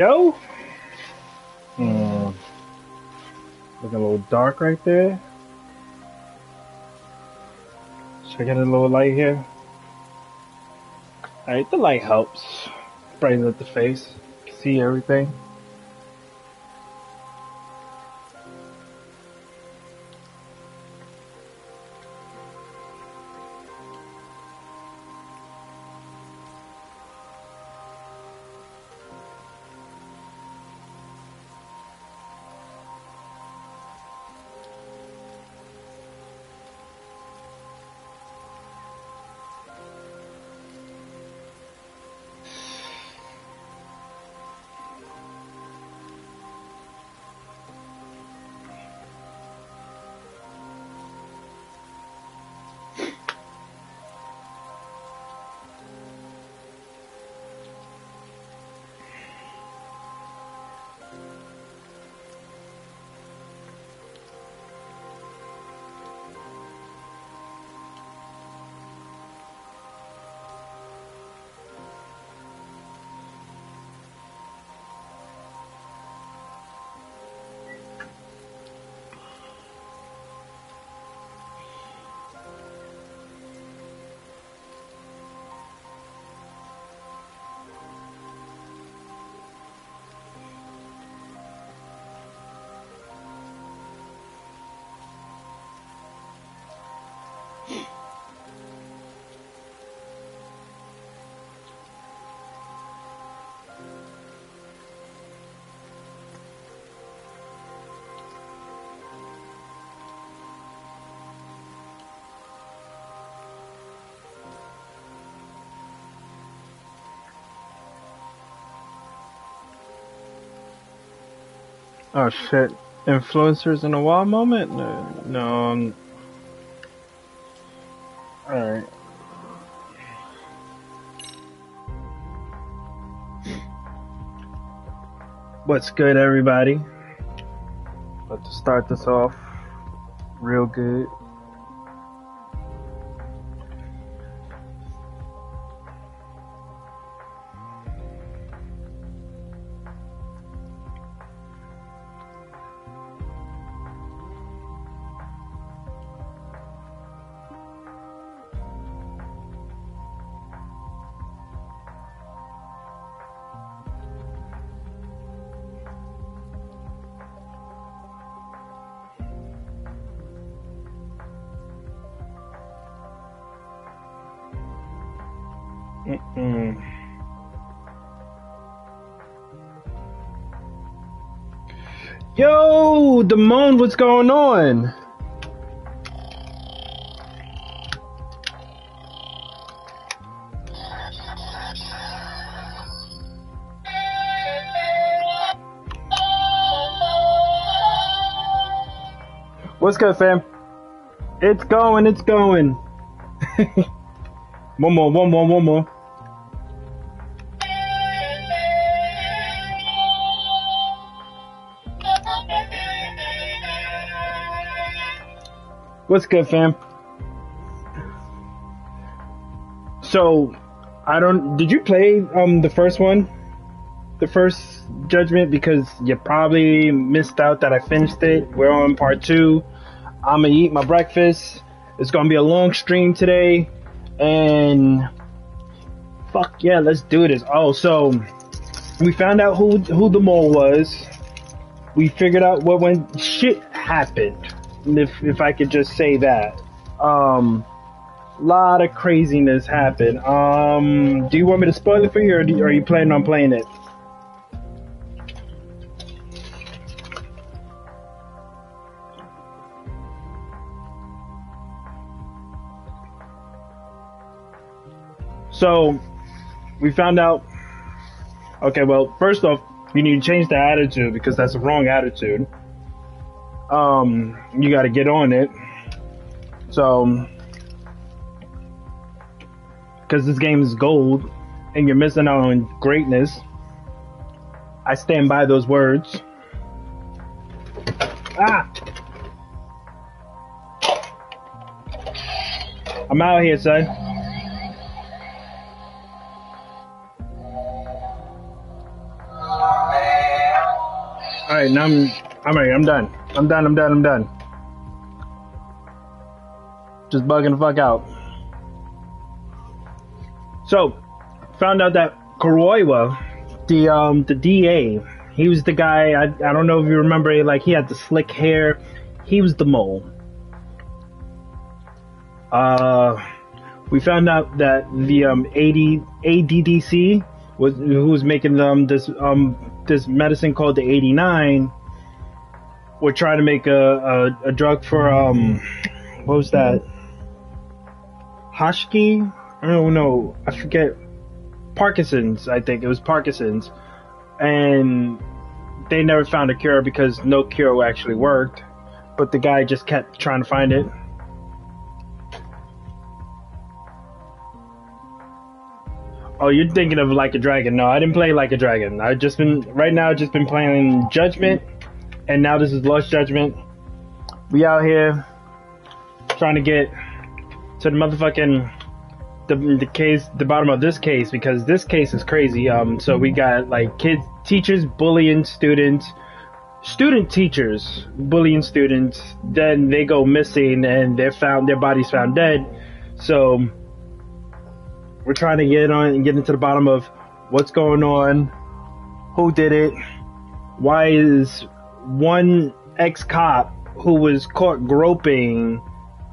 Yo? Hmm. Looking a little dark right there. Should I get a little light here? Alright, the light helps. Brightens up the face. See everything. Oh shit. Influencers in a wall moment? No. Alright. What's good, everybody? About to start this off real good. Yo, Damone, what's going on? What's good, fam? It's going. One more. What's good, fam? So, did you play the first one? The first Judgment? Because you probably missed out that I finished it. We're on part 2. I'm gonna eat my breakfast. It's gonna be a long stream today. And fuck yeah, let's do this. Oh, so we found out who the mole was. We figured out when shit happened. If I could just say that. Lot of craziness happened. Do you want me to spoil it for you, or are you planning on playing it? So, we found out. Okay, well, first off, you need to change the attitude because that's the wrong attitude. You got to get on it. So, because this game is gold and you're missing out on greatness, I stand by those words. I'm out here, son. right, now I'm ready. I'm done. I'm done. Just bugging the fuck out. So, found out that Kuroiwa, the DA, he was the guy. I don't know if you remember. Like, he had the slick hair. He was the mole. We found out that the ADDC who was making this medicine called the 89. Were trying to make a drug for what was that? Hashki? I don't know. I forget. Parkinson's. I think it was Parkinson's, and they never found a cure because no cure actually worked. But the guy just kept trying to find it. Oh, you're thinking of Like a Dragon. No, I didn't play Like a Dragon. I've just been playing Judgment, and now this is Lost Judgment. We out here trying to get to the motherfucking the bottom of this case, because this case is crazy. So we got like teachers bullying students, teachers bullying students. Then they go missing and their bodies found dead. So we're trying to get into the bottom of what's going on, who did it, why is one ex-cop who was caught groping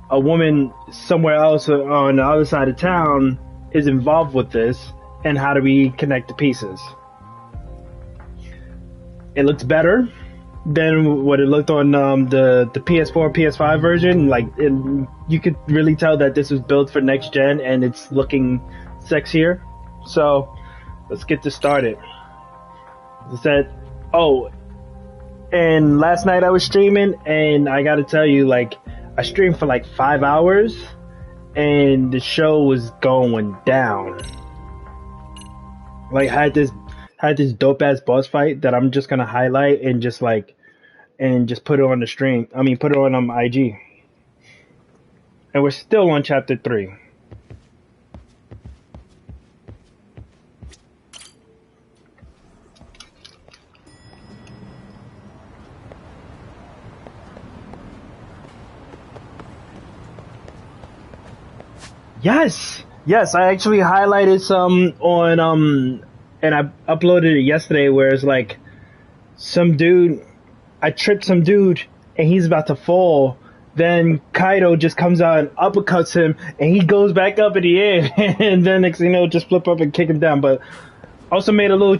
a woman somewhere else on the other side of town is involved with this, and how do we connect the pieces? It looks better than what it looked on the PS4, PS5 version. Like, you could really tell that this was built for next gen, and it's looking sexier. So let's get this started. And last night I was streaming, and I gotta tell you, like, I streamed for like 5 hours, and the show was going down. Like, I had this dope ass boss fight that I'm just gonna highlight and just put it on the stream. I mean, put it on IG. And we're still on chapter 3. Yes, I actually highlighted some on and I uploaded it yesterday, where it's like I tripped some dude and he's about to fall. Then Kaido just comes out and uppercuts him, and he goes back up in the air, and then next thing you know, just flip up and kick him down. But also made a little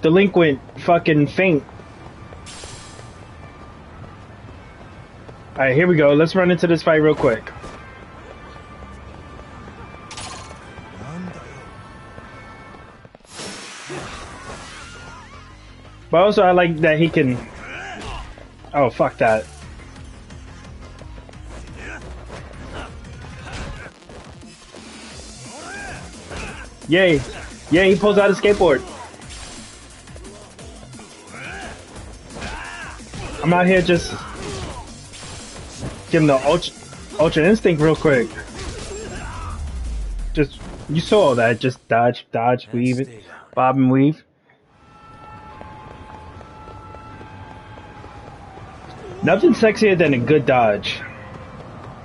delinquent fucking faint. Alright, here we go. Let's run into this fight real quick. But also I like that he can... Oh, fuck that. Yay. Yeah, he pulls out a skateboard. I'm out here just... Give him the ultra instinct real quick. Just, you saw that. Just dodge, weave it, bob and weave. Nothing sexier than a good dodge.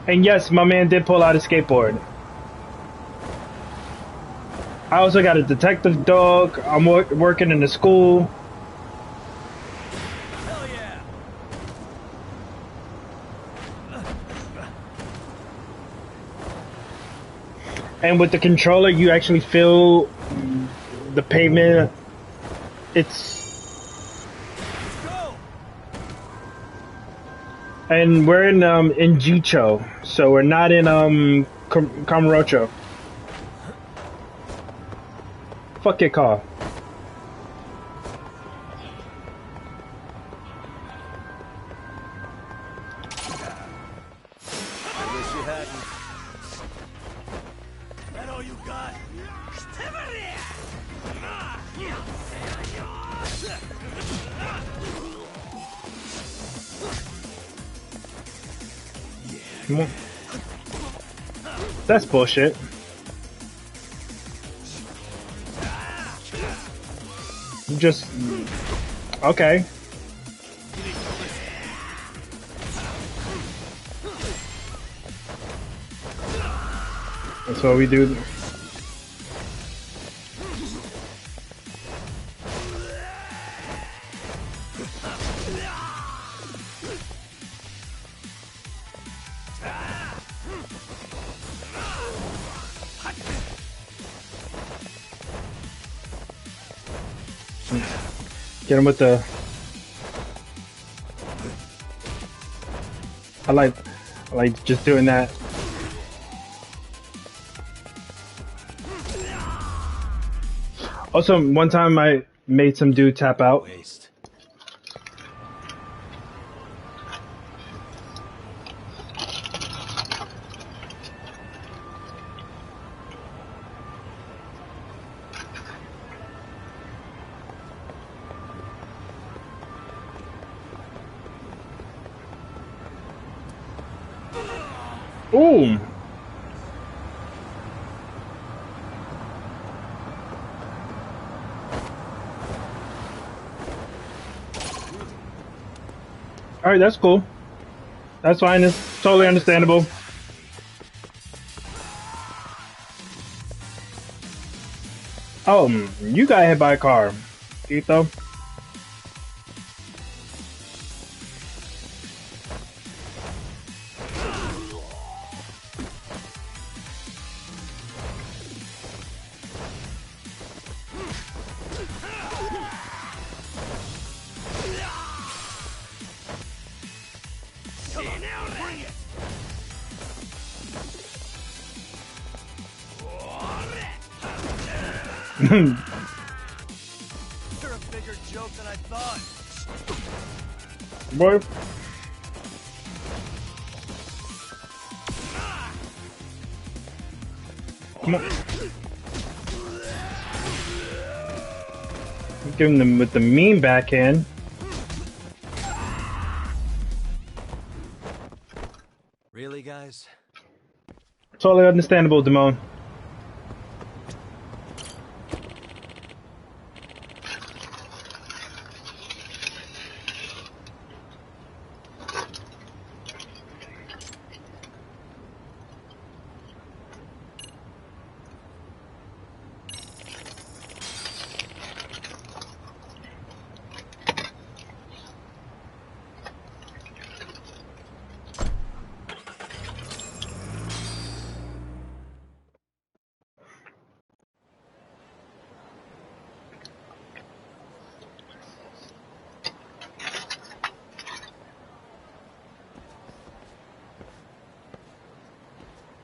And yes, my man did pull out a skateboard. I also got a detective dog. I'm working in the school. And with the controller, you actually feel the pavement. And we're in Jicho, so we're not in Kamurocho. Fuck your car. Come on. That's bullshit. Just okay. That's what we do. Get him with the. I like just doing that. Also, one time I made some dude tap out. Waste. Ooh. All right, that's cool. That's fine. It's totally understandable. Oh, you got hit by a car, Etho. You're a bigger joke than I thought. Boy. Come on. Give him with the mean backhand. Really, guys? Totally understandable, Damone.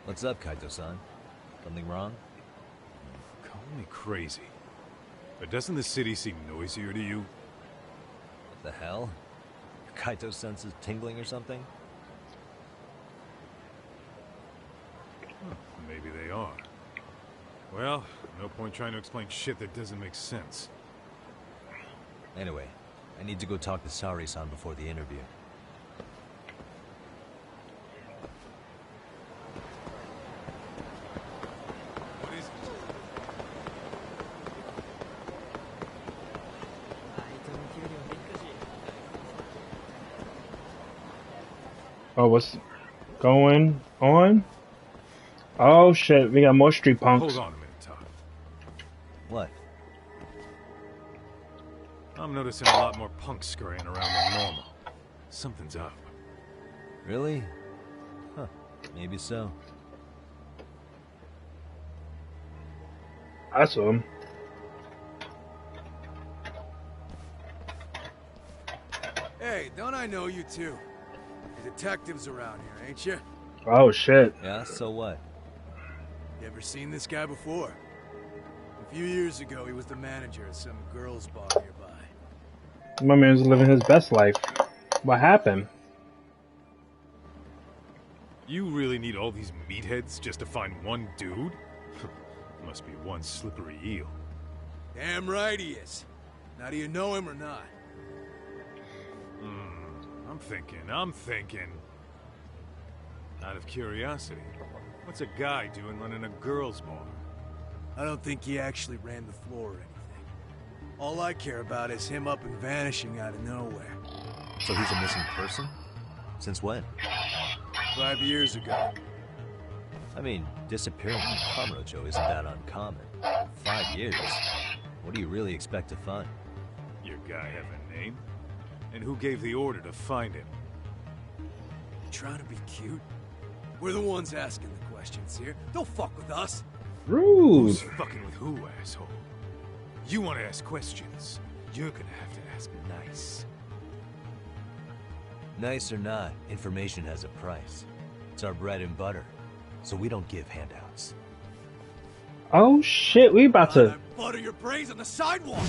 What's up, Kaito-san? Something wrong? Call me crazy, but doesn't the city seem noisier to you? What the hell? Kaito senses tingling or something? Maybe they are. Well, no point trying to explain shit that doesn't make sense. Anyway, I need to go talk to Sari-san before the interview. What is it? Oh, what's going on? Oh shit, we got more street punks. Hold on a minute, Todd. What? I'm noticing a lot more punks scurrying around than normal. Something's up. Really? Huh. Maybe so. I saw him. Hey, don't I know you two? You're detectives around here, ain't you? Oh shit. Yeah, so what? You ever seen this guy before? A few years ago, he was the manager at some girls' bar nearby. My man's living his best life. What happened? You really need all these meatheads just to find one dude? Must be one slippery eel. Damn right he is. Now, do you know him or not? I'm thinking. Out of curiosity, what's a guy doing running a girls' bar? I don't think he actually ran the floor or anything. All I care about is him up and vanishing out of nowhere. So he's a missing person? Since when? 5 years ago. I mean, disappearing from Kamurocho isn't that uncommon. 5 years? What do you really expect to find? Your guy have a name? And who gave the order to find him? You trying to be cute? We're the ones asking the questions here. Don't fuck with us. Rude. Who's fucking with who, asshole? You want to ask questions? You're gonna have to ask nice. Nice or not, information has a price. It's our bread and butter, so we don't give handouts. Oh shit, we about to Butter your brains on the sidewalk.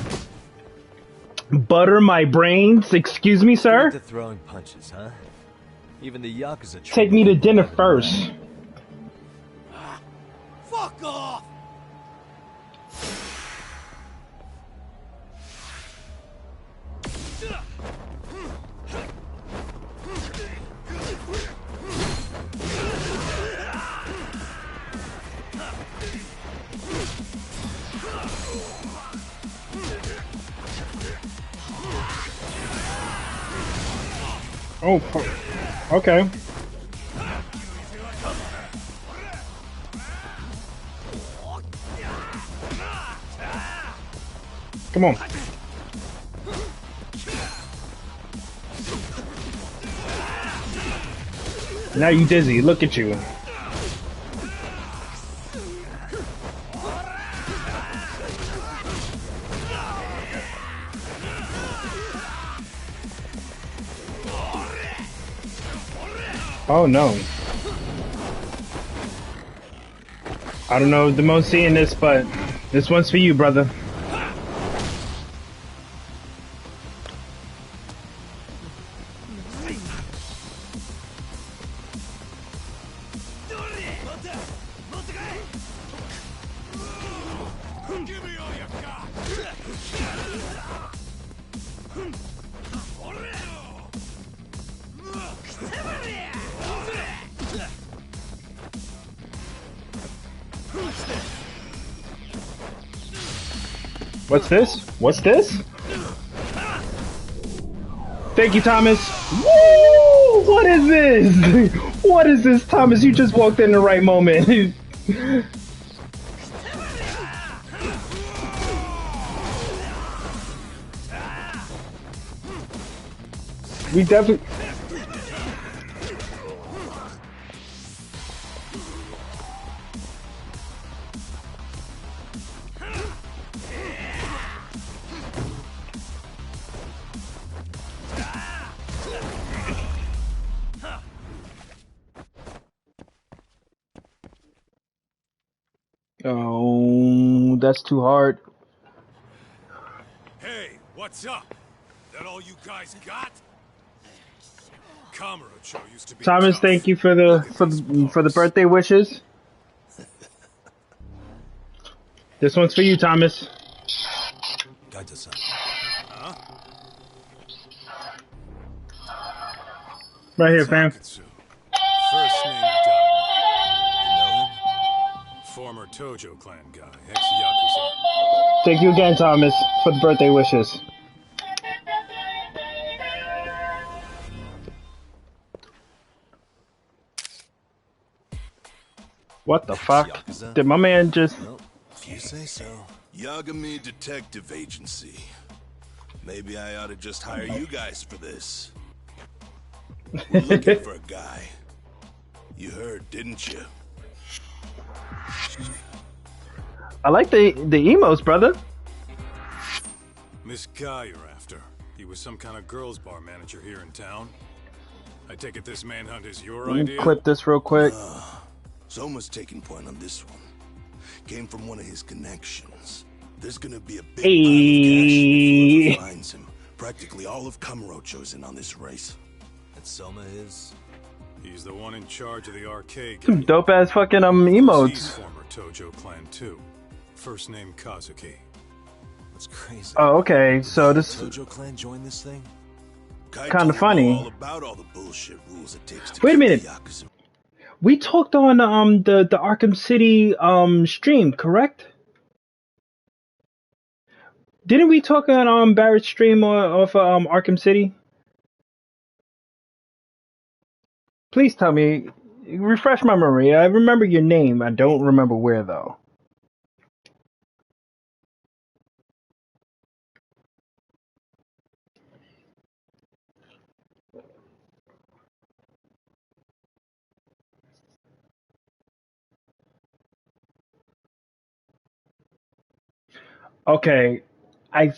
butter my brains. Excuse me, sir. To throwing punches, huh? Even the Yakuza Take me to dinner first. Fuck off! Oh, okay. Come on. Now you dizzy. Look at you. Oh no. I don't know if the most seeing this, but this one's for you, brother. What's this? What's this? Thank you, Thomas. Woo! What is this? What is this, Thomas? You just walked in the right moment. We definitely... Oh, that's too hard. Hey, what's up? That all you guys got? Kamurocho used to be Thomas, tough. thank you for the birthday wishes. This one's for you, Thomas. Gaita-san. Huh? Right here, fam. Takatsu. First name Diamond. You know him? Former Tojo clan guy, ex-Yakuza. Thank you again, Thomas, for the birthday wishes. What the fuck? Yakuza? Did my man just... Well, if you say so. Yagami Detective Agency. Maybe I ought to just hire you guys for this. We're looking for a guy. You heard, didn't you? I like the emos, brother. This guy you're after. He was some kind of girls' bar manager here in town. I take it this manhunt is your Let me idea? clip this real quick. Soma's taking point on this one. Came from one of his connections. There's gonna be a big Hey. pile of cash if whoever finds him. Practically all of Kamurocho's in on this race. And Soma is... He's the one in charge of the arcade. Some gang. dope ass fucking He's emotes. former Tojo clan too. First name Kazuki. That's crazy. Oh, okay. So this Tojo clan joined this thing? Kai Kinda told me funny. all about all the bullshit rules it takes to Wait a keep minute. the Yakuza. we talked on the Arkham City stream, correct? Didn't we talk on Barrett's stream of Arkham City? Please tell me. Refresh my memory. I remember your name. I don't remember where though. Okay, I.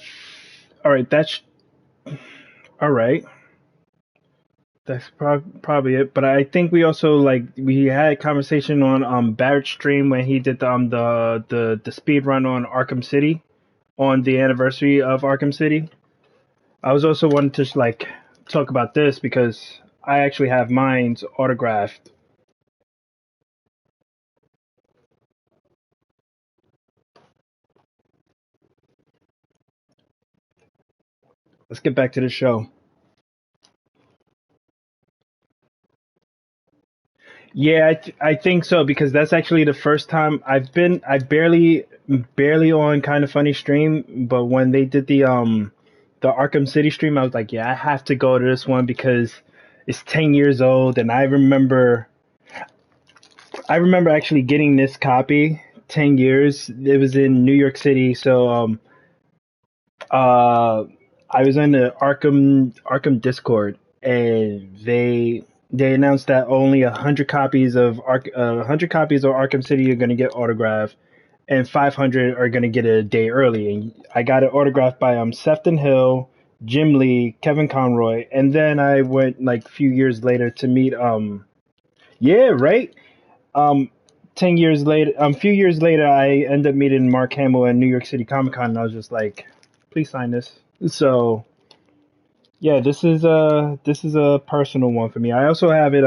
All right, that's all right. That's probably it. But I think we also like we had a conversation on Barrett's stream when he did the speed run on Arkham City on the anniversary of Arkham City. I was also wanting to like talk about this because I actually have mine's autographed. Let's get back to the show. Yeah, I think so because that's actually the first time I barely on Kind of Funny stream, but when they did the Arkham City stream, I was like, yeah, I have to go to this one because it's 10 years old and I remember actually getting this copy 10 years. It was in New York City, so uh I was in the Arkham Discord, and they announced that only 100 copies of Arkham City are going to get autographed, and 500 are going to get it a day early. And I got it autographed by Sefton Hill, Jim Lee, Kevin Conroy, and then I went like a few years later to meet yeah, right. Um, 10 years later, a few years later, I ended up meeting Mark Hamill at New York City Comic Con, and I was just like, please sign this. So yeah, this is a personal one for me. I also have it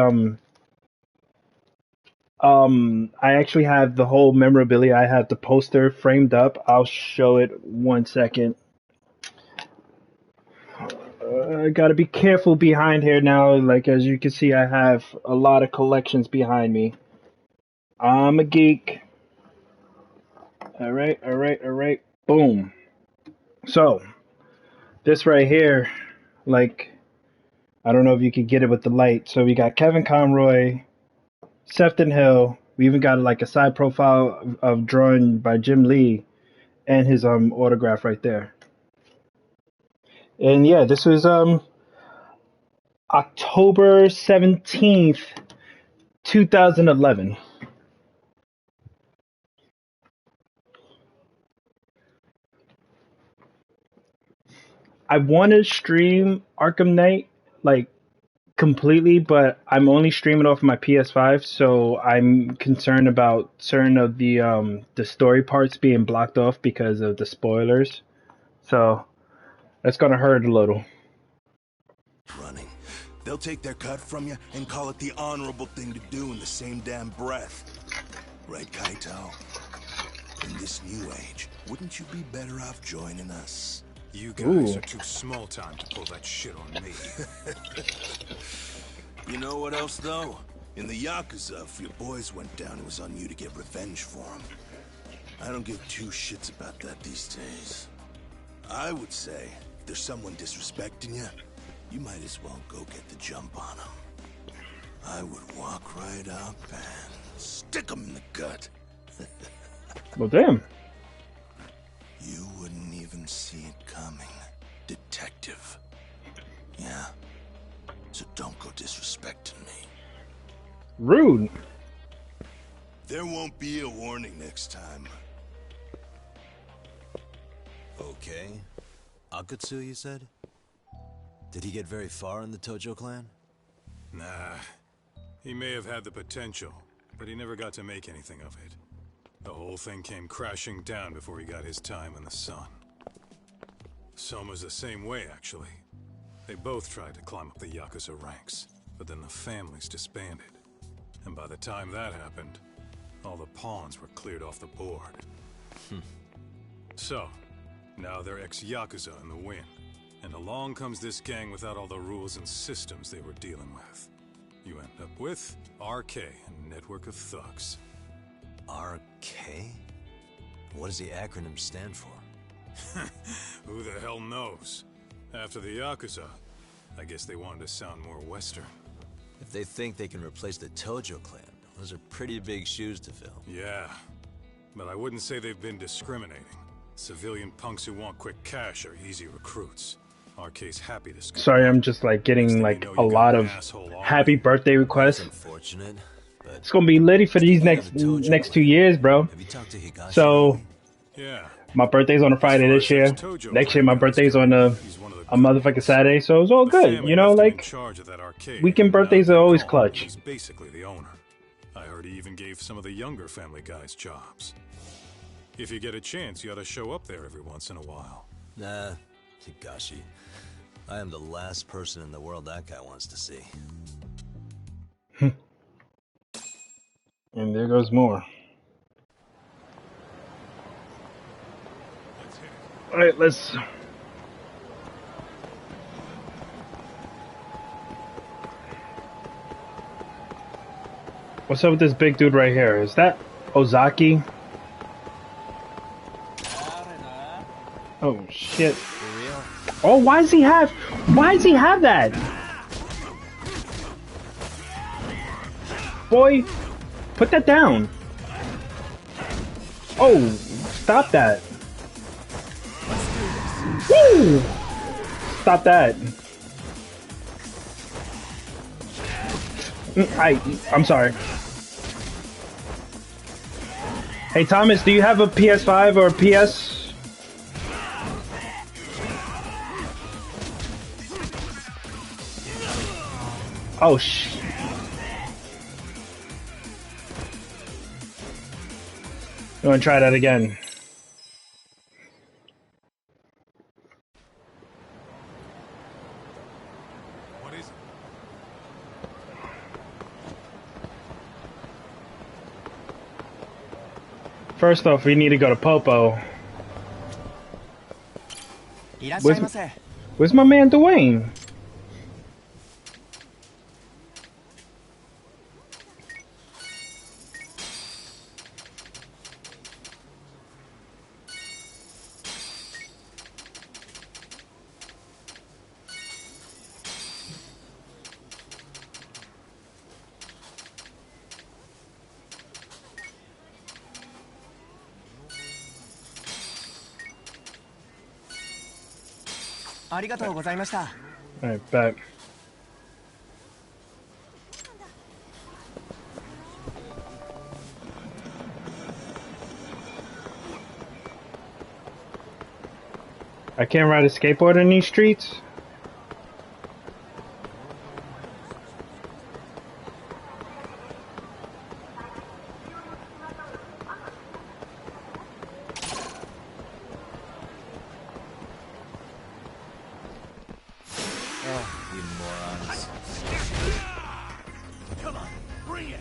I actually have the whole memorabilia. I have the poster framed up. I'll show it 1 second. I gotta be careful behind here now. Like as you can see, I have a lot of collections behind me. I'm a geek. All right, all right, all right. Boom. So this right here, like I don't know if you could get it with the light. So we got Kevin Conroy, Sefton Hill. We even got like a side profile of drawing by Jim Lee and his autograph right there. And yeah, this was October 17th, 2011. I want to stream Arkham Knight like completely, but I'm only streaming off my PS5, so I'm concerned about certain of the story parts being blocked off because of the spoilers. So that's gonna hurt a little. Running. They'll take their cut from you and call it the honorable thing to do in the same damn breath. Right, Kaito? In this new age, wouldn't you be better off joining us? You guys are too small time to pull that shit on me. You know what else, though? In the Yakuza, if your boys went down, it was on you to get revenge for them. I don't give two shits about that these days. I would say, if there's someone disrespecting you, you might as well go get the jump on them. I would walk right up and stick them in the gut. Well, damn. You wouldn't even see it coming, detective. Yeah? So don't go disrespecting me. Rude. There won't be a warning next time. Okay. Akatsu, you said? Did he get very far in the Tojo clan? Nah. He may have had the potential, but he never got to make anything of it. The whole thing came crashing down before he got his time in the sun. Soma's the same way, actually. They both tried to climb up the Yakuza ranks, but then the families disbanded. And by the time that happened, all the pawns were cleared off the board. So, now they're ex-Yakuza in the wind. And along comes this gang without all the rules and systems they were dealing with. You end up with RK, a network of thugs. RK? What does the acronym stand for? Who the hell knows? After the Yakuza, I guess they wanted to sound more Western. If they think they can replace the Tojo clan, those are pretty big shoes to fill. Yeah, but I wouldn't say they've been discriminating. Civilian punks who want quick cash are easy recruits. Our case happy to scoop. Sorry, I'm just like getting like a lot of happy birthday requests. Unfortunate, but It's gonna be litty for these next 2 years, bro. have you talked to Higashi? So Yeah. my birthday's on a Friday this year. Next year my birthday's on a motherfucking Saturday, so it's all good. You know, like weekend birthdays are always clutch. He's basically the owner. I heard he even gave some of the younger family guys jobs. If you get a chance, you ought to show up there every once in a while. Nah, Higashi. I am the last person in the world that guy wants to see. And there goes more. Alright, let's... What's up with this big dude right here? Is that Ozaki? Oh shit. For real? Oh, why does he have that? Boy, put that down. Oh, stop that. Woo! Stop that. I'm sorry. Hey Thomas, do you have a PS5 or a PS? Oh sh. You wanna try that again? What is it? First off, we need to go to Popo. Where's my man Dwayne? Alright, back. I can't ride a skateboard in these streets? You morons. Come on, bring it.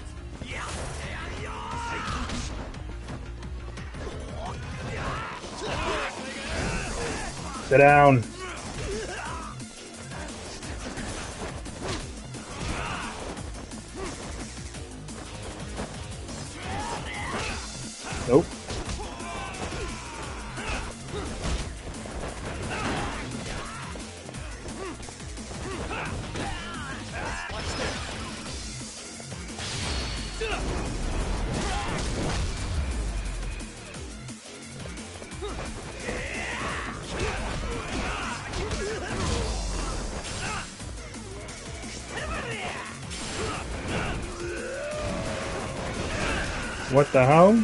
Sit down. Nope. What the hell?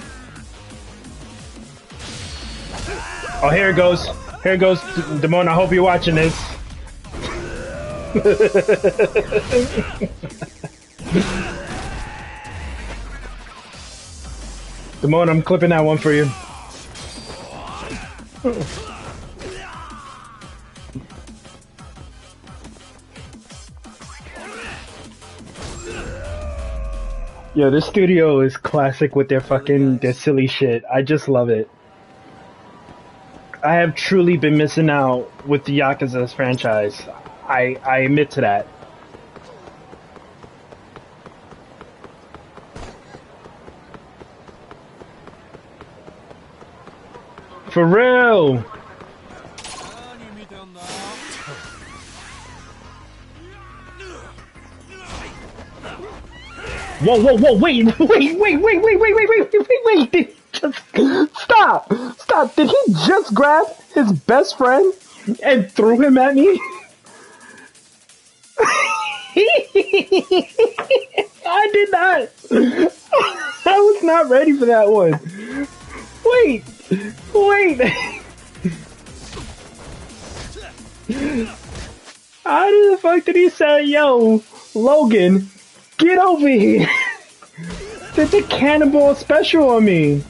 Oh, here it goes. Here it goes. Damone, I hope you're watching this. Damone, I'm clipping that one for you. Yo, this studio is classic with their silly shit. I just love it. I have truly been missing out with the Yakuza's franchise. I admit to that. For real! Whoa, whoa, whoa, wait. Just stop. Stop. Did he just grab his best friend and threw him at me? I did not. I was not ready for that one. Wait. How the fuck did he say, yo, Logan, get over here? Did the cannonball special on me?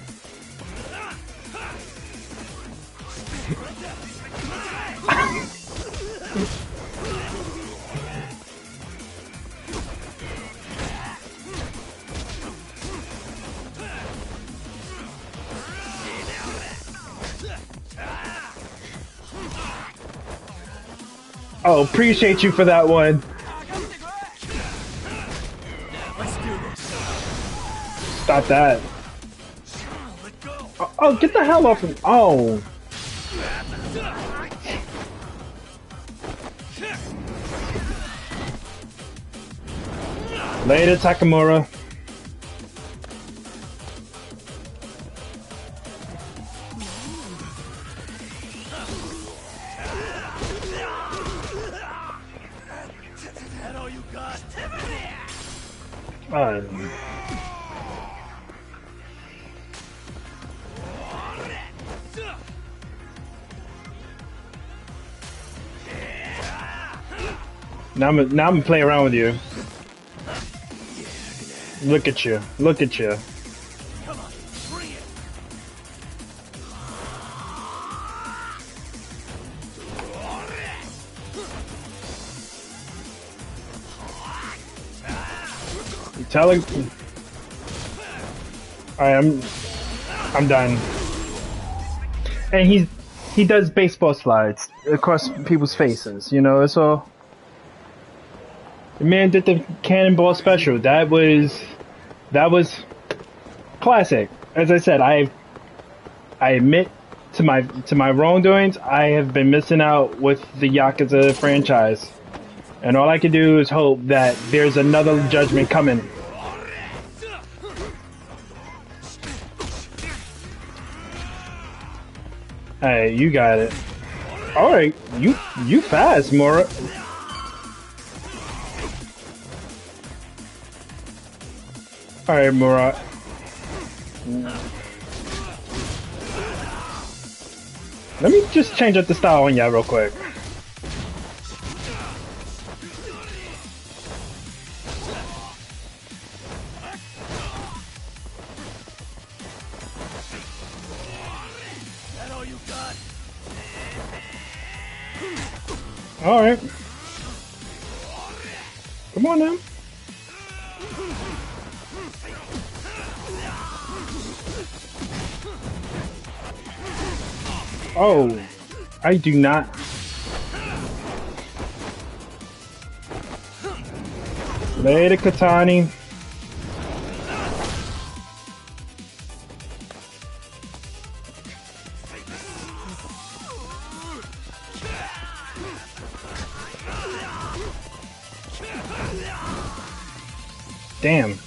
Oh, appreciate you for that one. Stop that. Oh, get the hell off of... Oh. Later, Takamura. Now I'm gonna play around with you. Look at you. Look at you. Come on, bring it. You telling? Alright, I'm done. And he does baseball slides across people's faces. You know, it's all. The man did the cannonball special. That was classic. As I said, I admit to my wrongdoings. I have been missing out with the Yakuza franchise, and all I can do is hope that there's another Judgment coming. Hey, you got it. All right, you fast, Mora. Alright, Murat. Let me just change up the style on ya real quick. That all you got? Alright. Come on now. Oh, I do not. Later, Katani. Damn.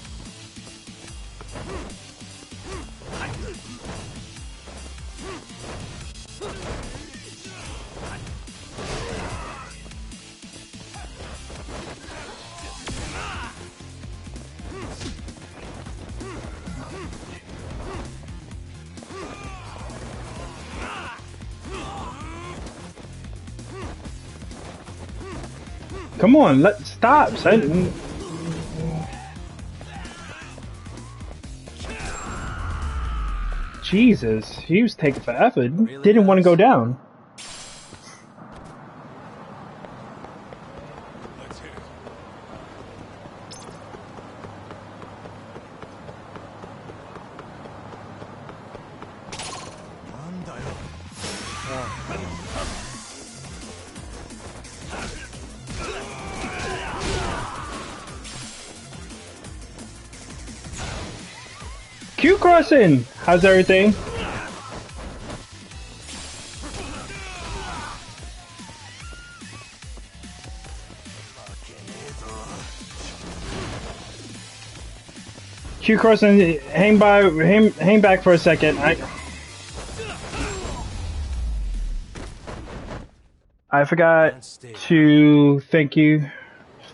Come on, let's stop, son. Jesus, he was taking forever. Didn't want to go down. Let's hit it. Q crossing. How's everything? Q Carson, hang back for a second. I forgot to thank you.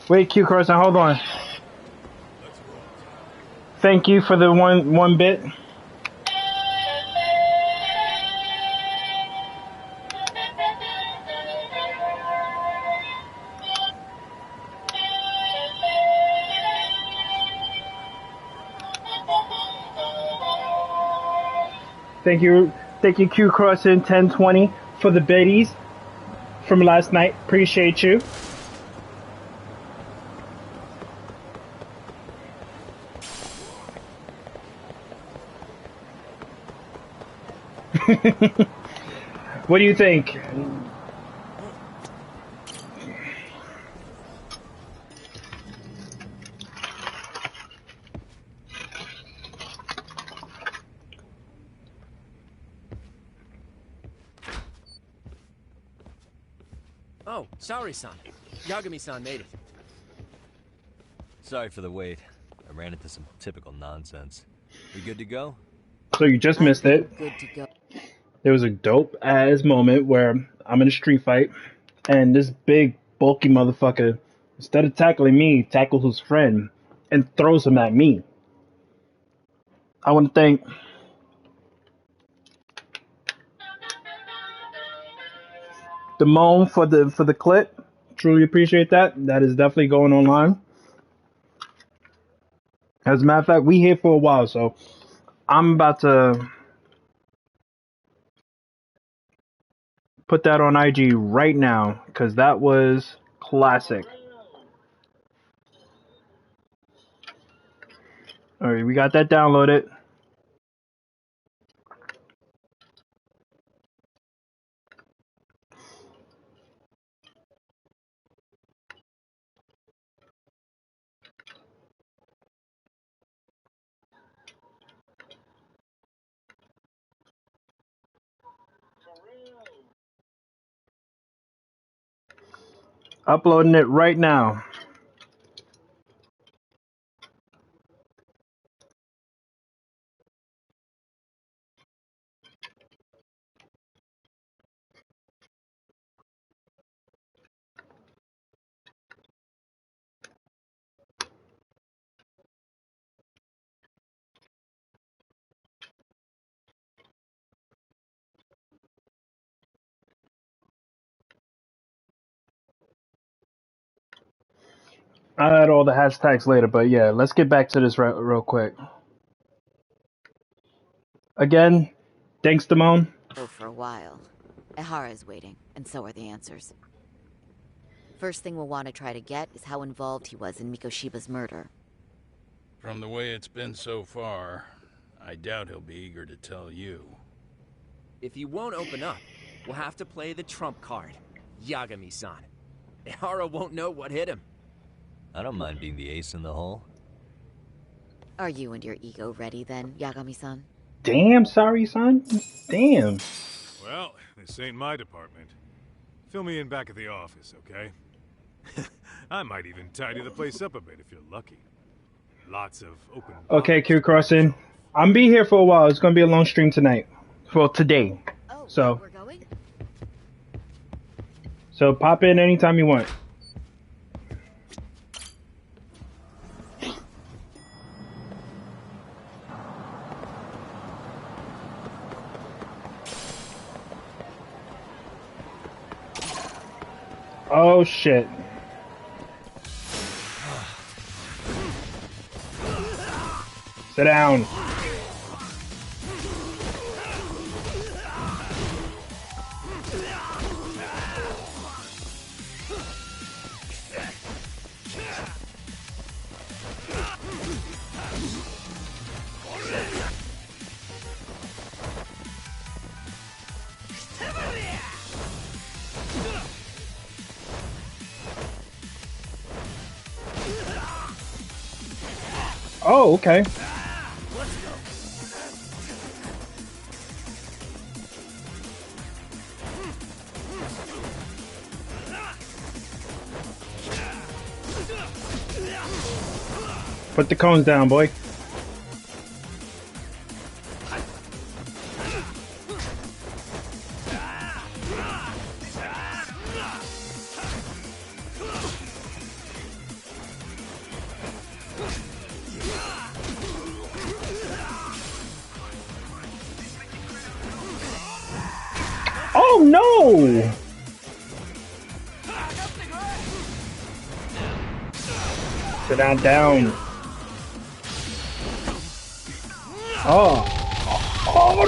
Wait, Q Carson, hold on. Thank you for the one bit. Thank you, Q Crossing 1020 for the biddies from last night. Appreciate you. What do you think? Oh, sorry-san. Yagami-san made it. Sorry for the wait. I ran into some typical nonsense. We good to go? So you just missed it. Good to go. There was a dope ass moment where I'm in a street fight and this big bulky motherfucker, instead of tackling me, tackles his friend and throws him at me. I want to thank Damone for the clip. Truly appreciate that. That is definitely going online. As a matter of fact, we here for a while, so I'm about to put that on IG right now because that was classic. All right, we got that downloaded. Uploading it right now. I'll add all the hashtags later, but yeah, let's get back to this real quick. Again, thanks, Damone. Oh, for a while. Ehara is waiting, and so are the answers. First thing we'll want to try to get is how involved he was in Mikoshiba's murder. From the way it's been so far, I doubt he'll be eager to tell you. If he won't open up, we'll have to play the trump card. Yagami-san. Ehara won't know what hit him. I don't mind being the ace in the hole. Are you and your ego ready then, Yagami-san? Damn, sorry, son. Damn. Well, this ain't my department. Fill me in back at the office, okay? I might even tidy the place up a bit if you're lucky. Lots of open... Okay, Q Crossing. I'm be here for a while. It's gonna be a long stream tonight. Well, today. Oh, so we're going? So pop in anytime you want. Oh shit. Sit down. Oh, okay. Put the cones down, boy. Oh no! Sit down, down. Oh. Oh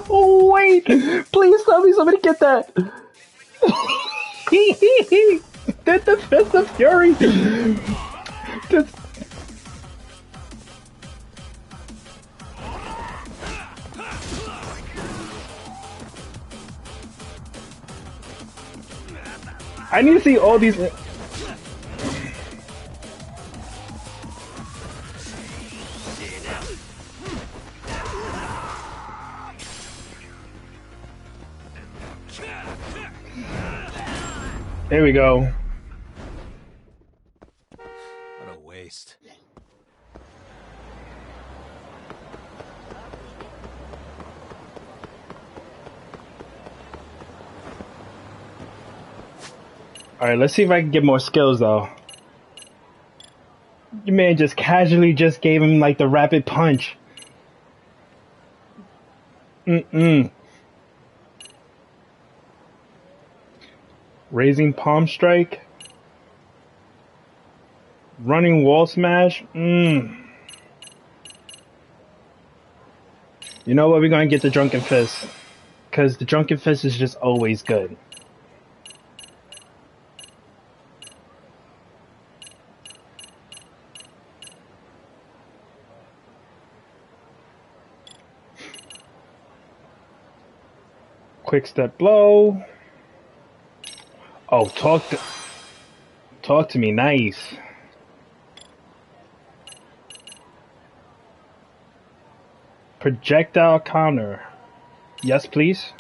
no! Wait! Please tell me somebody get that! Did the Fist of Fury! This... I need to see all these... There we go. What a waste. Alright, let's see if I can get more skills though. Your man just casually just gave him like the rapid punch. Raising palm strike. Running wall smash. You know what? We're gonna get the drunken fist. Cause the drunken fist is just always good. Quick step blow. Oh, talk to me nice. Projectile counter. Yes, please.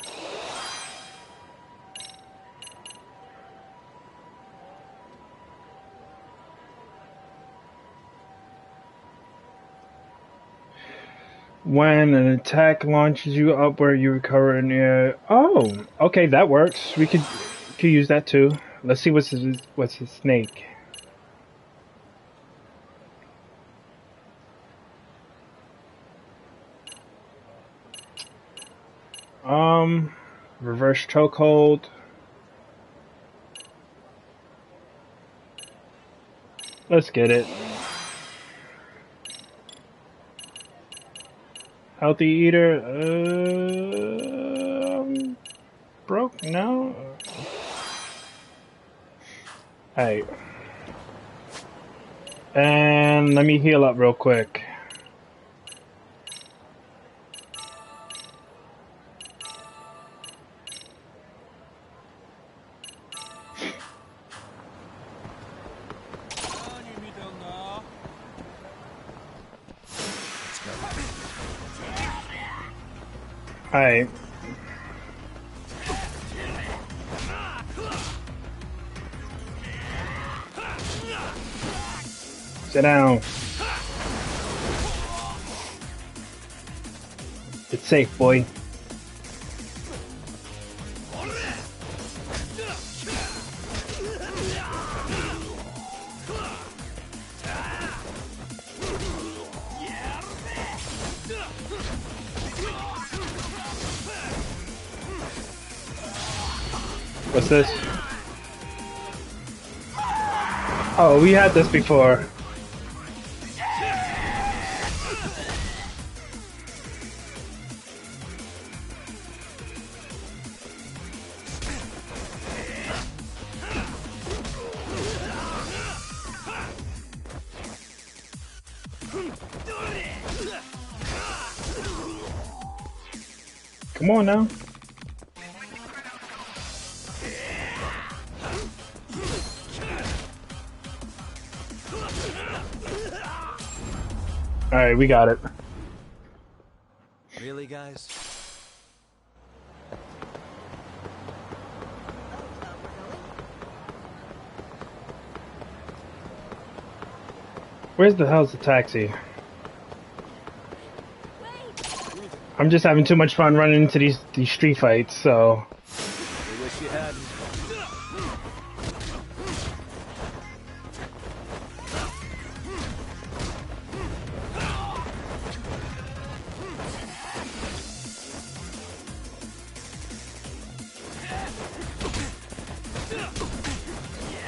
When an attack launches you upward, you recover in the air. Oh, okay, that works. We could use that too. Let's see what's his snake. Reverse chokehold. Let's get it. Healthy eater. Broke? No. Hey. And let me heal up real quick. Alright. Sit down. It's safe, boy. What's this? Oh, we had this before. Come on now. Alright, we got it. Really, guys? Where's the hell's the taxi? I'm just having too much fun running into these street fights, so... We wish you hadn't.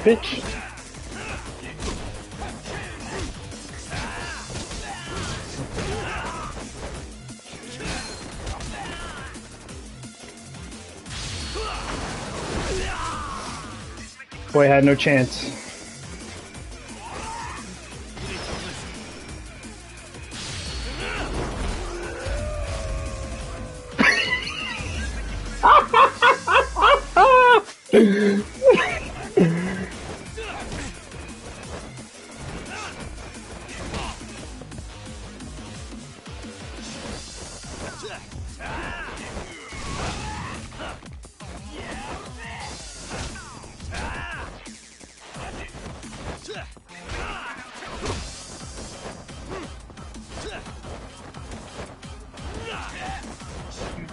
Bitch. Boy had no chance.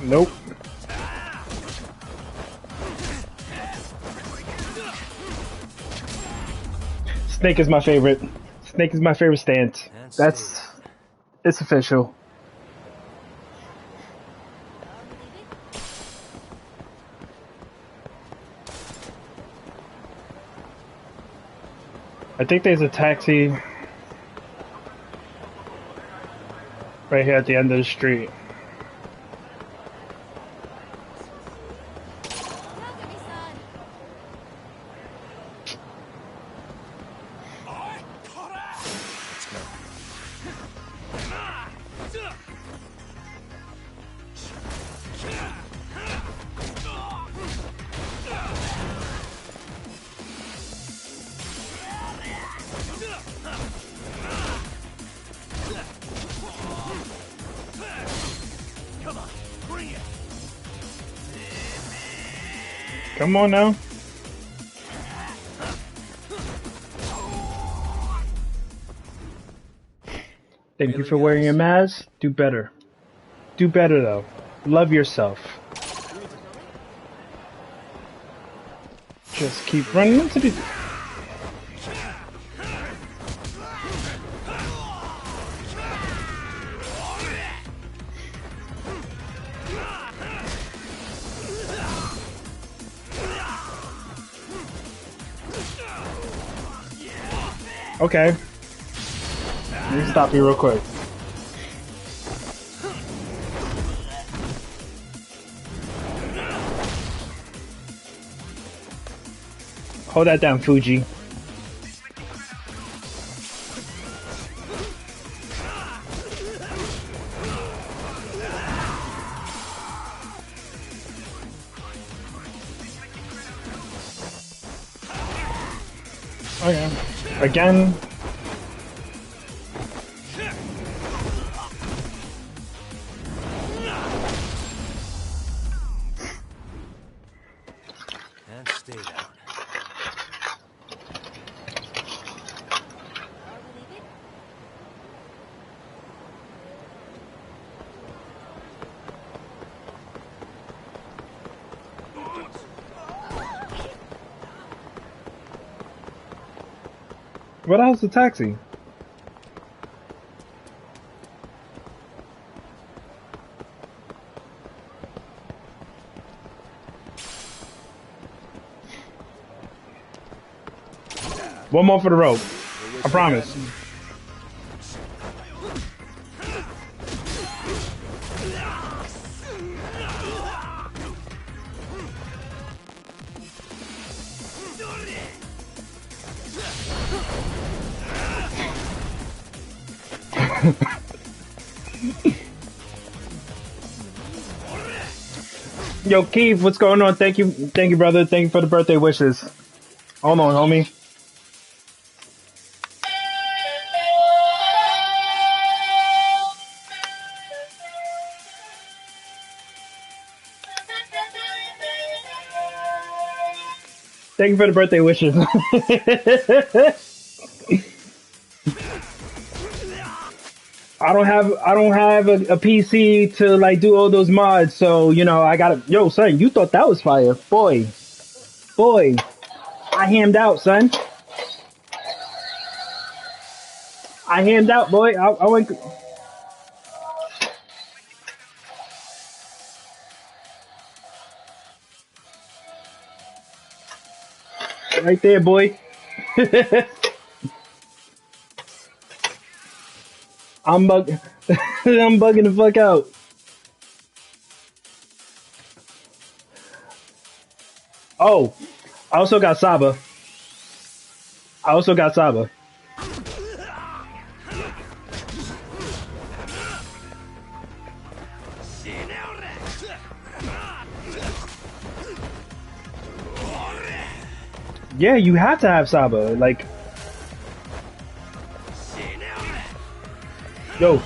Nope. Snake is my favorite. Snake is my favorite stance. That's... It's official. I think there's a taxi right here at the end of the street. Come on now. Thank you for wearing your mask. Do better. Do better though. Love yourself. Just keep running into the... Okay. Let me stop you real quick. Hold that down, Fuji. Okay. Again. And stay down. What else is the taxi? One more for the road. I promise. Yo, Keith, what's going on? Thank you, brother. Thank you for the birthday wishes. Hold on, homie. Thank you for the birthday wishes. I don't have a PC to like do all those mods, so you know I gotta. Yo, son, you thought that was fire, boy. I hammed out, son. I hammed out, boy. I went. Right there, boy. I'm I'm bugging the fuck out. Oh, I also got Saba. I also got Saba. Yeah, you have to have Saba. Like, yo.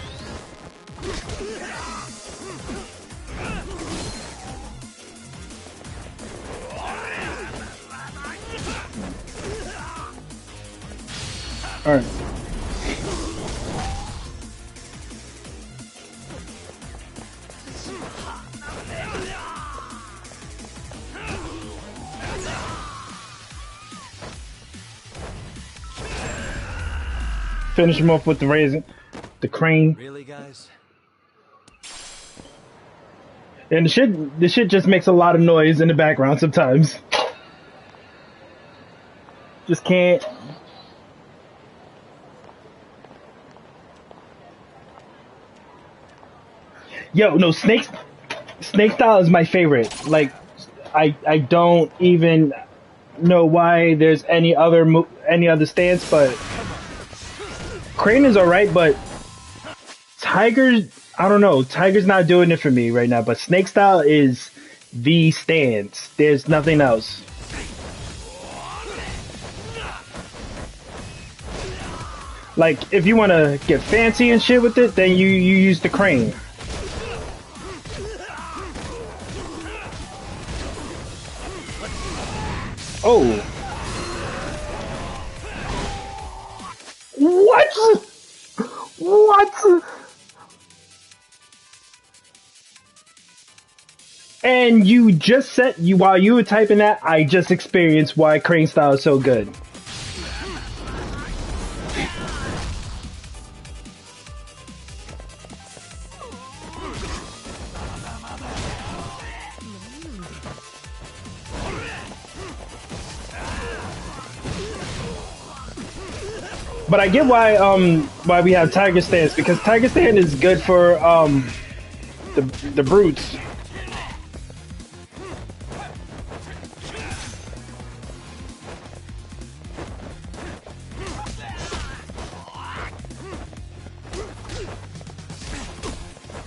All right. Finish him off with the raisin, the crane. Really, guys? And the shit just makes a lot of noise in the background sometimes. Just can't. Yo, no, Snake style is my favorite. Like, I don't even know why there's any other stance, but Crane is alright, but Tiger's, I don't know, Tiger's not doing it for me right now, but Snake style is the stance. There's nothing else. Like, if you want to get fancy and shit with it, then you use the Crane. Oh. What? What? And you just said, while you were typing that, I just experienced why Crane style is so good. But I get why we have Tiger Stance, because Tiger Stand is good for the brutes.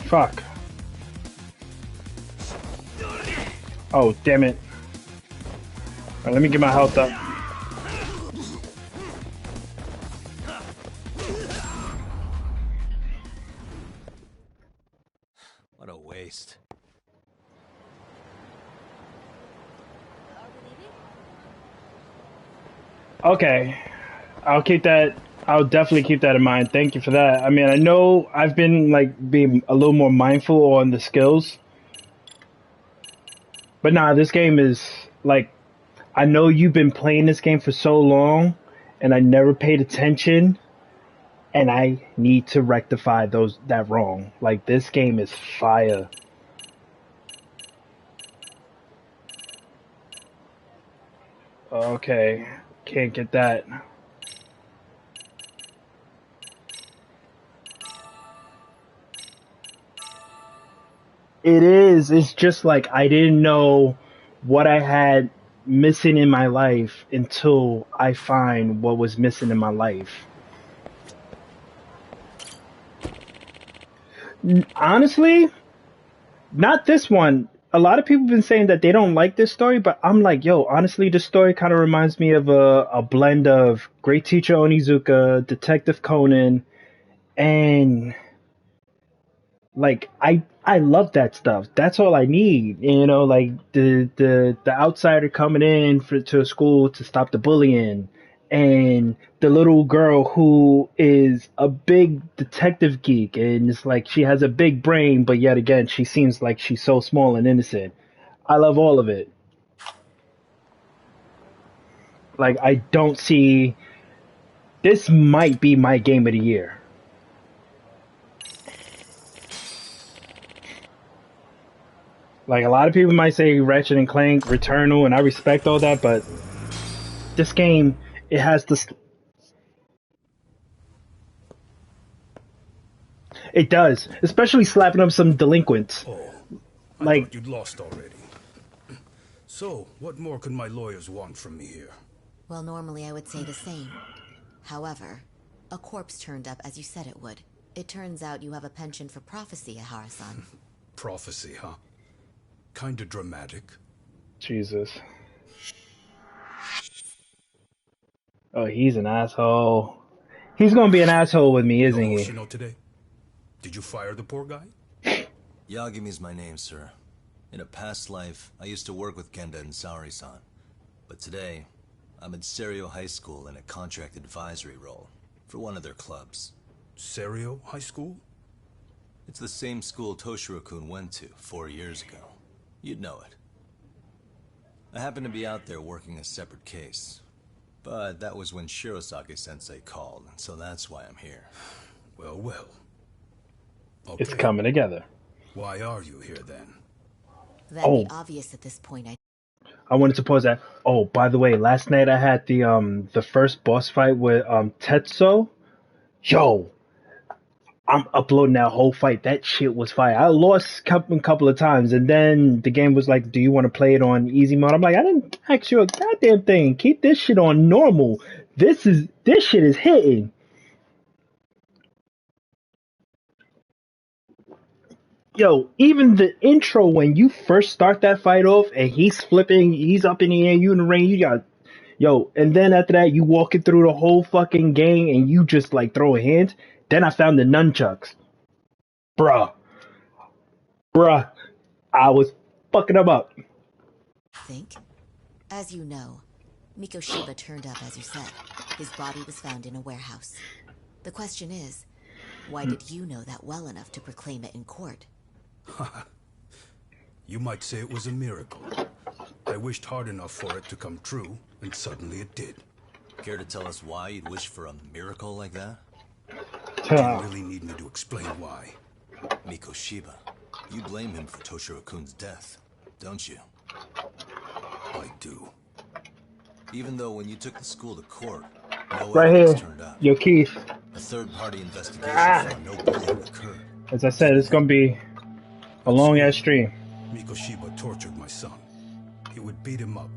Fuck. Oh, damn it. Alright, let me get my health up. What a waste. Okay. I'll definitely keep that in mind. Thank you for that. I mean, I know I've been like being a little more mindful on the skills. But nah, this game is like, I know you've been playing this game for so long and I never paid attention, and I need to rectify that wrong. Like, this game is fire. Okay, can't get that. It is. It's just like I didn't know what I had missing in my life until I find what was missing in my life. Honestly, not this one. A lot of people have been saying that they don't like this story, but I'm like, yo, honestly, this story kind of reminds me of a blend of Great Teacher Onizuka, Detective Conan, and like I love that stuff. That's all I need. You know, like the outsider coming in to a school to stop the bullying, and the little girl who is a big detective geek, and it's like she has a big brain, but yet again she seems like she's so small and innocent. I love all of it. Like, I don't see, this might be my game of the year. Like, a lot of people might say Ratchet and Clank, Returnal, and I respect all that, but this game, it has this. It does, especially slapping up some delinquents. Oh, I Like, thought you'd lost already. So, what more could my lawyers want from me here? Well, normally I would say the same. However, a corpse turned up as you said it would. It turns out you have a penchant for prophecy, Ihara-san. Prophecy, huh? Kinda dramatic. Jesus. Oh, he's an asshole. He's gonna be an asshole with me, isn't No he? Hoshino today? Did you fire the poor guy? Yagami's my name, sir. In a past life, I used to work with Genda and Saori-san. But today, I'm at Serio High School in a contract advisory role for one of their clubs. Serio High School? It's the same school Toshiro-kun went to 4 years ago. You'd know it. I happen to be out there working a separate case. But that was when Shirosake-sensei called, so that's why I'm here. Well, well. Okay. It's coming together. Why are you here then? That'd Oh. be obvious at this point. I wanted to pause that. Oh, by the way, last night I had the first boss fight with Tetsuo. Yo, I'm uploading that whole fight. That shit was fire. I lost couple of times, and then the game was like, "Do you want to play it on easy mode?" I'm like, "I didn't ask you a goddamn thing. Keep this shit on normal. This shit is hitting." Yo, even the intro when you first start that fight off and he's flipping, he's up in the air, you in the ring, you got, yo, and then after that you walking through the whole fucking game and you just like throwing hands. Then I found the nunchucks. Bruh, I was fucking them up. Think? As you know, Mikoshiba turned up as you said. His body was found in a warehouse. The question is, why did you know that well enough to proclaim it in court? You might say it was a miracle. I wished hard enough for it to come true, and suddenly it did. Care to tell us why you'd wish for a miracle like that? Do you really need me to explain why? Mikoshiba, you blame him for Toshiro-kun's death, don't you? I do. Even though when you took the school to court, no Right evidence here, turned up. yo, Keith. A third-party investigation found no bullying occurred. As I said, it's gonna be a long ass stream. Mikoshiba tortured my son. He would beat him up.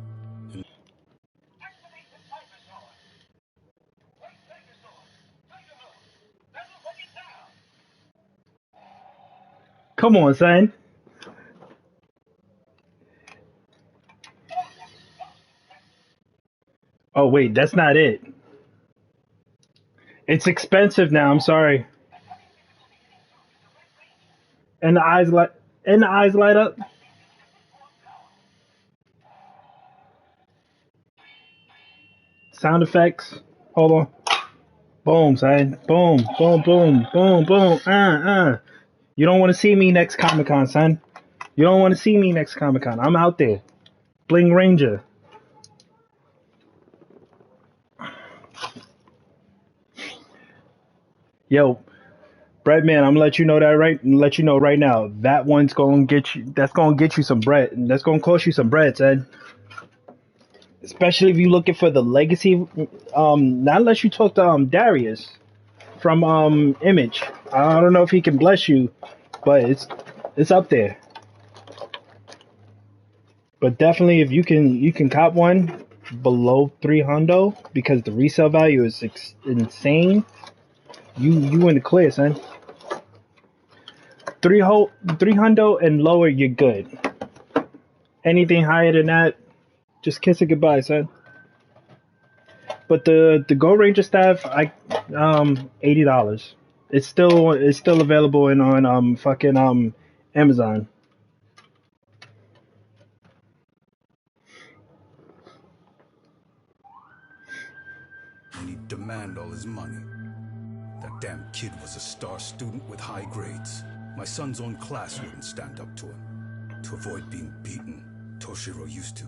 Come on, son. Oh wait, that's not it. It's expensive now. I'm sorry. And the eyes light up. Sound effects. Hold on. Boom, son. Boom, boom, boom, boom, boom. You don't want to see me next Comic-Con, son. You don't want to see me next Comic-Con. I'm out there. Bling Ranger. Yo, Breadman, I'm gonna let you know that right now. That one's gonna get you. That's gonna get you some bread. That's gonna cost you some bread, son. Especially if you're looking for the legacy. Not unless you talk to Darius from Image. I don't know if he can bless you, but it's up there. But definitely, if you can cop one below 300 because the resale value is insane. You in the clear, son. 300 and lower, you're good. Anything higher than that, just kiss it goodbye, son. But the Gold Ranger staff, $80. It's still available on fucking Amazon. And he'd demand all his money. That damn kid was a star student with high grades. My son's own class wouldn't stand up to him. To avoid being beaten, Toshiro used to.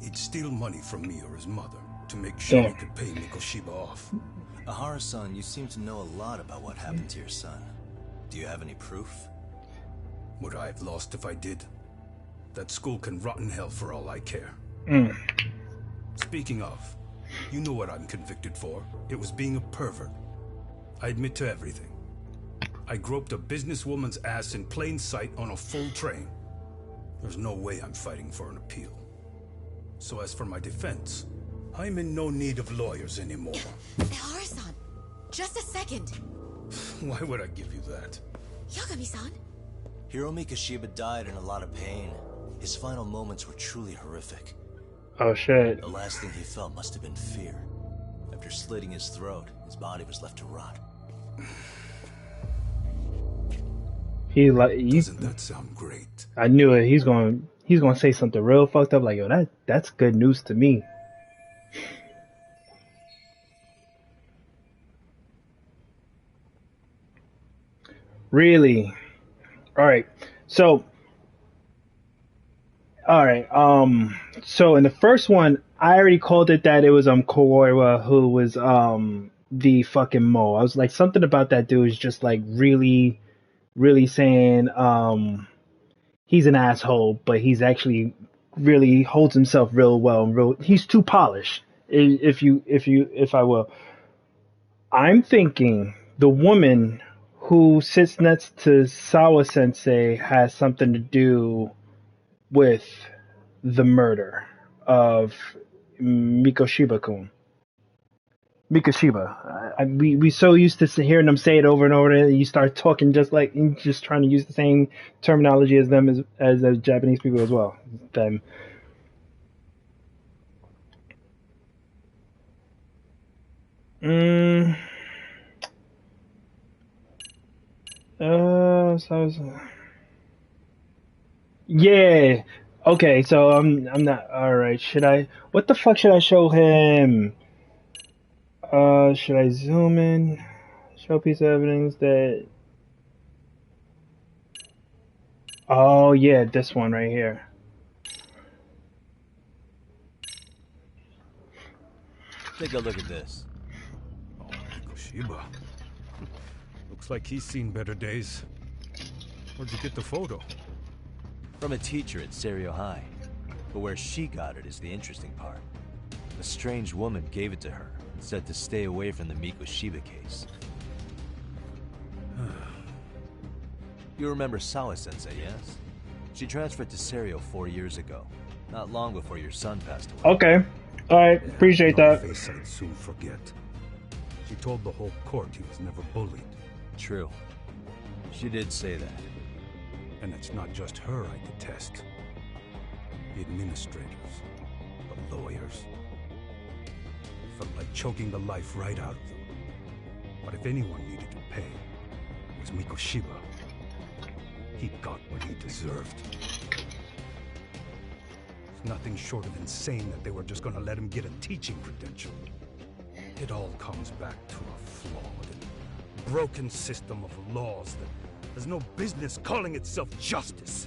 He'd steal money from me or his mother to make sure he could pay Mikoshiba off. Ihara-san, you seem to know a lot about what happened to your son. Do you have any proof? Would I have lost if I did? That school can rot in hell for all I care. Speaking of, you know what I'm convicted for. It was being a pervert. I admit to everything. I groped a businesswoman's ass in plain sight on a full train. There's no way I'm fighting for an appeal. So as for my defense, I'm in no need of lawyers anymore. Ihara-san, just a second. Why would I give you that? Yagami-san. Hiromi Kashiba died in a lot of pain. His final moments were truly horrific. Oh shit. The last thing he felt must have been fear. After slitting his throat, his body was left to rot. Doesn't that sound great? I knew it. He's going to say something real fucked up like, yo, that's good news to me. Really? All right. So in the first one, I already called it that it was Kawoira who was the fucking mole. I was like, something about that dude is just like really saying he's an asshole, but he's actually really holds himself real well and he's too polished. If I will. I'm thinking the woman who sits next to Sawa Sensei has something to do with the murder of Mikoshiba-kun. Mikoshiba. We so used to hearing them say it over and over, and you start talking just trying to use the same terminology as them as the Japanese people as well. Them. Yeah. Okay, so I'm not alright. What the fuck should I show him? Should I zoom in? Show piece of evidence that oh yeah, this one right here. Take a look at this. Oh, Mikoshiba. Looks like he's seen better days. Where'd you get the photo? From a teacher at Serio High. But where she got it is the interesting part. A strange woman gave it to her and said to stay away from the Mikoshiba case. You remember Sawa Sensei, yes? She transferred to Serio 4 years ago. Not long before your son passed away. Okay. Alright, appreciate that. Face I'd soon forget. She told the whole court he was never bullied. True. She did say that. And it's not just her I detest. The administrators, the lawyers. It felt like choking the life right out of them. But if anyone needed to pay, it was Mikoshiba. He got what he deserved. It's nothing short of insane that they were just gonna let him get a teaching credential. It all comes back to a flawed and broken system of laws that has no business calling itself justice.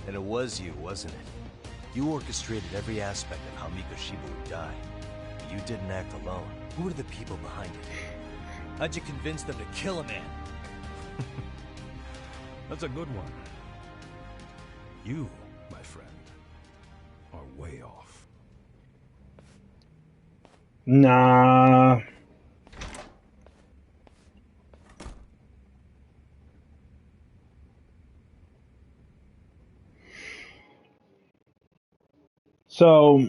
And it was you, wasn't it? You orchestrated every aspect of how Mikoshiba would die. But you didn't act alone. Who were the people behind it? How'd you convince them to kill a man? That's a good one. You, my friend, are way off. Nah. So,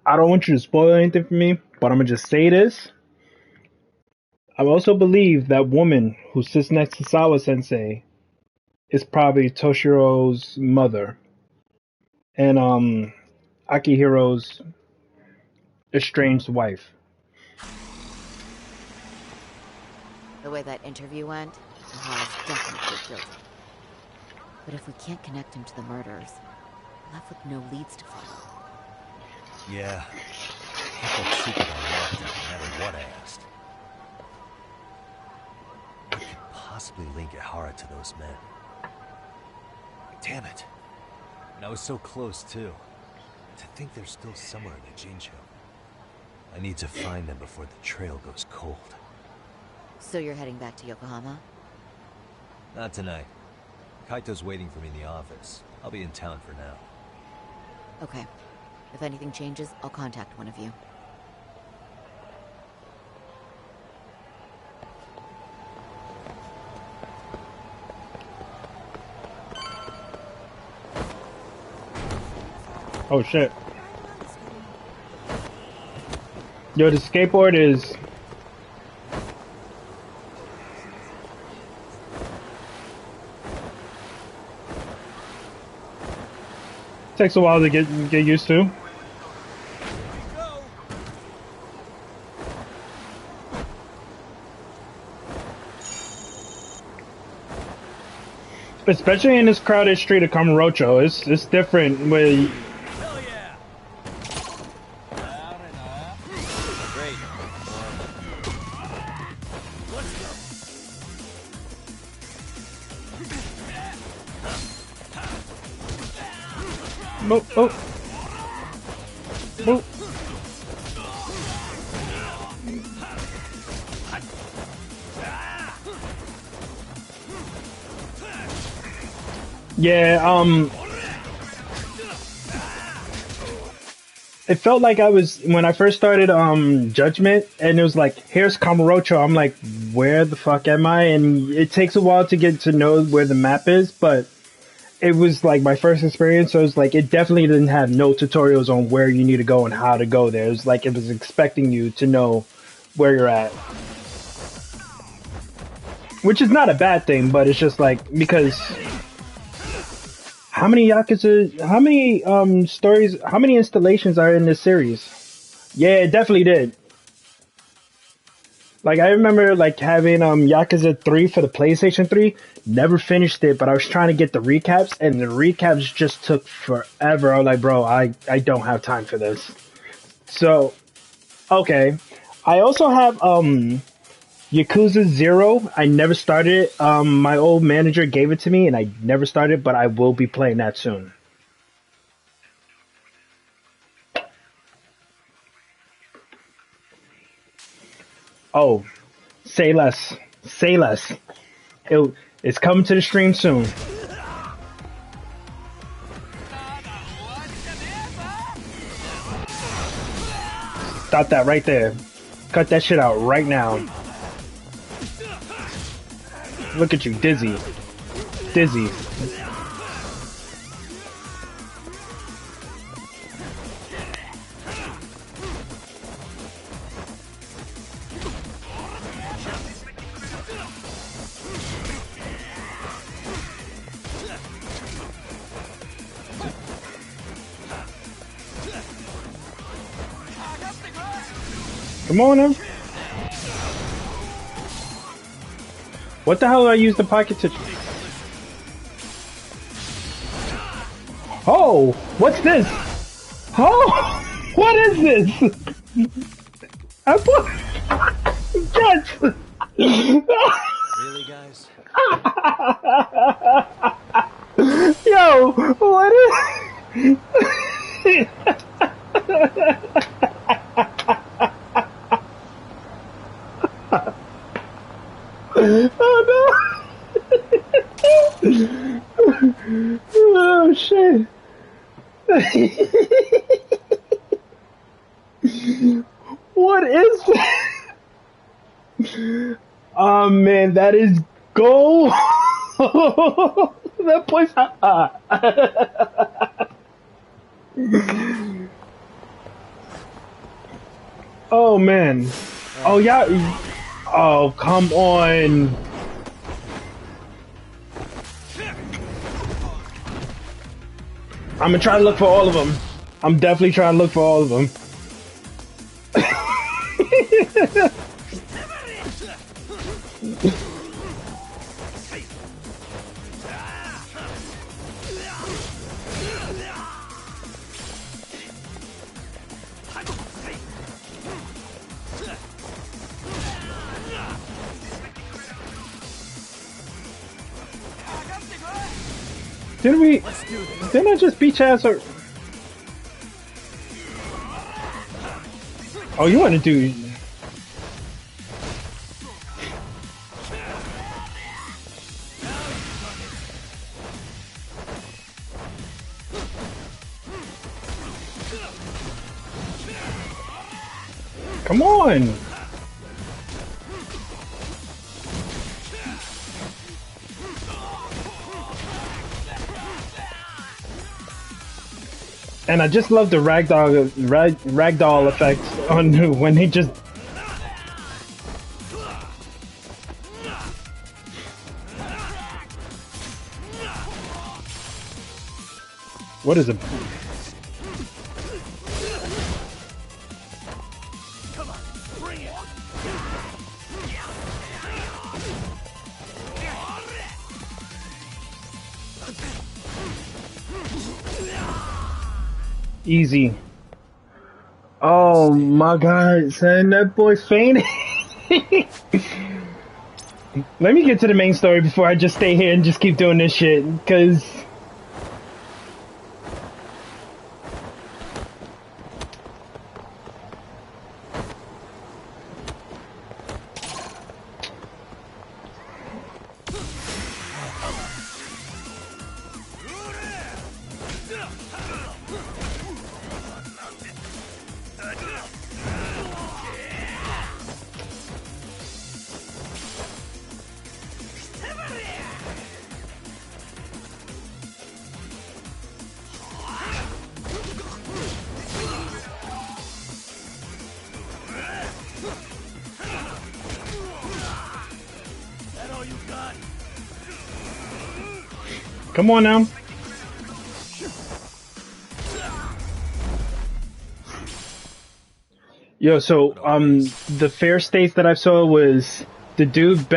I don't want you to spoil anything for me, but I'm gonna just say this. I also believe that woman who sits next to Sawa Sensei is probably Toshiro's mother and Akihiro's estranged wife. The way that interview went, Ihara's definitely guilty. But if we can't connect him to the murderers, we're left with no leads to follow. Yeah. Keep that secret on lockdown, no matter what I asked. I could possibly link Ihara to those men. Damn it. And I was so close, too. To think they're still somewhere in the Jincho. I need to find them before the trail goes cold. So you're heading back to Yokohama? Not tonight. Kaito's waiting for me in the office. I'll be in town for now. Okay. If anything changes, I'll contact one of you. Oh shit. Yo, the skateboard is... Takes a while to get used to. Especially in this crowded street of Kamurocho, it's different with... Hell yeah! Great. Move, oh. Move. Yeah, it felt like I was, when I first started, Judgment, and it was like, here's Kamurocho, I'm like, where the fuck am I? And it takes a while to get to know where the map is, but it was like my first experience, so it was like, it definitely didn't have no tutorials on where you need to go and how to go there. It was like, it was expecting you to know where you're at. Which is not a bad thing, but it's just like, because... How many Yakuza, how many stories, how many installations are in this series? Yeah, it definitely did. Like, I remember like having Yakuza 3 for the PlayStation 3, never finished it, but I was trying to get the recaps, and the recaps just took forever. I was like, bro, I don't have time for this. So, okay. I also have Yakuza 0, I never started it. My old manager gave it to me and I never started, but I will be playing that soon. Oh, say less. Say less. It's coming to the stream soon. Stop that right there. Cut that shit out right now. Look at you, Dizzy. Dizzy. Come on now. What the hell do I use the pocket to... Oh! What's this? Oh! What is this? I put... Yes! Really, guys? Yo! What is... Oh no! Oh shit! What is that? Oh man, that is gold! That place. Oh man! Oh yeah! Oh, come on. I'm gonna try to look for all of them. I'm definitely trying to look for all of them. Didn't I just beat your ass or... Oh, you want to do... Come on. And I just love the ragdoll effect on when he just. What is it? Come on, bring it. Easy. Oh my god, son, that boy fainted. Let me get to the main story before I just stay here and just keep doing this shit, because... Come on now. Yo, so the fair states that I saw was the dude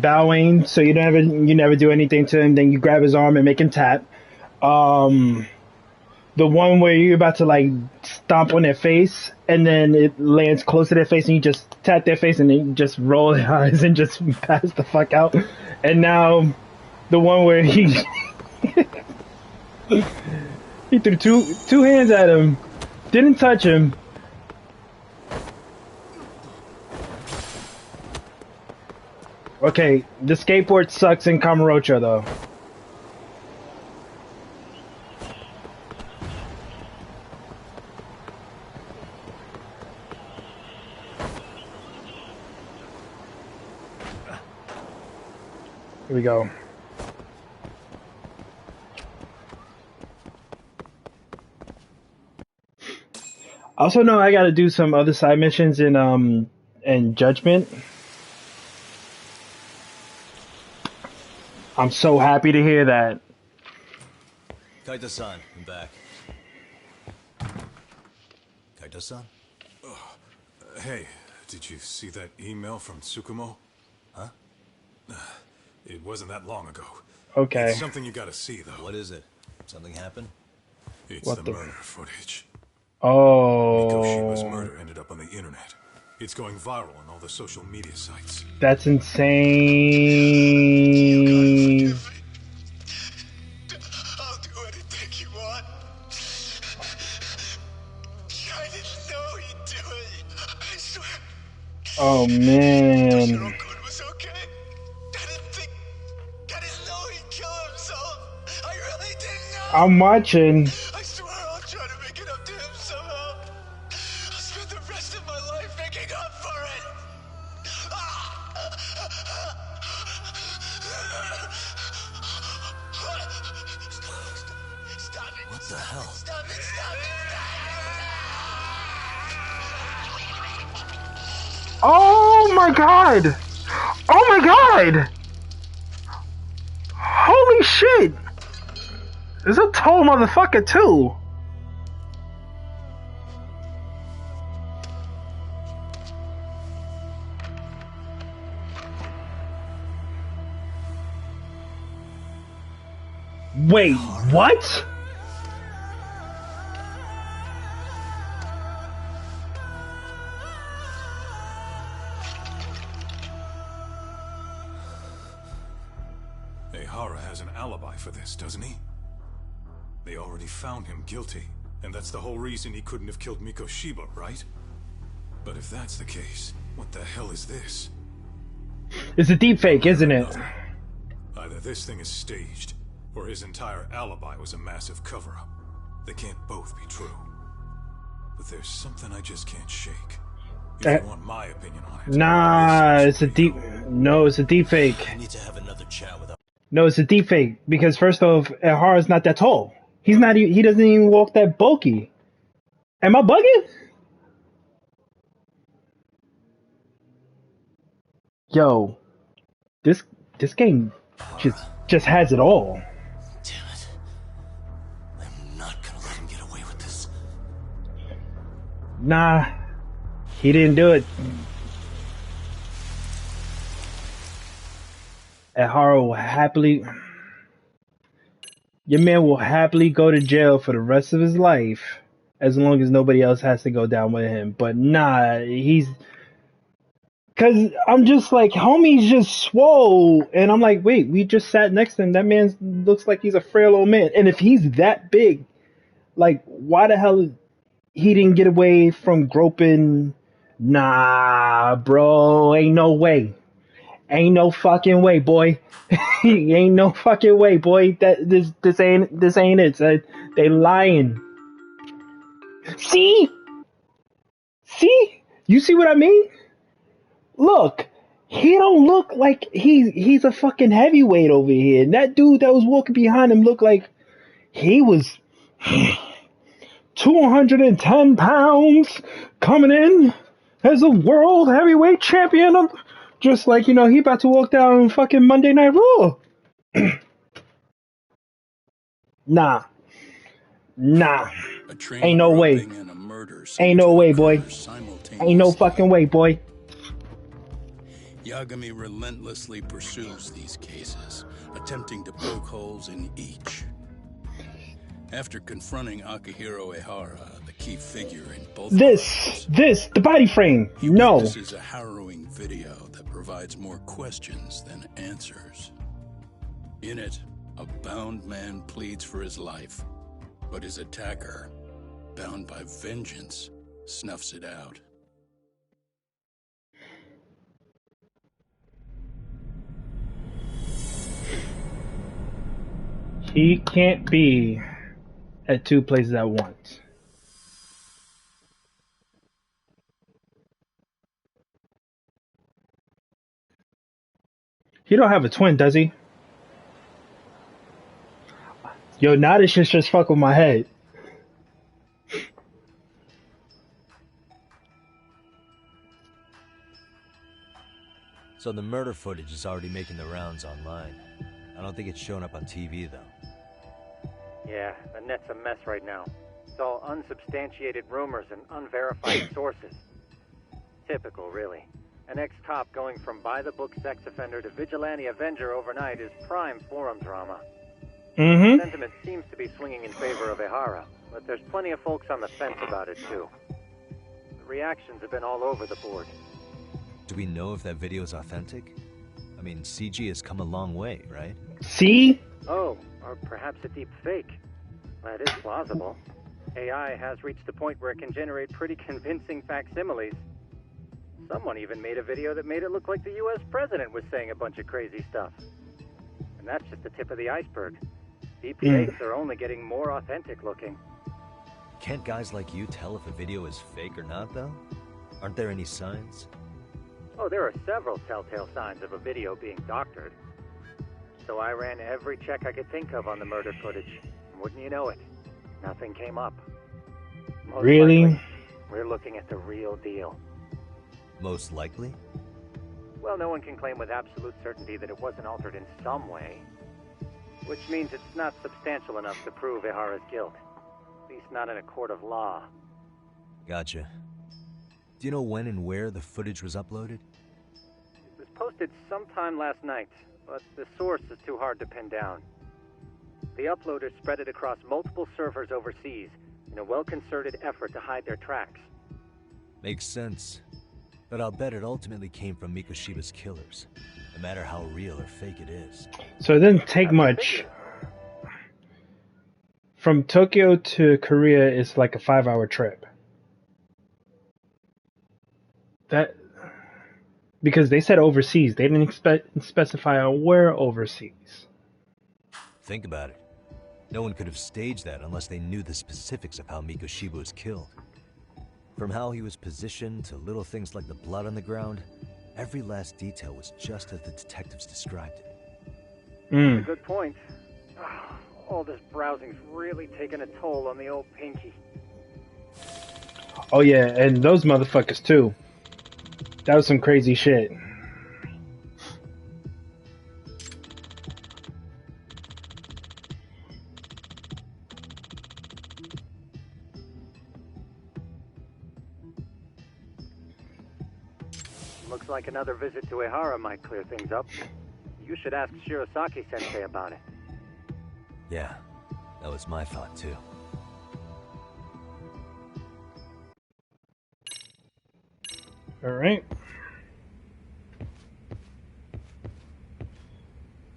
bowing, so you never do anything to him. Then you grab his arm and make him tap. The one where you're about to like stomp on their face, and then it lands close to their face, and you just tap their face, and then you just roll their eyes and just pass the fuck out. And now the one where he he threw two hands at him, didn't touch him. Okay, the skateboard sucks in Kamurocho though. Here we go. I also know I gotta do some other side missions in Judgment. I'm so happy to hear that. Kaito-san, I'm back. Kaito-san? Hey, did you see that email from Tsukumo? Huh? It wasn't that long ago. Okay. It's something you gotta see, though. What is it? Something happened? It's What the the- murder footage. Oh, Mikoshiba's murder ended up on the internet. It's going viral on all the social media sites. that's insane. I'll do anything you want. I didn't know he'd do it. I swear. Oh Toshiro man. Kun was okay. I didn't know he'd kill himself. I really didn't know. I'm watching. I swear I'll try to make it up to him somehow. I'll spend the rest of my life making up for it. Stop it. What the hell? Stop it. Stop it. Oh my god. Oh my god. Holy shit. There's a tall motherfucker too. Wait, what? Ehara has an alibi for this, doesn't he? They already found him guilty, and that's the whole reason he couldn't have killed Mikoshiba, right? But if that's the case, what the hell is this? It's a deep fake, isn't it? Either this thing is staged, or his entire alibi was a massive cover-up. They can't both be true. But there's something I just can't shake. If you want my opinion on it. Nah, it's a deep. No, it's a deep fake. I need to have another chat with. No, it's a deep fake because first off, Ehara's not that tall. He's not. He doesn't even walk that bulky. Am I bugging? Yo, this game just has it all. Damn it! I'm not gonna let him get away with this. Nah, he didn't do it. Ehara will happily. Your man will happily go to jail for the rest of his life as long as nobody else has to go down with him. But nah, he's. Cause I'm just like, homie's just swole, and I'm like, wait, we just sat next to him. That man looks like he's a frail old man, and if he's that big, like, why the hell he didn't get away from groping? Nah, bro, ain't no way, ain't no fucking way, boy, ain't no fucking way, boy. That this ain't it. They lying. See, you see what I mean? Look, he don't look like he's a fucking heavyweight over here. And that dude that was walking behind him looked like he was 210 pounds coming in as a world heavyweight champion. Just like, he about to walk down fucking Monday Night Raw. Nah. Ain't no way. Ain't no way, boy. Ain't no fucking way, boy. Yagami relentlessly pursues these cases, attempting to poke holes in each. After confronting Akihiro Ehara, the key figure in both the body frame. No. This is a harrowing video that provides more questions than answers. In it, a bound man pleads for his life, but his attacker, bound by vengeance, snuffs it out. He can't be at two places at once. He don't have a twin, does he? Yo, now this shit's just fuck with my head. So the murder footage is already making the rounds online. I don't think it's showing up on TV, though. Yeah, the net's a mess right now. It's all unsubstantiated rumors and unverified sources. Typical, really. An ex-cop going from by-the-book sex offender to vigilante avenger overnight is prime forum drama. Mm-hmm. Sentiment seems to be swinging in favor of Ehara, but there's plenty of folks on the fence about it, too. The reactions have been all over the board. Do we know if that video is authentic? I mean, CG has come a long way, right? See? Oh, or perhaps a deep fake. That is plausible. AI has reached the point where it can generate pretty convincing facsimiles. Someone even made a video that made it look like the US president was saying a bunch of crazy stuff. And that's just the tip of the iceberg. Deepfakes are only getting more authentic looking. Can't guys like you tell if a video is fake or not, though? Aren't there any signs? Oh, there are several telltale signs of a video being doctored. So I ran every check I could think of on the murder footage. Wouldn't you know it? Nothing came up. Most really? Likely, we're looking at the real deal. Most likely? Well, no one can claim with absolute certainty that it wasn't altered in some way. Which means it's not substantial enough to prove Ehara's guilt. At least not in a court of law. Gotcha. Do you know when and where the footage was uploaded? It was posted sometime last night, but the source is too hard to pin down. The uploaders spread it across multiple servers overseas in a well-concerted effort to hide their tracks. Makes sense. But I'll bet it ultimately came from Mikoshiba's killers, no matter how real or fake it is. So it didn't take much. From Tokyo to Korea is like a 5-hour trip. Because they said overseas. They didn't specify on where overseas. Think about it. No one could have staged that unless they knew the specifics of how Mikoshiba was killed. From how he was positioned to little things like the blood on the ground, every last detail was just as the detectives described it. That's a good point. All this browsing's really taken a toll on the old Pinky. Oh yeah, and those motherfuckers too. That was some crazy shit. Looks like another visit to Ehara might clear things up. You should ask Shirosaki-sensei about it. Yeah, that was my thought too. Alright.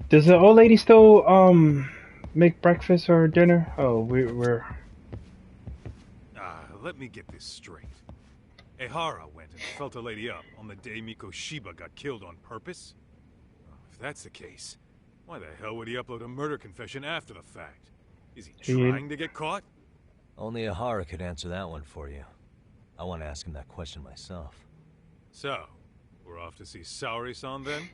Does the old lady still make breakfast or dinner? Oh, we're Let me get this straight. Ehara went and felt a lady up on the day Mikoshiba got killed on purpose? If that's the case, why the hell would he upload a murder confession after the fact? Is he trying to get caught? Only Ehara could answer that one for you. I want to ask him that question myself. So, we're off to see Saori-san then?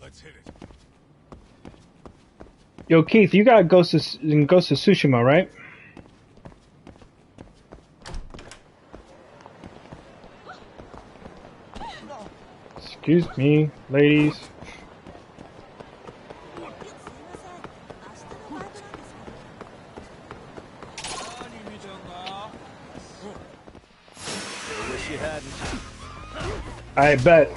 Let's hit it. Yo, Keith, you got Ghost of Tsushima, right? Excuse me, ladies. I bet.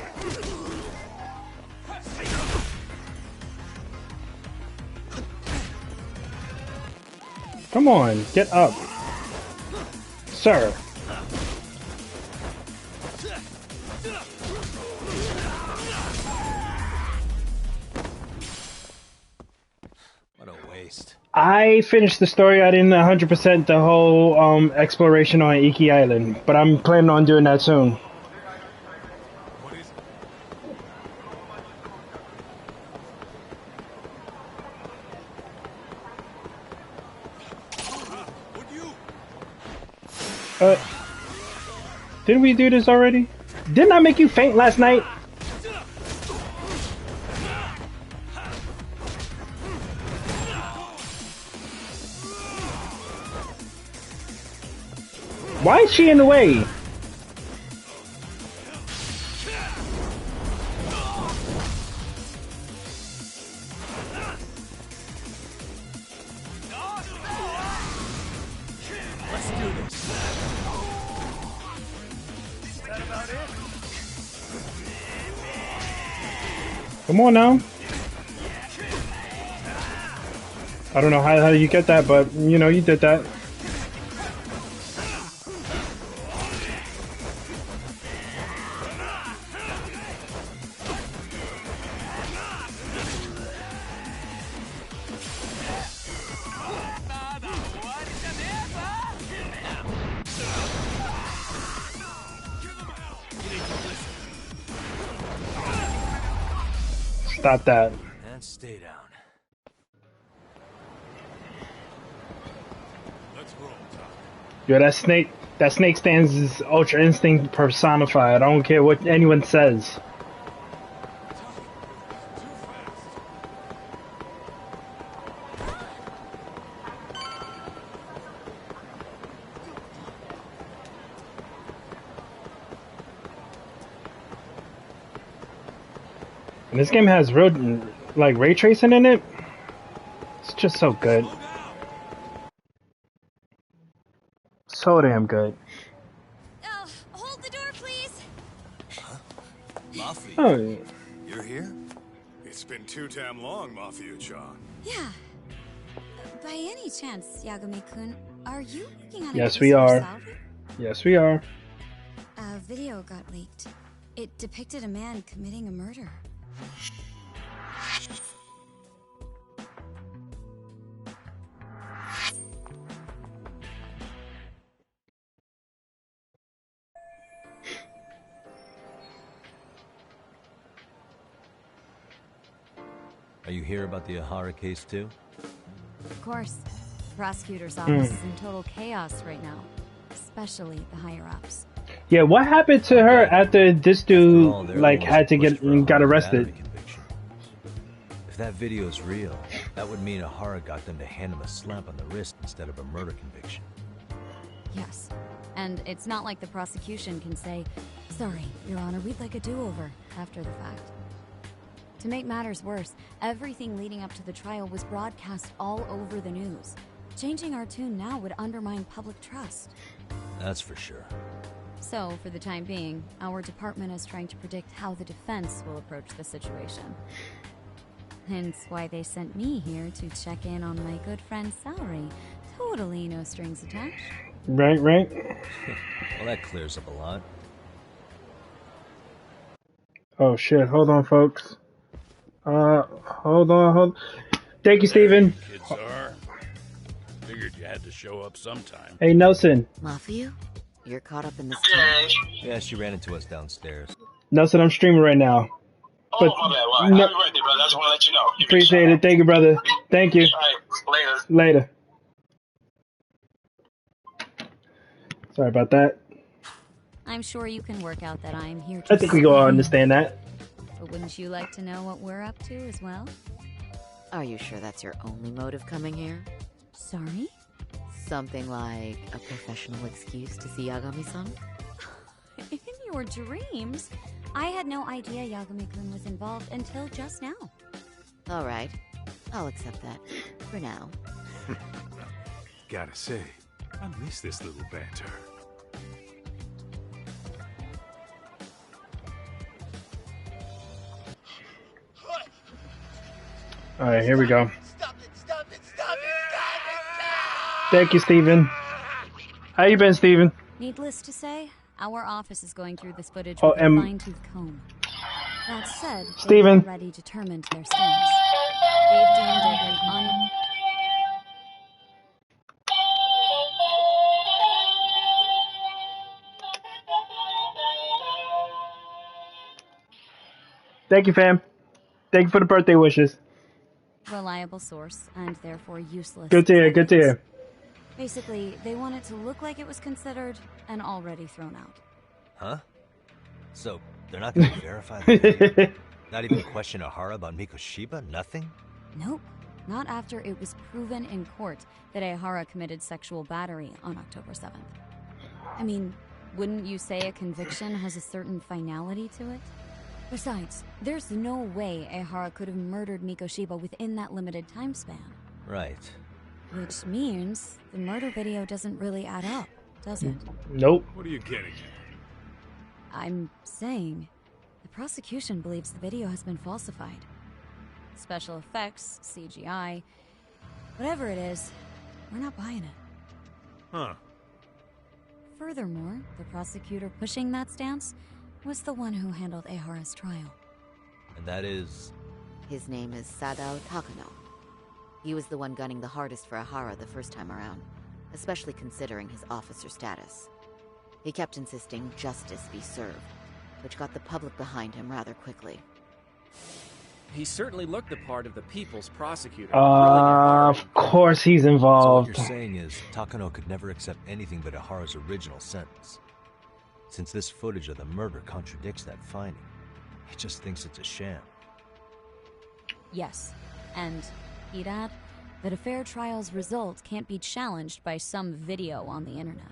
Come on, get up. Sir. What a waste. I finished the story. I didn't 100% the whole exploration on Iki Island, but I'm planning on doing that soon. Didn't we do this already? Didn't I make you faint last night? Why is she in the way? Come on now. I don't know how you get that, but you know, you did that. Stop that. And stay down. Let's roll, Tom. Yo, that snake stands as Ultra Instinct personified. I don't care what anyone says. And this game has real, like, ray tracing in it. It's just so good. So damn good. Hold the door, please. Huh? Mafia? Oh. You're here? It's been too damn long, Mafia-chan. Yeah. By any chance, Yagami-kun, are you working on a Yes, case we are. yourself? Yes, we are. A video got leaked. It depicted a man committing a murder. Are you here about the Ehara case too? Of course. prosecutor's office is in total chaos right now, especially the higher-ups. Yeah, what happened to her after this dude like had to got arrested? If that video is real, that would mean Ahara got them to hand him a slap on the wrist instead of a murder conviction. Yes. And it's not like the prosecution can say, "Sorry, Your Honor, we'd like a do-over," after the fact. To make matters worse, everything leading up to the trial was broadcast all over the news. Changing our tune now would undermine public trust. That's for sure. So, for the time being, our department is trying to predict how the defense will approach the situation. Hence why they sent me here to check in on my good friend's salary. Totally no strings attached. Right. Well, that clears up a lot. Oh shit, hold on, folks. Hold on. Thank you, Steven. Kids are. Figured you had to show up sometime. Hey, Nelson. Matthew, you're caught up in this. Yeah, she ran into us downstairs. Nelson, I'm streaming right now. Oh, my bad. Well, happy birthday, brother. I just want to let you know. Appreciate it. Thank you, brother. Thank you. All right, Later. Sorry about that. I'm sure you can work out that I'm here to... I think we all understand that. But wouldn't you like to know what we're up to as well? Are you sure that's your only motive coming here? Sorry? Something like a professional excuse to see Yagami-san? In your dreams? I had no idea Yagami-kun was involved until just now. All right. I'll accept that. For now. Gotta say, I miss this little banter. Alright, here we go. Thank you, Steven. How you been, Steven? Needless to say, our office is going through this footage Oh, with a fine-tooth comb. That said, Steven. they've already determined their stance. They've deemed it an Thank you, fam. Thank you for the birthday wishes. reliable source, and therefore useless. Good to hear, good to hear. Basically, they want it to look like it was considered and already thrown out. Huh? So, they're not going to verify the video? Not even question Ahara about Mikoshiba? Nothing? Nope. Not after it was proven in court that Ehara committed sexual battery on October 7th. I mean, wouldn't you say a conviction has a certain finality to it? Besides, there's no way Ehara could have murdered Mikoshiba within that limited time span. Right. Which means the murder video doesn't really add up, does it? Nope. What are you getting at? I'm saying the prosecution believes the video has been falsified. Special effects, CGI, whatever it is, we're not buying it. Huh. Furthermore, the prosecutor pushing that stance was the one who handled Ehara's trial. And that is... His name is Sadao Takano. He was the one gunning the hardest for Ehara the first time around, especially considering his officer status. He kept insisting justice be served, which got the public behind him rather quickly. He certainly looked the part of the people's prosecutor. Of course he's So what involved. you're saying is, Takano could never accept anything but Ahara's original sentence. Since this footage of the murder contradicts that finding, he just thinks it's a sham. Yes, and he'd add that a fair trial's result can't be challenged by some video on the internet.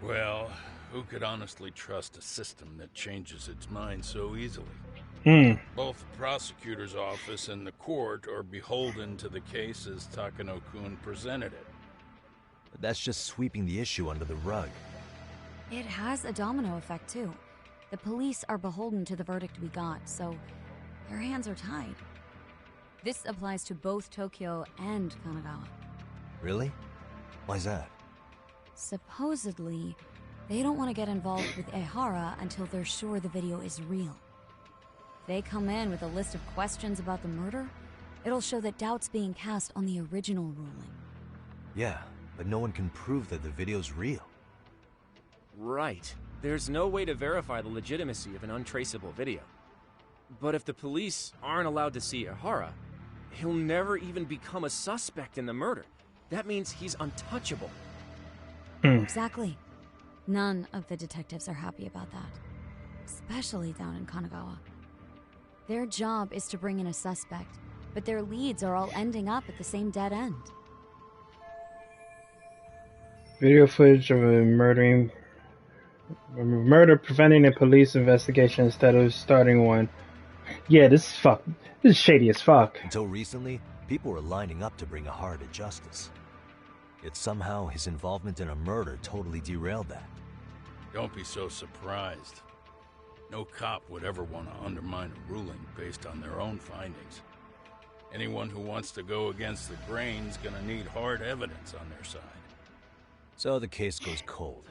Well, who could honestly trust a system that changes its mind so easily? Both the prosecutor's office and the court are beholden to the case as Takano-kun presented it. But that's just sweeping the issue under the rug. It has a domino effect, too. The police are beholden to the verdict we got, so their hands are tied. This applies to both Tokyo and Kanagawa. Really? Why's that? Supposedly, they don't want to get involved with Ehara until they're sure the video is real. If they come in with a list of questions about the murder, it'll show that doubt's being cast on the original ruling. Yeah, but no one can prove that the video's real. Right. There's no way to verify the legitimacy of an untraceable video. But if the police aren't allowed to see Ehara, he'll never even become a suspect in the murder. That means he's untouchable. Exactly. None of the detectives are happy about that. Especially down in Kanagawa. Their job is to bring in a suspect, but their leads are all ending up at the same dead end. Video footage of a murder preventing a police investigation instead of starting one. Yeah, this is shady as fuck. Until recently, people were lining up to bring Ahara to justice. Yet somehow his involvement in a murder totally derailed that. Don't be so surprised. No cop would ever want to undermine a ruling based on their own findings. Anyone who wants to go against the grain's gonna need hard evidence on their side. So the case goes cold,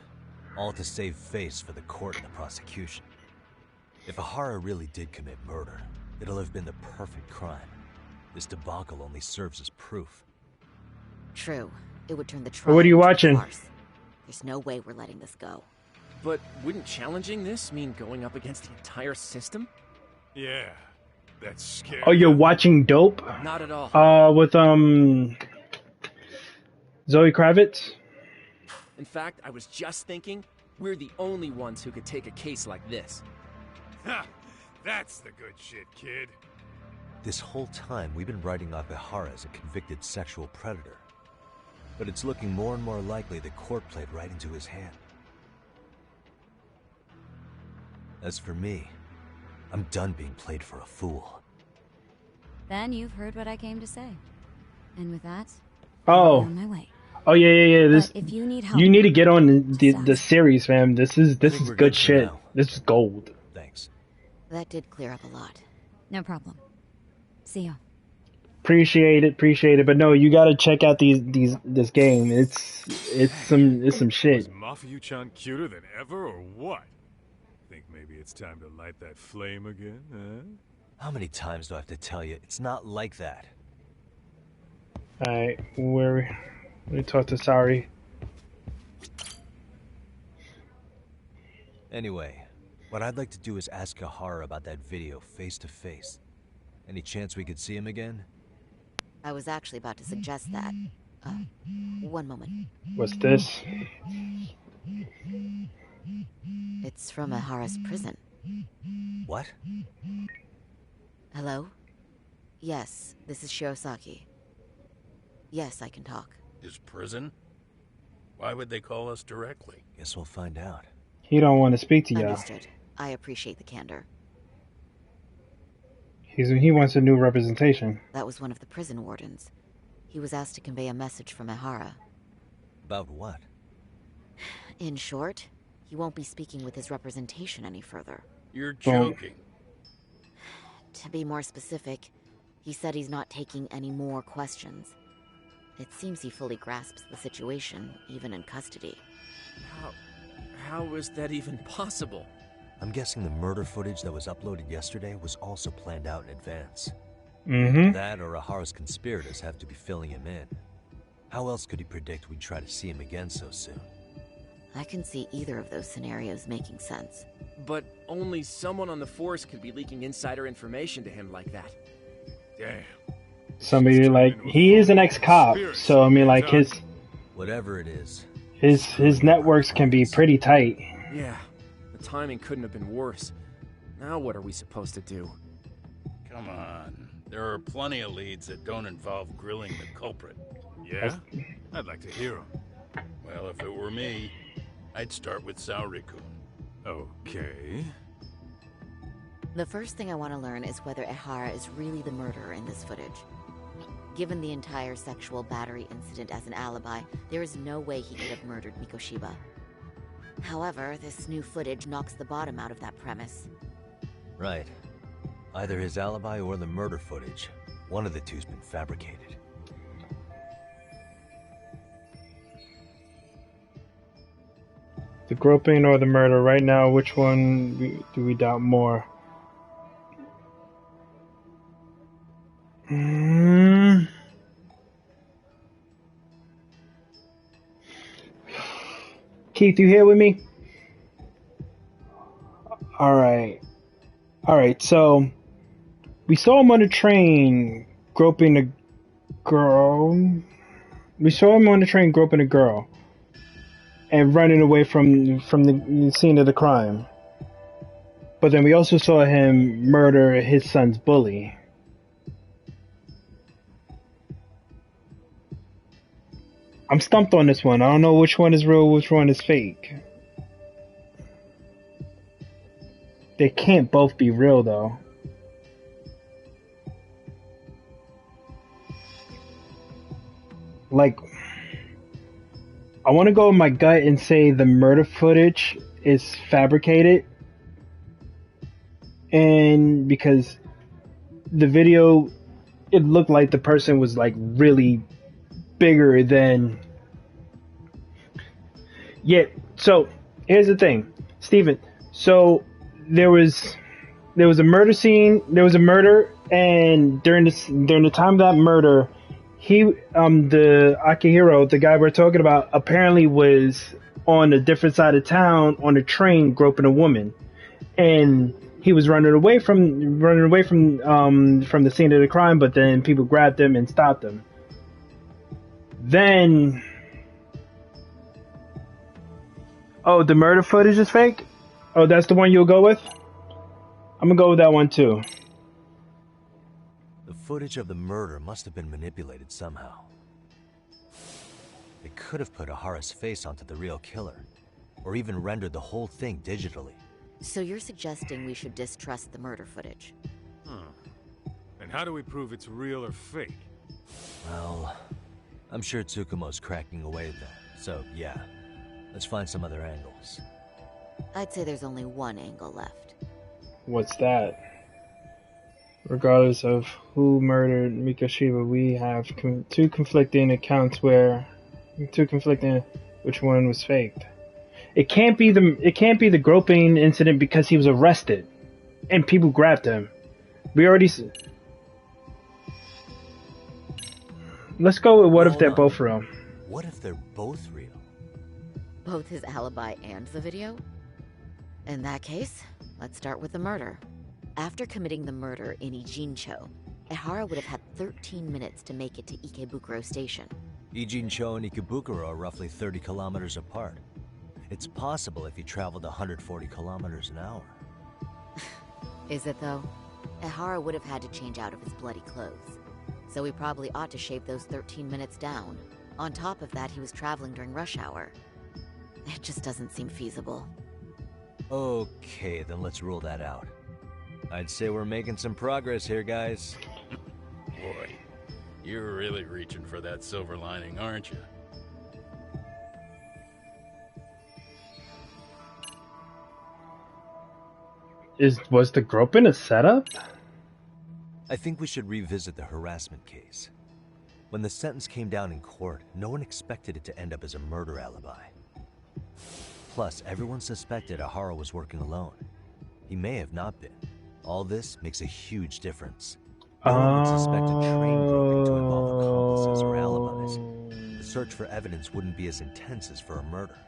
all to save face for the court and the prosecution. If Ahara really did commit murder, it'll have been the perfect crime. This debacle only serves as proof. True. It would turn the trial What are you into a watching? farce. There's no way we're letting this go. But wouldn't challenging this mean going up against the entire system? Yeah, that's scary. Oh, you're watching Dope? Not at all. With Zoe Kravitz? In fact, I was just thinking, we're the only ones who could take a case like this. Ha! That's the good shit, kid. This whole time, we've been writing off Ahara as a convicted sexual predator. But it's looking more and more likely the court played right into his hand. As for me, I'm done being played for a fool. Then you've heard what I came to say. And with that, Oh. I'm on my way. Oh yeah. This But if you need help, you need to get on the series, fam. This is we're good good for shit. now. This is gold. Thanks. That did clear up a lot. no problem. See ya. Appreciate it. But no, you gotta check out this game. It's some shit. Is Mafuyu-chan cuter than ever, or what? Think maybe it's time to light that flame again, huh? How many times do I have to tell you? It's not like that. Alright, let me talk to Sari. Anyway, what I'd like to do is ask Ahara about that video face to face. Any chance we could see him again? I was actually about to suggest that. One moment. What's this? It's from Ahara's prison. What? Hello? Yes, this is Shirosaki. Yes, I can talk. His prison? Why would they call us directly? Guess we'll find out. He don't want to speak to y'all. Understood. I appreciate the candor. He wants a new representation. That was one of the prison wardens. He was asked to convey a message from Ahara. About what? In short, he won't be speaking with his representation any further. You're joking. To be more specific, he said he's not taking any more questions. It seems he fully grasps the situation, even in custody. How is that even possible? I'm guessing the murder footage that was uploaded yesterday was also planned out in advance. Mm-hmm. That or Ahara's conspirators have to be filling him in. How else could he predict we'd try to see him again so soon? I can see either of those scenarios making sense. But only someone on the force could be leaking insider information to him like that. Damn. Somebody like he is an ex-cop, so I mean like Whatever it is. his networks can be pretty tight. Yeah, the timing couldn't have been worse. Now what are we supposed to do? Come on. There are plenty of leads that don't involve grilling the culprit. Yeah? I'd like to hear them. Well, if it were me, I'd start with Saori-kun. Okay. The first thing I want to learn is whether Ehara is really the murderer in this footage. Given the entire sexual battery incident as an alibi, there is no way he could have murdered Mikoshiba. However, this new footage knocks the bottom out of that premise. Right. Either his alibi or the murder footage. One of the two's been fabricated. The groping or the murder. Right now, which one do we doubt more? Keith, you here with me? Alright, so we saw him on the train groping a girl. We saw him on the train groping a girl and running away from the scene of the crime. But then we also saw him murder his son's bully. I'm stumped on this one. I don't know which one is real, which one is fake. They can't both be real, though. Like, I want to go with my gut and say the murder footage is fabricated. And because the video, it looked like the person was like really bigger than. Yeah, so here's the thing, Steven. So there was a murder scene, there was a murder, and during the time of that murder, the Akihiro, the guy we're talking about, apparently was on a different side of town on a train groping a woman, and he was running away from the scene of the crime, but then people grabbed him and stopped him. Then, oh, the murder footage is fake? Oh, that's the one you'll go with? I'm gonna go with that one too. The footage of the murder must have been manipulated somehow. They could have put Ahara's face onto the real killer, or even rendered the whole thing digitally. So you're suggesting we should distrust the murder footage? And how do we prove it's real or fake? Well, I'm sure Tsukumo's cracking away at that, so yeah. Let's find some other angles. I'd say there's only one angle left. What's that? Regardless of who murdered Mikoshiba, we have two conflicting accounts which one was faked. It can't be the groping incident because he was arrested and people grabbed him. We already. Let's go with what if they're both real. What if they're both real? Both his alibi and the video? In that case, let's start with the murder. After committing the murder in Ijincho, Ehara would have had 13 minutes to make it to Ikebukuro Station. Ijincho and Ikebukuro are roughly 30 kilometers apart. It's possible if he traveled 140 kilometers an hour. Is it though? Ehara would have had to change out of his bloody clothes. So we probably ought to shave those 13 minutes down. On top of that, he was traveling during rush hour. It just doesn't seem feasible. Okay, then let's rule that out. I'd say we're making some progress here, guys. Boy, you're really reaching for that silver lining, aren't you? Was the groping a setup? I think we should revisit the harassment case. When the sentence came down in court, no one expected it to end up as a murder alibi. Plus, everyone suspected Ahara was working alone. He may have not been. All this makes a huge difference. No one would suspect a train groping to involve accomplices or alibis. The search for evidence wouldn't be as intense as for a murder.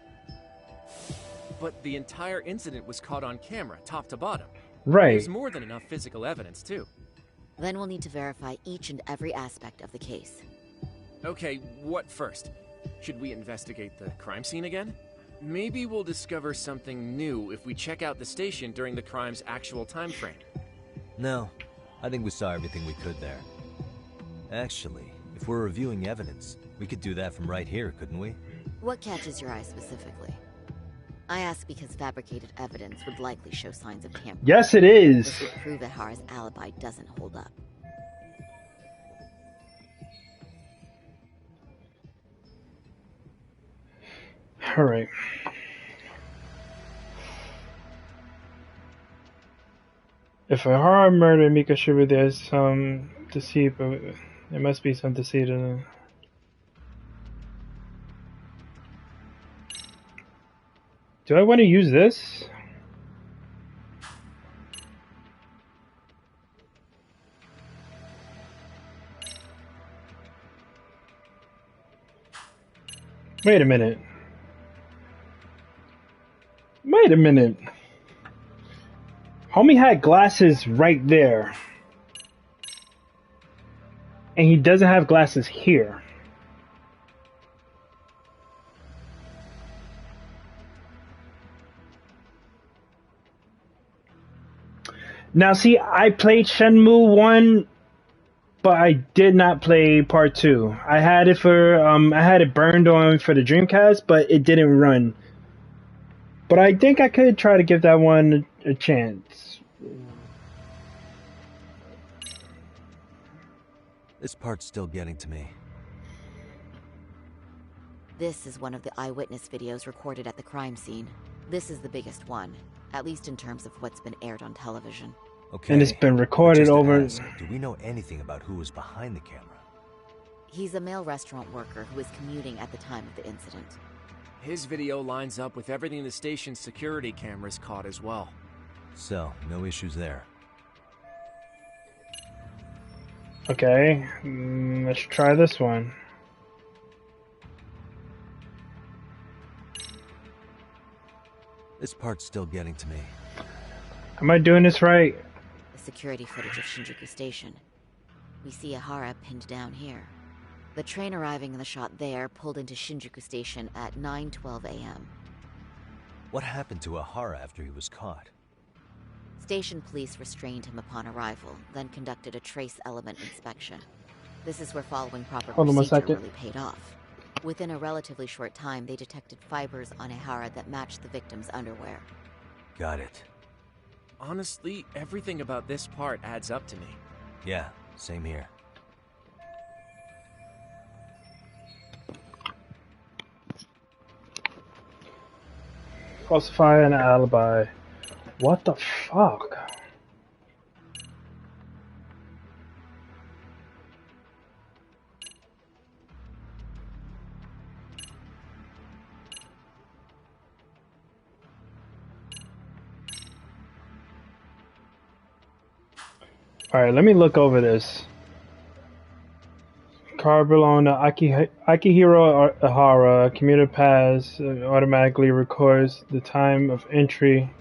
But the entire incident was caught on camera, top to bottom. Right. There's more than enough physical evidence, too. Then we'll need to verify each and every aspect of the case. Okay, what first? Should we investigate the crime scene again? Maybe we'll discover something new if we check out the station during the crime's actual time frame. No, I think we saw everything we could there. Actually, if we're reviewing evidence, we could do that from right here, couldn't we? What catches your eye specifically? I ask because fabricated evidence would likely show signs of tampering. Yes, it is. This would prove that Hara's alibi doesn't hold up. All right. If Ahara murdered Mikoshiba, there's some deceit, but there must be some deceit in it. Do I want to use this? Wait a minute. Wait a minute. Homie had glasses right there. And he doesn't have glasses here. Now, see, I played Shenmue 1, but I did not play Part 2. I had it I had it burned on for the Dreamcast, but it didn't run. But I think I could try to give that one a chance. This part's still getting to me. This is one of the eyewitness videos recorded at the crime scene. This is the biggest one, at least in terms of what's been aired on television. Okay. And it's been recorded over... do we know anything about who was behind the camera? He's a male restaurant worker who was commuting at the time of the incident. His video lines up with everything the station's security cameras caught as well. So, no issues there. Okay, let's try this one. This part's still getting to me. Am I doing this right? The security footage of Shinjuku Station. We see Ahara pinned down here. The train arriving in the shot there pulled into Shinjuku Station at 9:12 a.m. What happened to Ahara after he was caught? Station police restrained him upon arrival, then conducted a trace element inspection. This is where following proper procedure really paid off. Within a relatively short time, they detected fibers on Ahara that matched the victim's underwear. Got it. Honestly, everything about this part adds up to me. Yeah, same here. Falsify an alibi. What the fuck? Alright, let me look over this. Car belonging to Akihiro Ahara. Commuter pass automatically records the time of entry.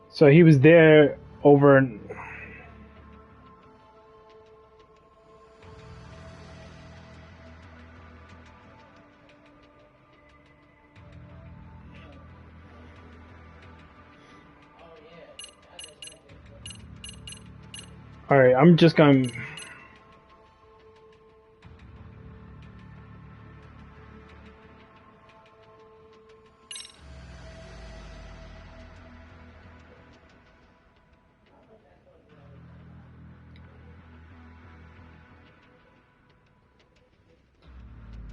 So he was there over... Alright, I'm just gonna...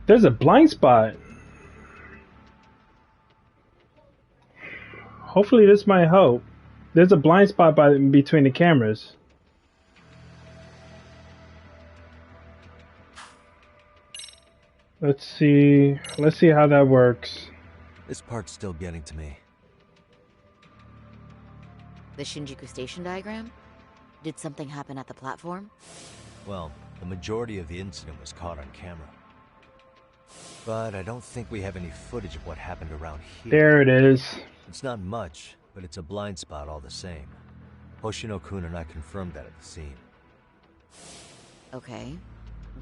There's a blind spot. Hopefully this might help. There's a blind spot between the cameras. Let's see how that works. This part's still getting to me. The Shinjuku Station diagram? Did something happen at the platform? Well, the majority of the incident was caught on camera. But I don't think we have any footage of what happened around here. There it is. It's not much, but it's a blind spot all the same. Hoshino-kun and I confirmed that at the scene. Okay.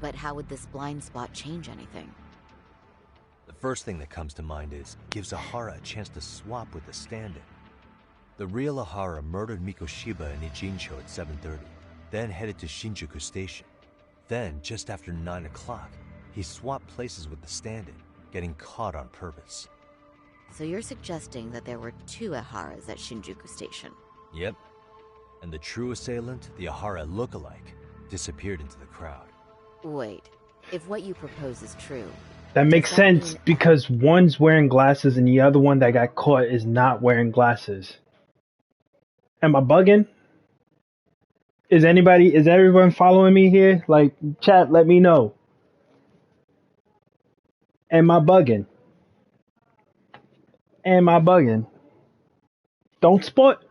But how would this blind spot change anything? The first thing that comes to mind is, gives Ahara a chance to swap with the stand-in. The real Ahara murdered Mikoshiba in Ijincho at 7:30, then headed to Shinjuku Station. Then, just after 9 o'clock, he swapped places with the stand-in, getting caught on purpose. So you're suggesting that there were two Aharas at Shinjuku Station? Yep. And the true assailant, the Ahara lookalike, disappeared into the crowd. Wait, if what you propose is true... That makes sense because one's wearing glasses and the other one that got caught is not wearing glasses. Am I bugging? Is everyone following me here? Like, chat, let me know. Am I bugging? Don't spot.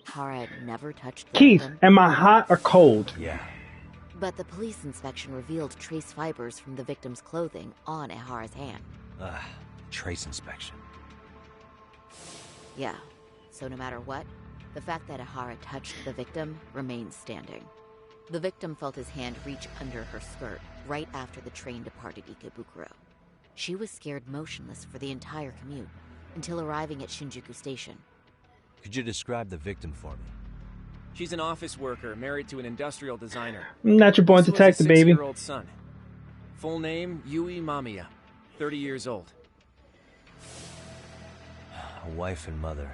Ahara had never touched the Keith, victim. am I hot or cold? Yeah. But the police inspection revealed trace fibers from the victim's clothing on Ahara's hand. Trace inspection. Yeah, so no matter what, the fact that Ahara touched the victim remains standing. The victim felt his hand reach under her skirt right after the train departed Ikebukuro. She was scared motionless for the entire commute, until arriving at Shinjuku Station. Could you describe the victim for me? She's an office worker married to an industrial designer. Natural born This was detective, a baby. 6-year-old son. Full name, Yui Mamiya. 30 years old. A wife and mother.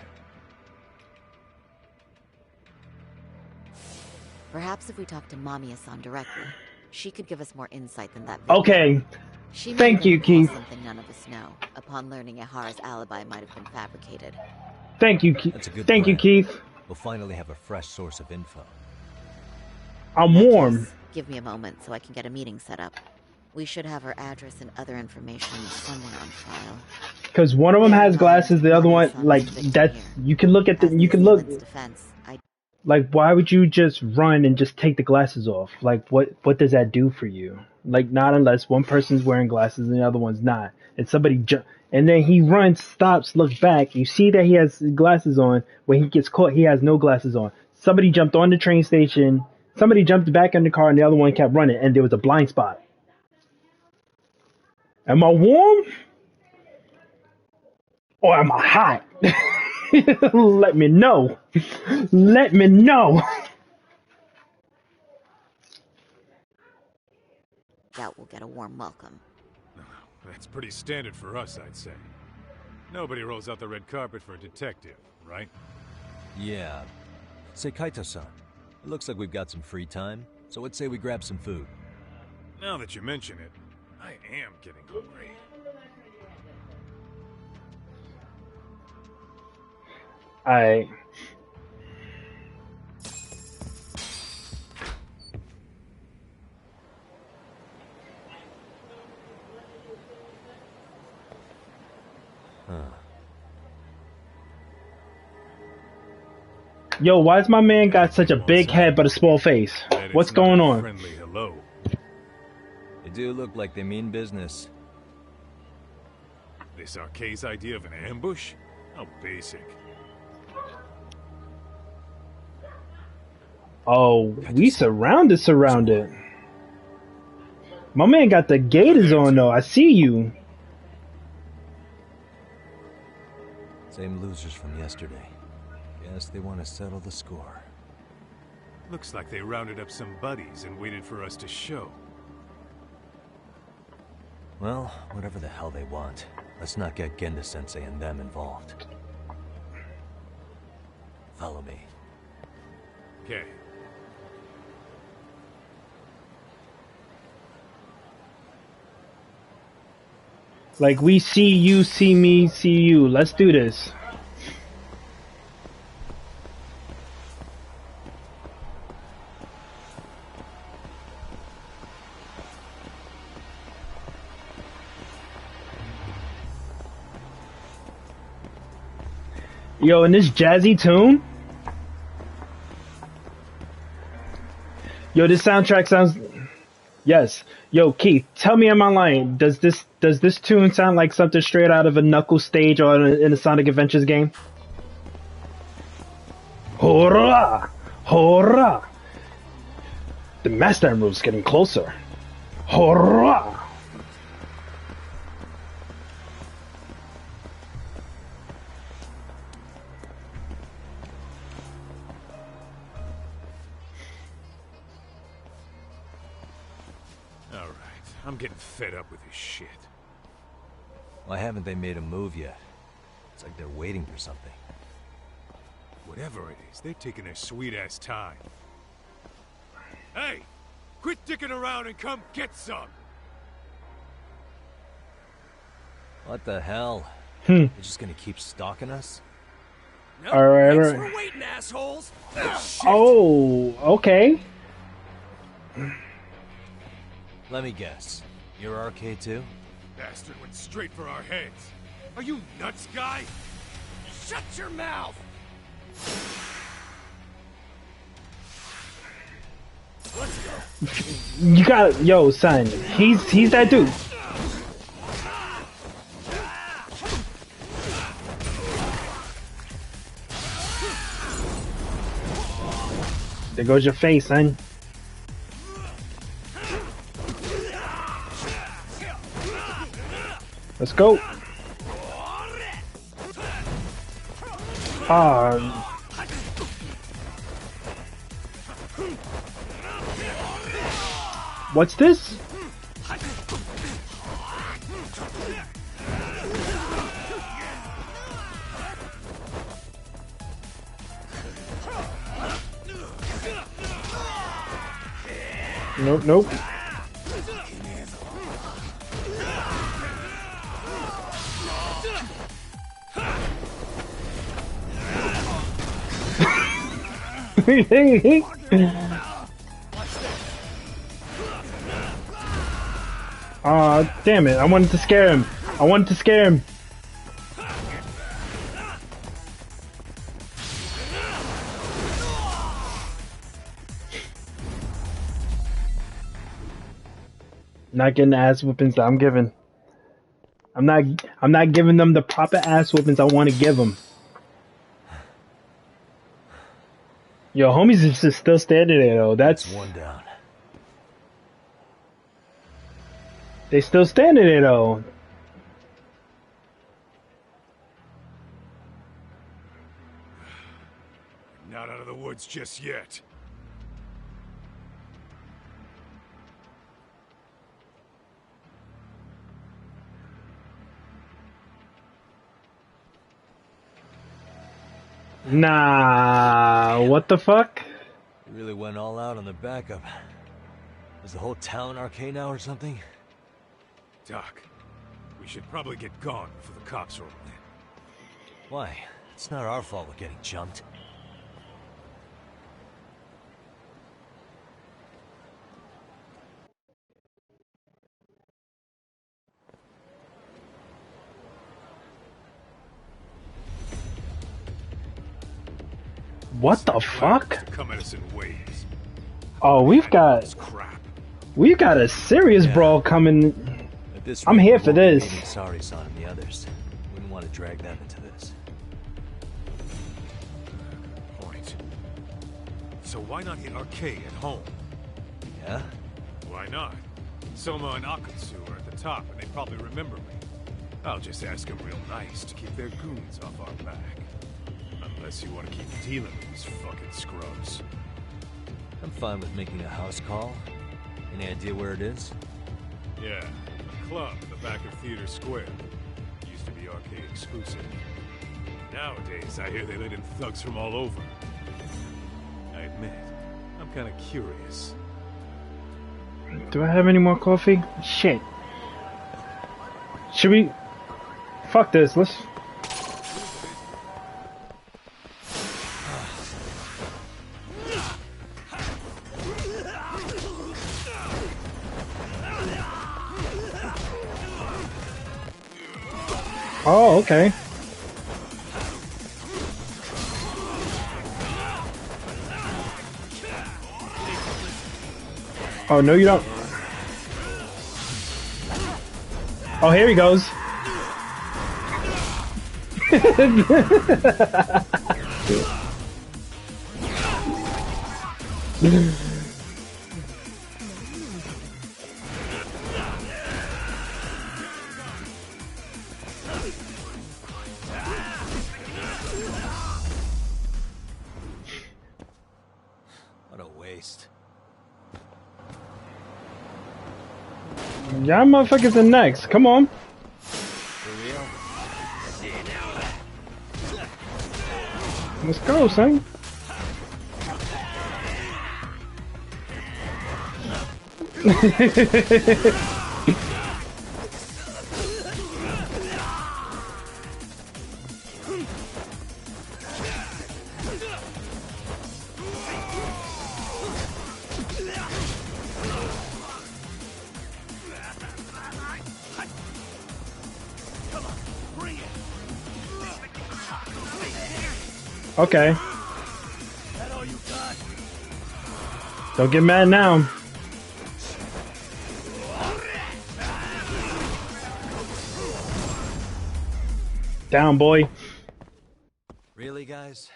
Perhaps if we talk to Mamiya-san directly, she could give us more insight than that. Okay. She may Thank you, then Keith. reveal something none of us know, upon learning Ihara's alibi might have been fabricated. Thank you, Keith. That's a good Thank you, plan. Keith. We'll finally have a fresh source of info. I'm warm. Give me a moment so I can get a meeting set up. We should have her address and other information somewhere on file. Because one of them has glasses, the other one, like, that's, you can look at the, you can look, like, why would you just run and just take the glasses off? Like, what does that do for you? Like, not unless one person's wearing glasses and the other one's not. And somebody and then he runs, stops, looks back. You see that he has glasses on. When he gets caught, he has no glasses on. Somebody jumped on the train station. Somebody jumped back in the car and the other one kept running. And there was a blind spot. Am I warm? Or am I hot? Let me know. Let me know. Doubt we'll get a warm welcome. That's pretty standard for us, I'd say. Nobody rolls out the red carpet for a detective, right? Yeah. Say, Kaito-san, it looks like we've got some free time, so let's say we grab some food. Now that you mention it, I am getting hungry. I. Yo, why's my man got such a big head but a small face? What's going on? Friendly hello. They do look like they mean business. This Arcade's idea of an ambush? How basic. Oh, we surrounded. My man got the gators on though. I see you. Same losers from yesterday. Guess they want to settle the score. Looks like they rounded up some buddies and waited for us to show. Well, whatever the hell they want, let's not get Genda-sensei and them involved. Follow me. Okay. Like, we see you, see me, see you. Let's do this. Yo, and this jazzy tune? Yo, this soundtrack sounds... Yes. Yo, Keith, tell me, am I lying? Does this tune sound like something straight out of a Knuckles stage or in a Sonic Adventures game? Hurrah! Hurrah! The Master Emerald's getting closer. Hurrah! I'm getting fed up with this shit. Why haven't they made a move yet? It's like they're waiting for something. Whatever it is, they're taking their sweet-ass time. Hey! Quit dicking around and come get some! What the hell? They're just gonna keep stalking us? Nope, Alright, thanks alright. for waiting, assholes! Oh, okay. Let me guess. You're Arcade too? Bastard went straight for our heads. Are you nuts, guy? Shut your mouth! Let's go. You got, yo, son. He's that dude. There goes your face, son. Let's go. What's this? Nope, nope. Aw, damn it. I wanted to scare him. I wanted to scare him. Not getting the ass whoopings that I'm giving. I'm not giving them the proper ass whoopings I want to give them. Yo, homies is just still standing there though. That's one down. They still standing there though. Not out of the woods just yet. Nah, what the fuck? You really went all out on the backup. Is the whole town arcade now or something? Doc, we should probably get gone before the cops roll in. Why? It's not our fault we're getting jumped. What the fuck? Come at us in waves. Oh, we've got a serious brawl coming. I'm here for this. Sorry, son, and the others. Wouldn't want to drag them into this. Point. So why not hit Arcade at home? Yeah? Why not? Soma and Akatsu are at the top, and they probably remember me. I'll just ask them real nice to keep their goons off our back. Unless you want to keep dealing with these fucking scrubs. I'm fine with making a house call. Any idea where it is? Yeah, a club in the back of Theater Square. Used to be arcade exclusive. Nowadays, I hear they let in thugs from all over. I admit, I'm kind of curious. Do I have any more coffee? Shit. Should we... Fuck this, let's... Oh, okay. Oh, no you don't. Oh, here he goes. What a waste. Y'all motherfuckers are next. Come on. For real? Let's go, son. Okay. Don't get mad now. Down, boy. Really, guys?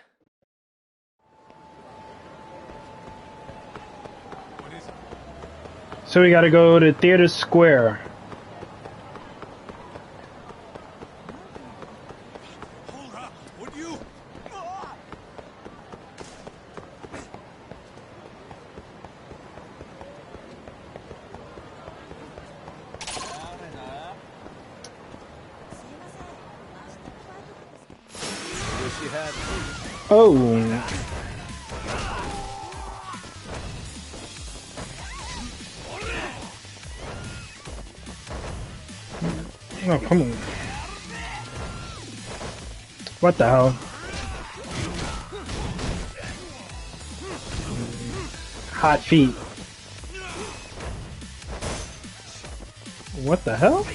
So we gotta go to Theater Square. Hold up, would you? Oh. Oh, come on. What the hell? Hot feet. What the hell?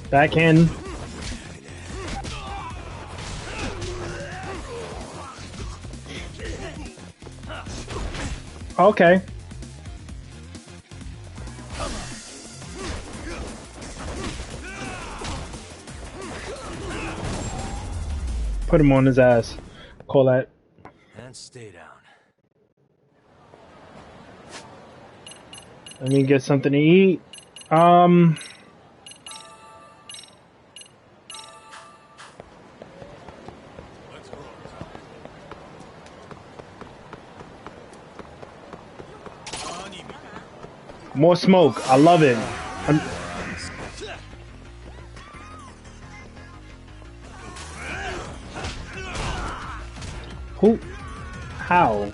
Back in. Okay. Put him on his ass. Call that. And stay down. Let me get something to eat. More smoke. I love it. Who? How?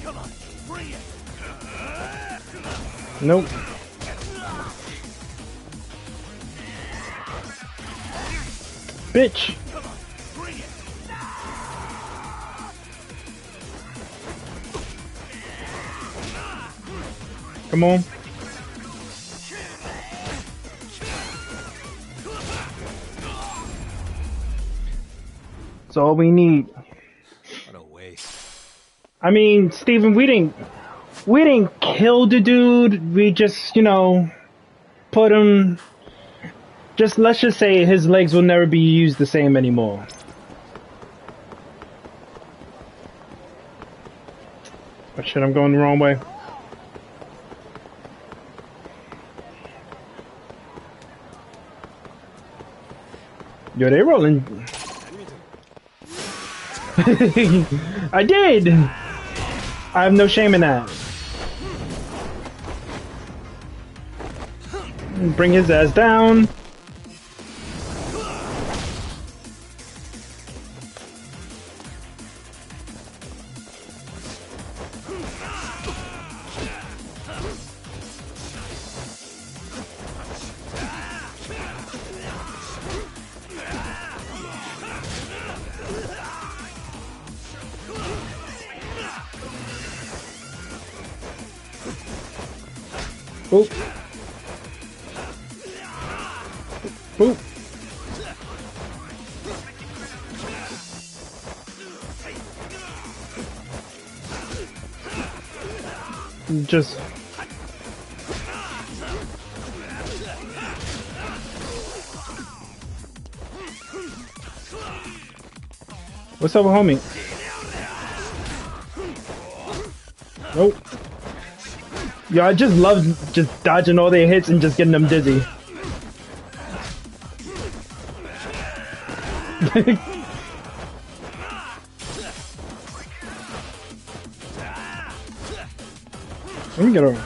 Come on, bring it. Nope. Bitch. Come on. That's all we need. What a waste. I mean, Steven, we didn't kill the dude. We just, you know, put him. Let's just say his legs will never be used the same anymore. Oh shit, I'm going the wrong way. Yo, they rolling. I did! I have no shame in that. Bring his ass down. Boop. Boop. Just... What's up, homie? Nope. Yo, I just love just dodging all their hits and just getting them dizzy. Let me get over.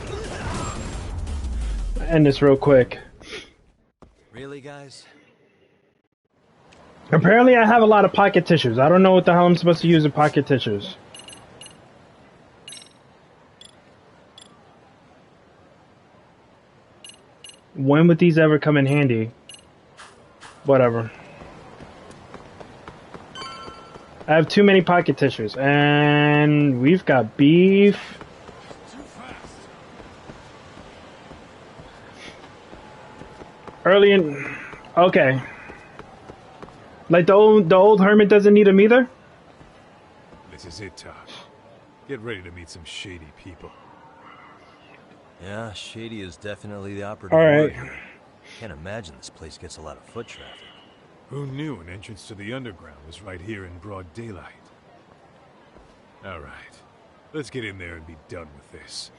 End this real quick. Really, guys? Apparently I have a lot of pocket tissues. I don't know what the hell I'm supposed to use in pocket tissues. When would these ever come in handy? Whatever. I have too many pocket tissues. And we've got beef. Early in... Okay. Like the old hermit doesn't need them either? This is it, Todd. Get ready to meet some shady people. Yeah, shady is definitely the operative Alright. word. Can't imagine this place gets a lot of foot traffic. Who knew an entrance to the underground was right here in broad daylight? Alright, let's get in there and be done with this.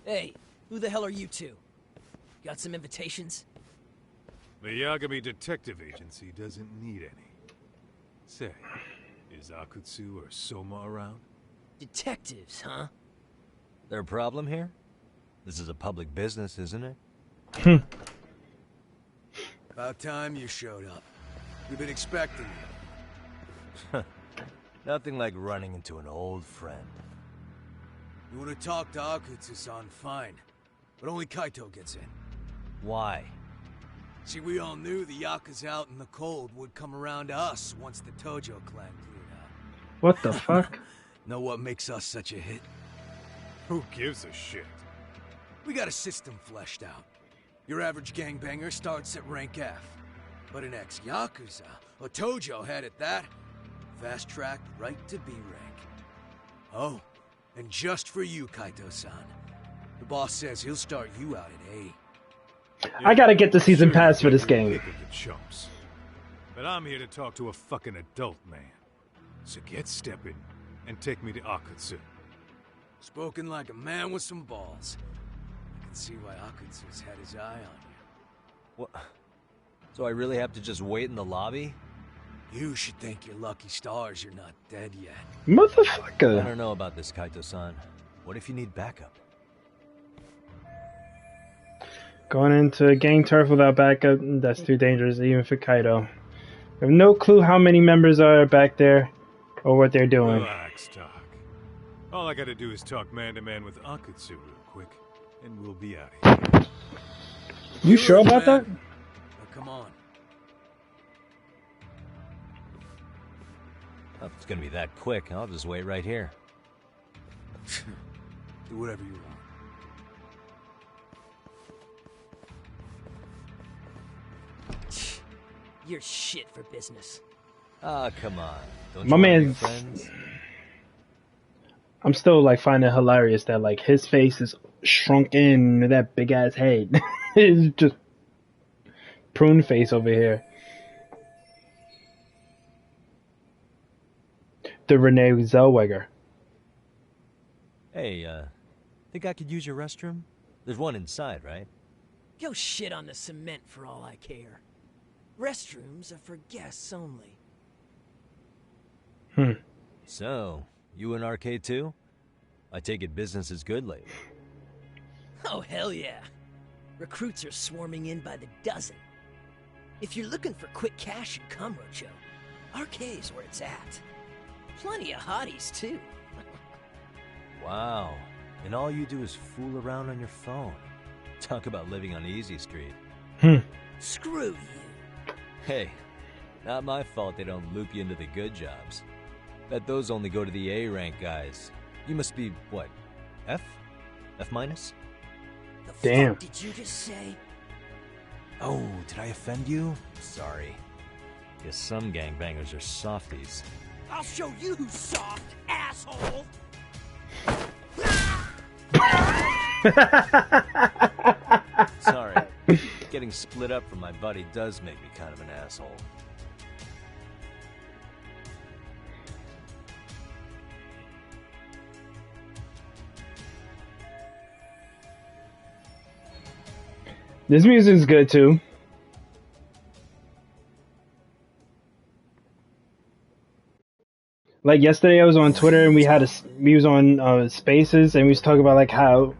Hey, who the hell are you two? Got some invitations? The Yagami Detective Agency doesn't need any. Say, is Akutsu or Soma around? Detectives, huh? There a problem here? This is a public business, isn't it? About time you showed up. We've been expecting you. Nothing like running into an old friend. You want to talk to Akutsu-san, fine. But only Kaito gets in. Why? See, we all knew the Yakuza out in the cold would come around to us once the Tojo clan cleared out. What the fuck? Know what makes us such a hit? Who gives a shit? We got a system fleshed out. Your average gangbanger starts at rank F. But an ex-Yakuza, a Tojo head at that, fast track right to B rank. Oh, and just for you, Kaito-san. The boss says he'll start you out at A. I gotta get the season pass for this game. Pick of the chumps. But I'm here to talk to a fucking adult man. So get stepping and take me to Akutsu. Spoken like a man with some balls. I can see why Akutsu's had his eye on you. What? So I really have to just wait in the lobby? You should thank your lucky stars you're not dead yet. I Motherfucker. don't know about this, Kaito-san. What if you need backup? Going into a gang turf without backup, that's too dangerous even for Kaito. We have no clue how many members are back there or what they're doing. Relax, Doc. All I gotta do is talk man-to-man with Akutsu real quick, and we'll be out of here. You sure about that? Now, come on. Oh, if it's gonna be that quick, I'll just wait right here. Do whatever you want. You're shit for business. Ah, come on. Don't My you wanna be man's- friends? I'm still like finding it hilarious that like his face is shrunken to that big ass head. It's just prune face over here. The Renee Zellweger. Hey, think I could use your restroom? There's one inside, right? Go shit on the cement for all I care. Restrooms are for guests only. So, you in arcade too? I take it business is good lately. Oh, hell yeah. Recruits are swarming in by the dozen. If you're looking for quick cash in Kamurocho, arcade's where it's at. Plenty of hotties, too. Wow. And all you do is fool around on your phone. Talk about living on Easy Street. Screw you. Hey, not my fault they don't loop you into the good jobs. Bet those only go to the A rank guys. You must be, what, F? F minus? The Damn. fuck did you just say? Oh, did I offend you? Sorry. Guess some gangbangers are softies. I'll show you who's soft, asshole! Sorry. Getting split up from my buddy does make me kind of an asshole. This music's good too. Like yesterday, I was on Twitter and we was on Spaces and we was talking about like how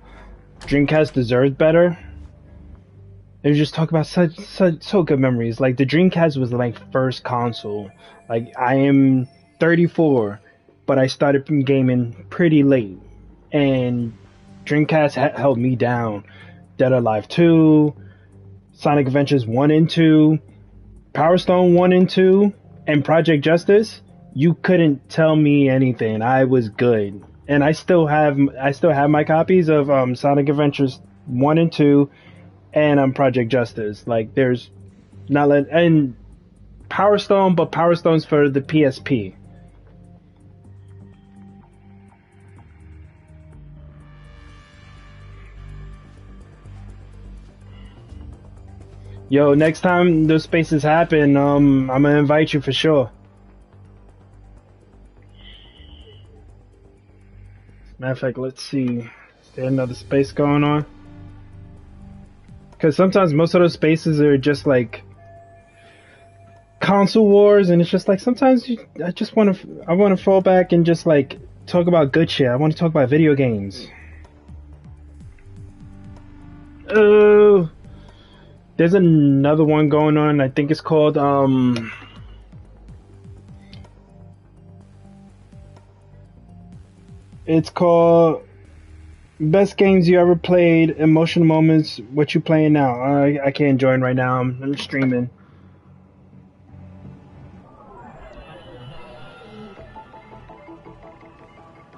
Dreamcast deserved better. And we just talk about so good memories. Like the Dreamcast was like first console. Like I am 34, but I started gaming pretty late, and Dreamcast held me down. Dead or Alive 2, Sonic Adventures 1 and 2, Power Stone 1 and 2, and Project Justice. You couldn't tell me anything. I was good and I still have my copies of Sonic Adventures 1 and 2 and Project Justice. Like there's not let and Power Stone, but Power Stone's for the PSP. Yo, next time those spaces happen, I'm gonna invite you for sure. Matter of fact, let's see. Is there another space going on? Because sometimes most of those spaces are just like console wars, and it's just like sometimes I want to fall back and just like talk about good shit. I want to talk about video games. Oh. There's another one going on. I think it's called it's called Best Games You Ever Played, Emotional Moments, What You Playing Now. I can't join right now. I'm streaming.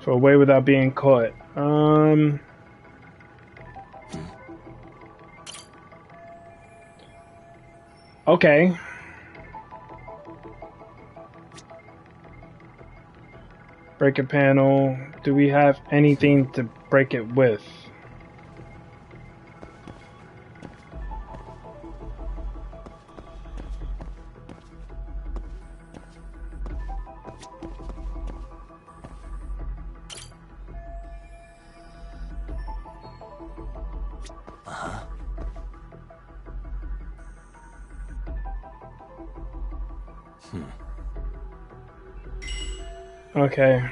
So away without being caught. Okay. Break a panel. Do we have anything to break it with? Okay.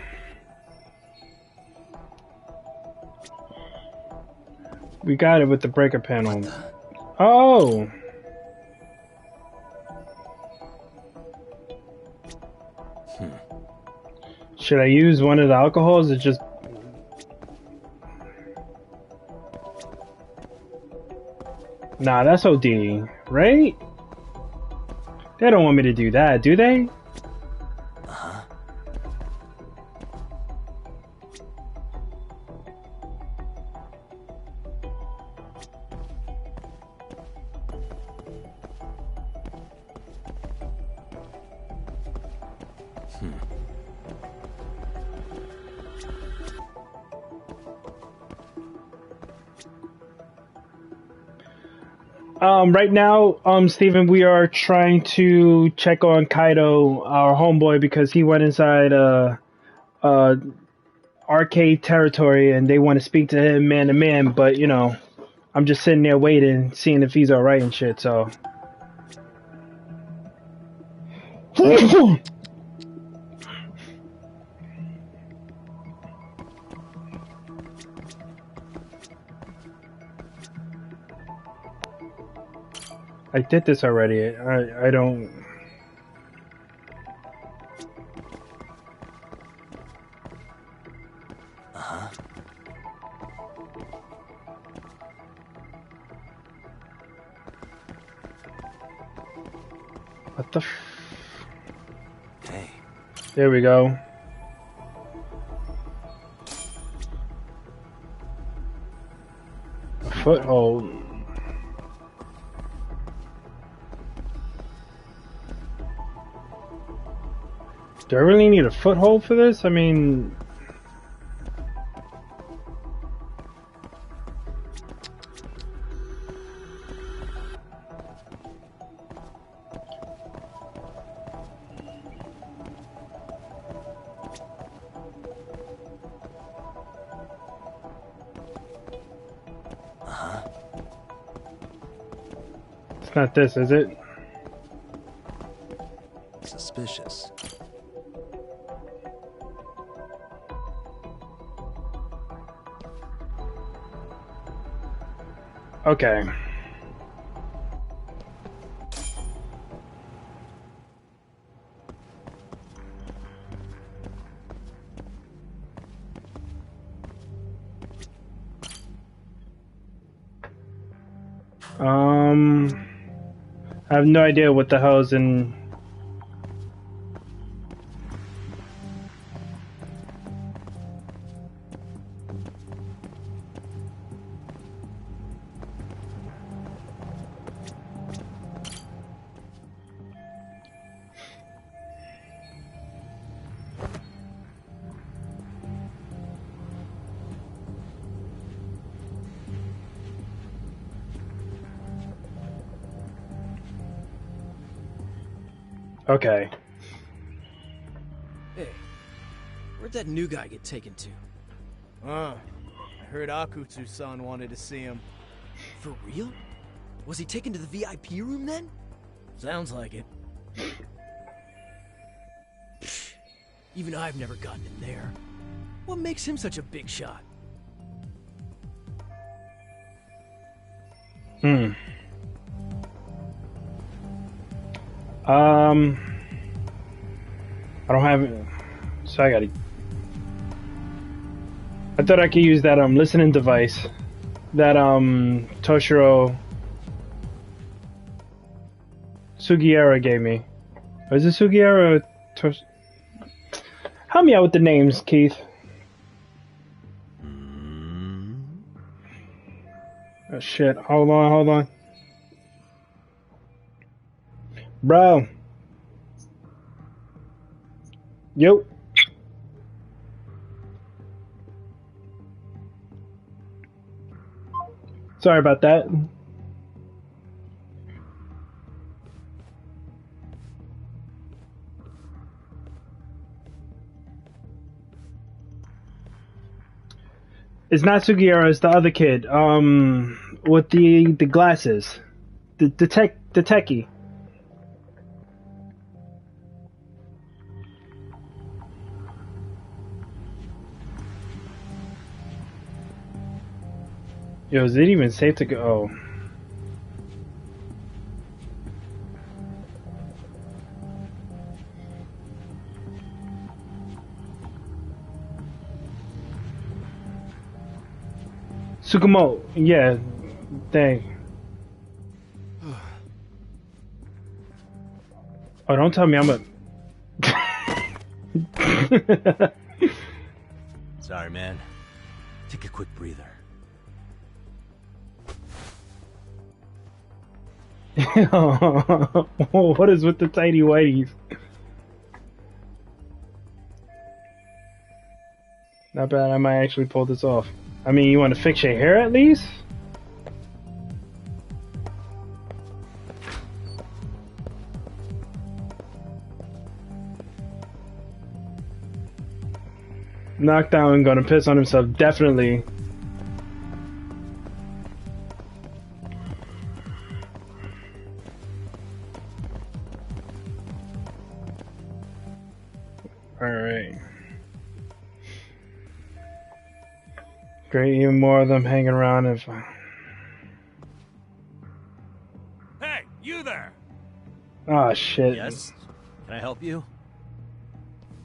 We got it with the breaker panel. Oh! Should I use one of the alcohols or just... Nah, that's OD, right? They don't want me to do that, do they? Right now, Steven, we are trying to check on Kaido, our homeboy, because he went inside arcade territory and they want to speak to him man to man, but you know, I'm just sitting there waiting, seeing if he's alright and shit, so. I did this already. I don't... What the Hey. There we go. A foothold. Do I really need a foothold for this? I mean... It's not this, is it? Suspicious. Okay. I have no idea what the hell's in... Okay. Hey, where'd that new guy get taken to? I heard Akutsu-san wanted to see him. For real? Was he taken to the VIP room then? Sounds like it. Even I've never gotten in there. What makes him such a big shot? I don't have it, so I thought I could use that listening device that Toshiro Sugiura gave me. Or is it Sugiura or Help me out with the names, Keith. Oh shit, hold on. Bro. Yo. Sorry about that. It's not Sugiura, it's the other kid. With the glasses. The techie. Yo, is it even safe to go? Oh. Tsukumo, yeah, dang. Oh, don't tell me I'm a... Sorry, man. Take a quick breather. What is with the tiny whiteys? Not bad, I might actually pull this off. I mean, you want to fix your hair at least? Knockdown gonna piss on himself, definitely. Alright. Great, even more of them hanging around if... Hey, you there! Oh shit. Yes? Can I help you?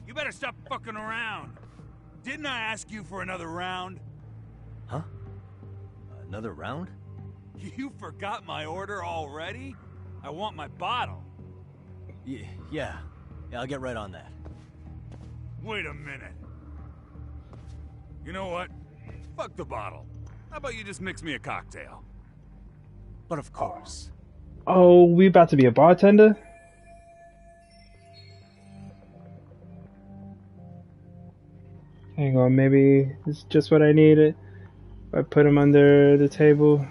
You better stop fucking around. Didn't I ask you for another round? Huh? Another round? You forgot my order already? I want my bottle. Yeah, I'll get right on that. Wait a minute. You know what? Fuck the bottle. How about you just mix me a cocktail? But of course. Oh, we about to be a bartender? Hang on, maybe it's just what I needed. I put him under the table.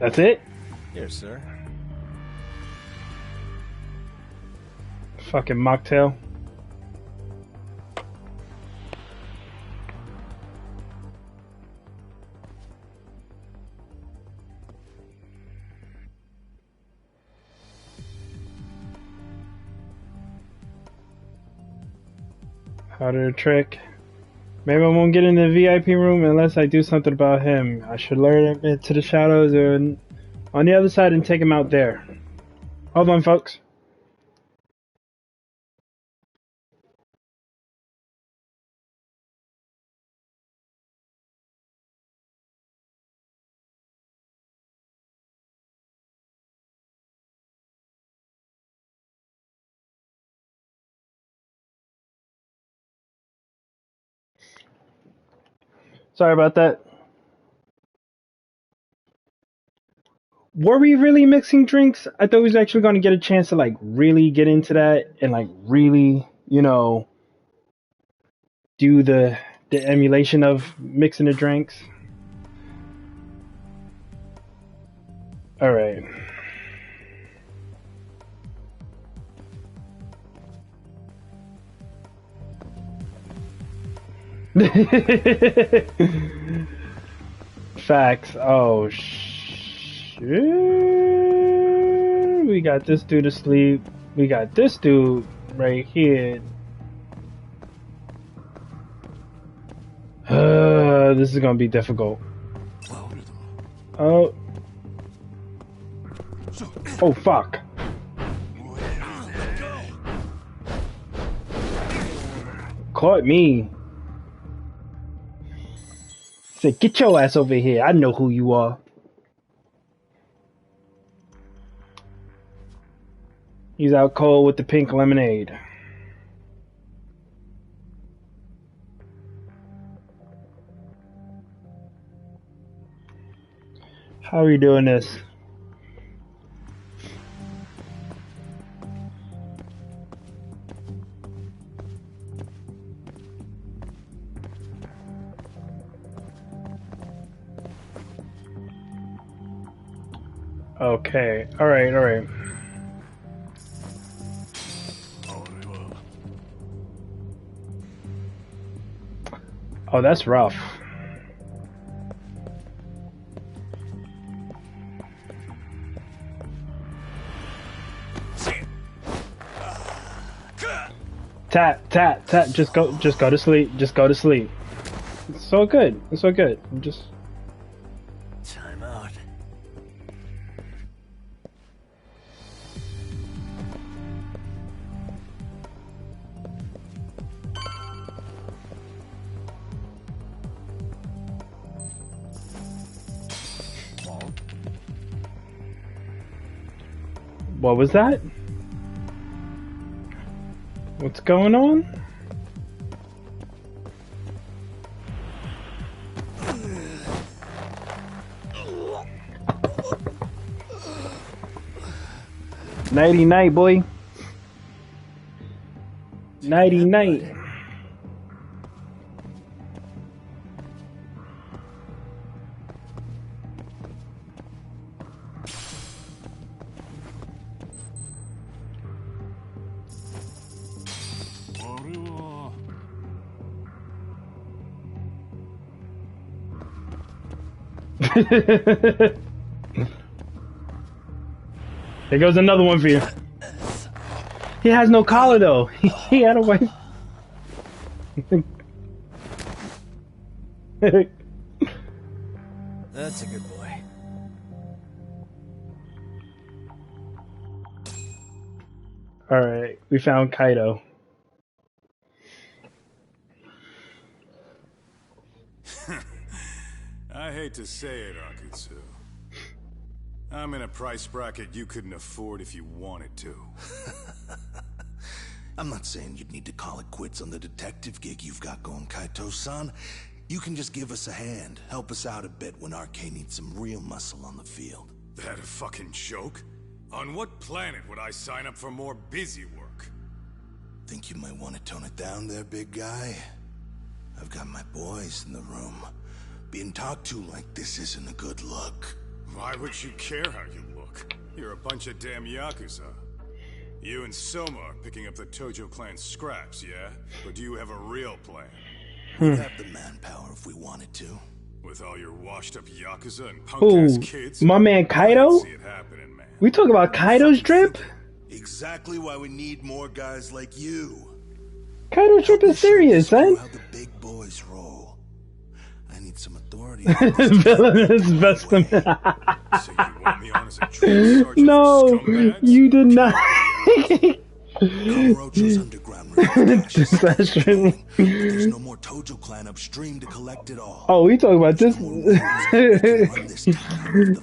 That's it? Here, sir. Fucking mocktail. Harder trick. Maybe I won't get in the VIP room unless I do something about him. I should lure him into the shadows or on the other side and take him out there. Hold on, folks. Sorry about that. Were we really mixing drinks? I thought we was actually going to get a chance to like really get into that and like really, you know, do the emulation of mixing the drinks. All right. Facts. Oh shit. We got this dude asleep. We got this dude right here. This is gonna be difficult. Oh. Oh fuck. Caught me. Said, get your ass over here. I know who you are. He's out cold with the pink lemonade. How are you doing this? Okay. All right. All right. Oh, that's rough. Tap, tap, tap. Just go to sleep. Just go to sleep. It's so good. It's so good. Just. Time out. What was that? What's going on? Nighty night, boy. Nighty night. There goes another one for you. He has no collar though. He had a wife. That's a good boy. All right, we found Kaido. I hate to say it, Akutsu. I'm in a price bracket you couldn't afford if you wanted to. I'm not saying you'd need to call it quits on the detective gig you've got going, Kaito-san. You can just give us a hand, help us out a bit when Arcane needs some real muscle on the field. That a fucking joke? On what planet would I sign up for more busy work? Think you might want to tone it down there, big guy? I've got my boys in the room. Being talked to like this isn't a good look. Why would you care how you look? You're a bunch of damn Yakuza. You and Soma are picking up the Tojo clan scraps, yeah? Or do you have a real plan? We'd have the manpower if we wanted to. With all your washed-up Yakuza and punk-ass kids? My man Kaido? See it happening, man. We talk about Kaido's drip? Exactly why we need more guys like you. Kaido's drip is serious, son. How the big boys roll. I need some authority. Villainous Vestim. So you want me on as a drill sergeant No, for scumbags? you did not. Kamurocho's underground reserve. There's no more Tojo clan upstream to collect it all. Oh, we talking about this.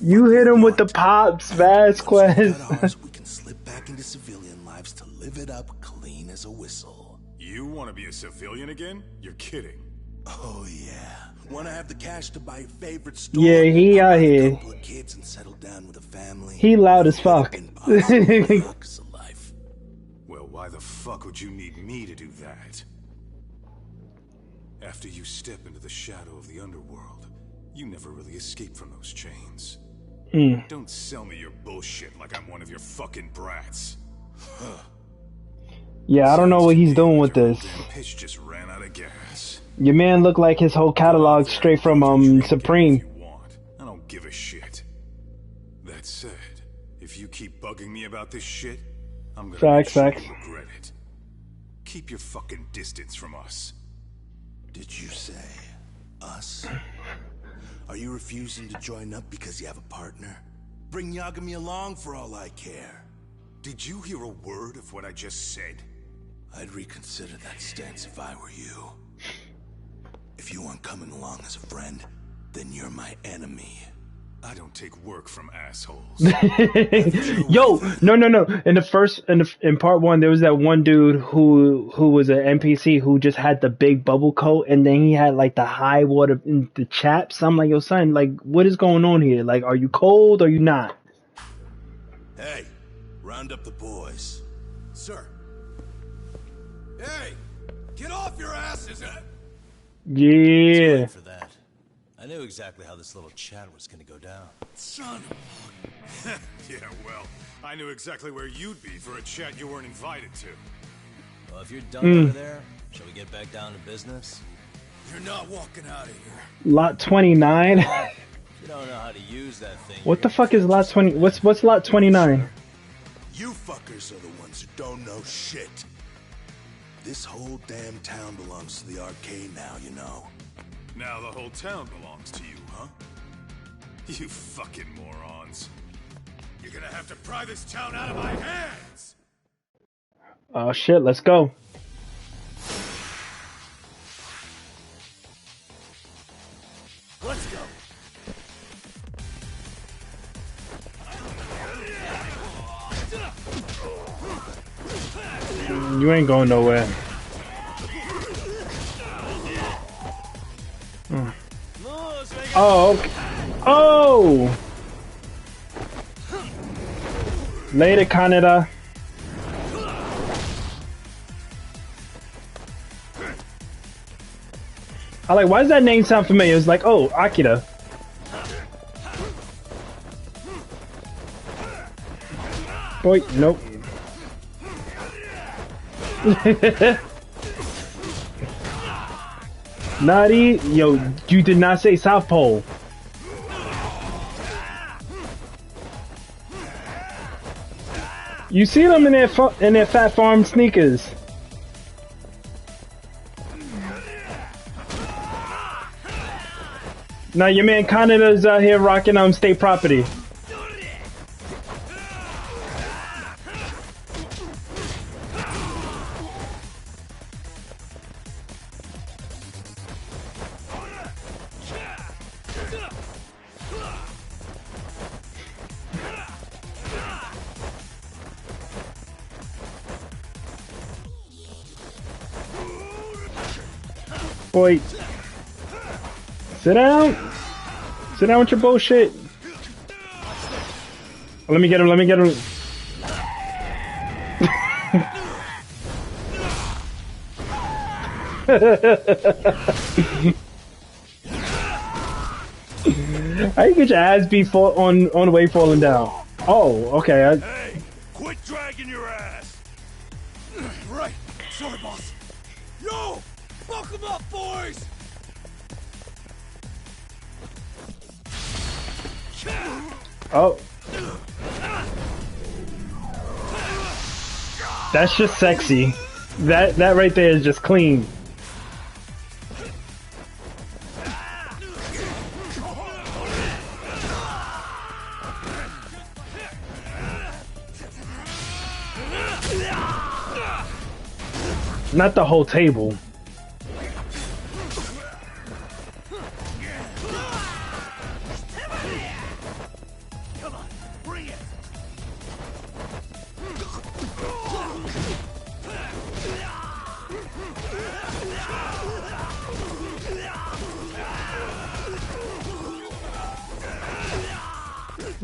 You hit him with the pops, Vasquez. We can slip back into civilian lives to live it up clean as a whistle. You want to be a civilian again? You're kidding. Oh yeah. Want to have the cash to buy your favorite store? Yeah, he out A here. couple of kids and settle down with a family. He loud as fuck. Yakuza life. Well, why the fuck would you need me to do that? After you step into the shadow of the underworld, you never really escape from those chains. Don't sell me your bullshit like I'm one of your fucking brats. Yeah, I don't know what he's doing with this. Damn pitch just ran out of gas. Your man looked like his whole catalog straight from Supreme. I don't give a shit. That said, if you keep bugging me about this shit, I'm gonna make sure you regret it. Keep your fucking distance from us. Did you say us? Are you refusing to join up because you have a partner? Bring Yagami along for all I care. Did you hear a word of what I just said? I'd reconsider that stance if I were you. If you aren't coming along as a friend, then you're my enemy. I don't take work from assholes. Yo, no. In part one, there was that one dude who was an NPC who just had the big bubble coat, and then he had like the high water in the chaps. I'm like, yo, son, like, what is going on here? Like, are you cold or are you not? Hey, round up the boys. Sir. Hey, get off your asses! Yeah. For that, I knew exactly how this little chat was going to go down. Son of Yeah, well, I knew exactly where you'd be for a chat you weren't invited to. Well, if you're done over there, shall we get back down to business? You're not walking out of here. Lot 29. You don't know how to use that thing. What the fuck is lot 20? What's lot 29? You fuckers are the ones who don't know shit. This whole damn town belongs to the arcade now, you know. Now the whole town belongs to you, huh? You fucking morons. You're gonna have to pry this town out of my hands! Oh shit, let's go. Let's go. You ain't going nowhere. Oh, okay. Oh! Later, Canada. I like, why does that name sound familiar? It's like, oh, Akira. Boy, nope. Naughty, yo, you did not say South Pole. You see them in their Fat Farm sneakers. Now your man Canada's out here rocking state property. Boy, sit down. Sit down with your bullshit. Let me get him. Let me get him. How you get your ass beat on the way falling down? Oh, okay. Hey, quit dragging your ass. Right. Sorry, boss. Yo, fuck them up, boys. Oh. That's just sexy. That right there is just clean. Not the whole table.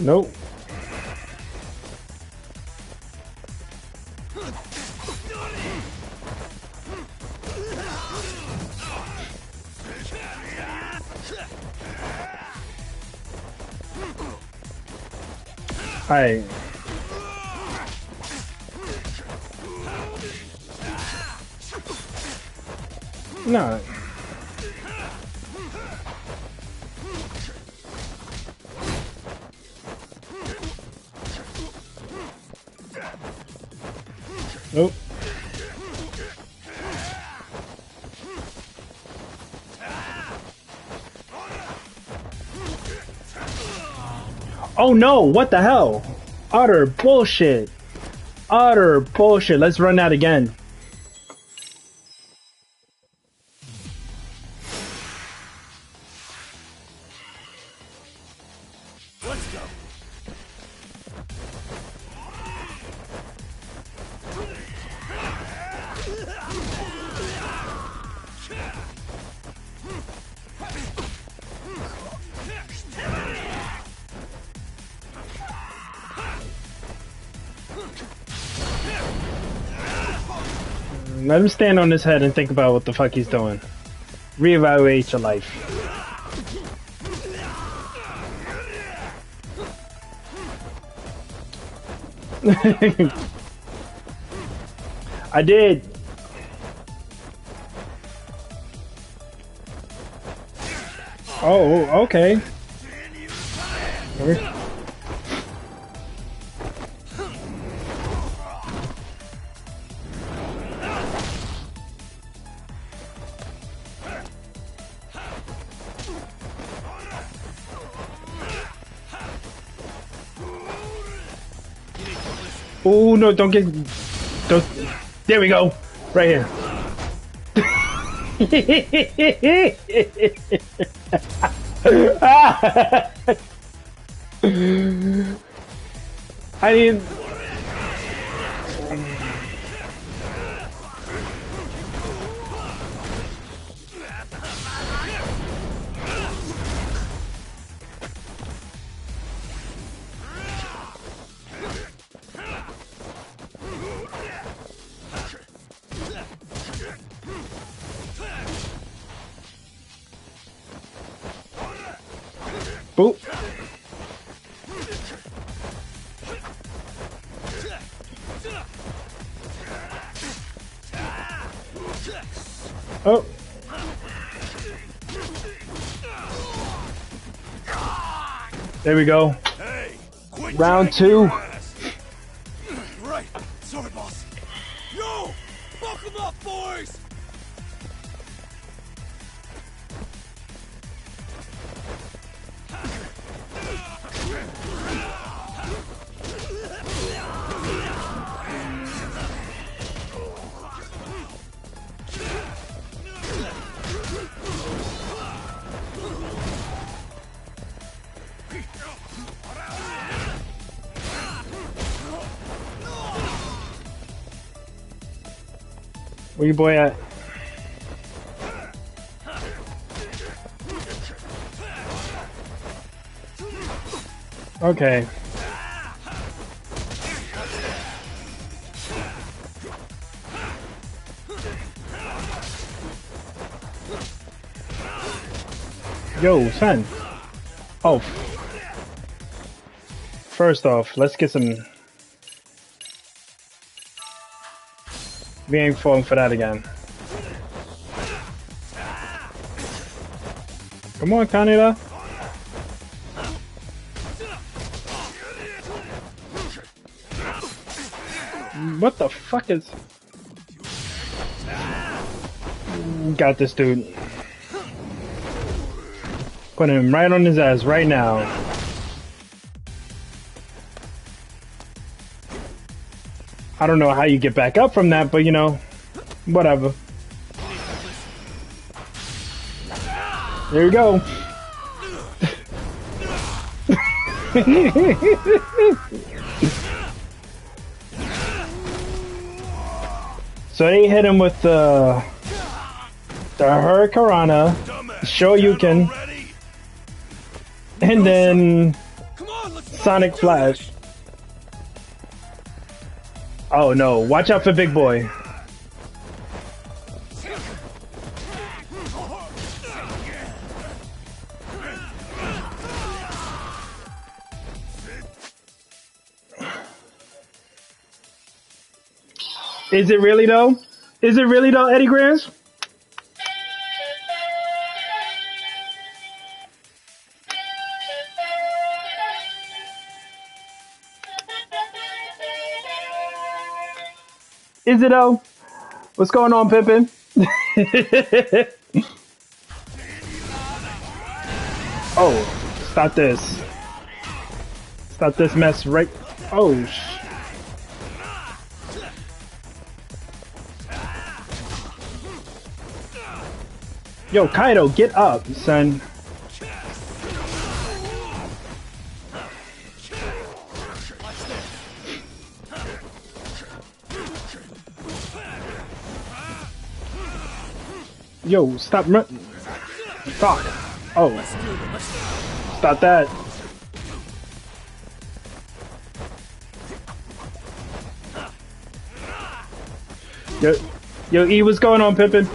Nope. Alright. No. Nope. Oh no, what the hell? Utter bullshit. Utter bullshit. Let's run that again. Let's go. Let him stand on his head and think about what the fuck he's doing. Reevaluate your life. I did. Oh, okay. Oh no! Don't get. Don't. There we go. Right here. I need. Boop. Oh. There we go. Hey, Round two. Right. Sorry, boss. Yo! Fuck them up, boys! Where your boy at? Okay. Yo, son. Oh. First off, let's get some... We ain't falling for that again. Come on, Kaneda. What the fuck is... Got this dude. Putting him right on his ass right now. I don't know how you get back up from that, but you know, whatever. There you go. So they hit him with the Hurricanrana, Shoryuken, and then Sonic Flash. Oh no, watch out for Big Boy. Is it really though? Is it really though, Eddie Grants? Is it though? What's going on, Pippin? Oh, stop this. Stop this mess right. Oh, yo, Kaido, get up, son. Yo, stop running. Fuck. Oh. Stop that. Yo, E, what's going on, Pippin?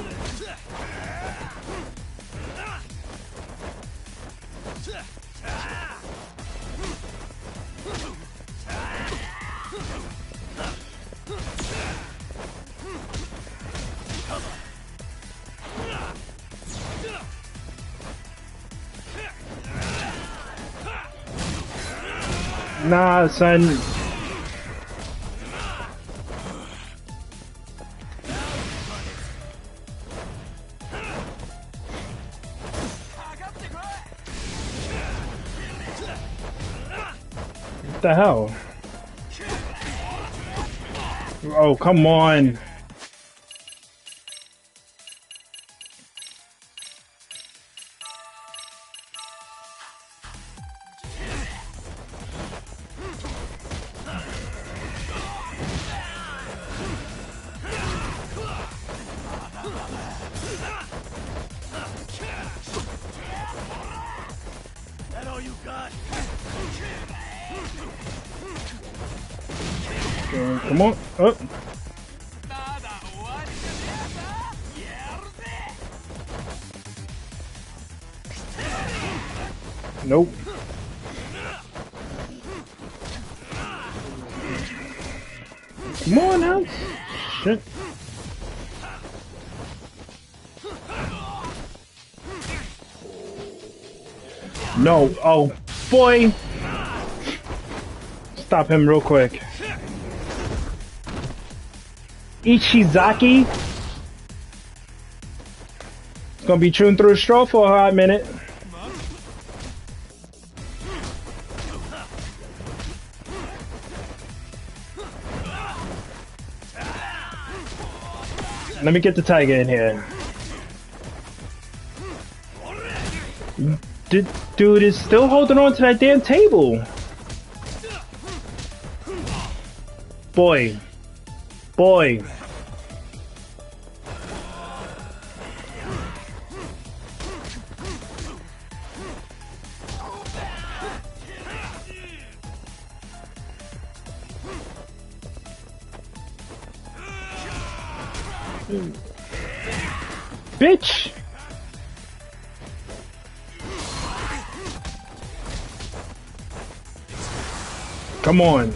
Nah, son. What the hell? Oh, come on. Come on. Oh. Nope. Come on now. Shit. No. Oh, boy. Stop him real quick. Ichizaki. It's gonna be chewing through a straw for a hot minute. Let me get the tiger in here. Dude is still holding on to that damn table. Boy. Bitch! Come on.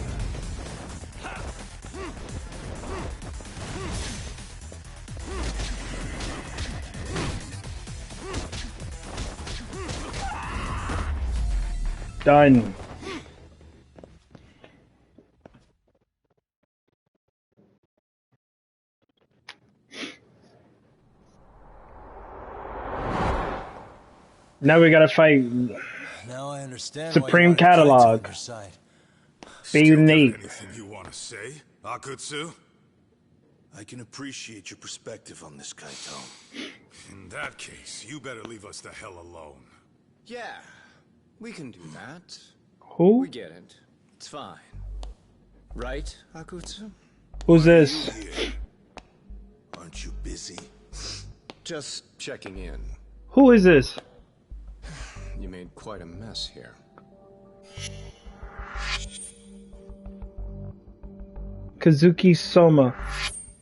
Done. Now we gotta fight Now I understand Supreme Catalog. Still got Nate. anything you want to say, Akutsu? I can appreciate your perspective on this, Kaito. In that case, you better leave us the hell alone. Yeah, we can do that. Who? We get it. It's fine. Right, Akutsu? Who's this? Aren't you busy? Just checking in. Who is this? You made quite a mess here. Kazuki Soma.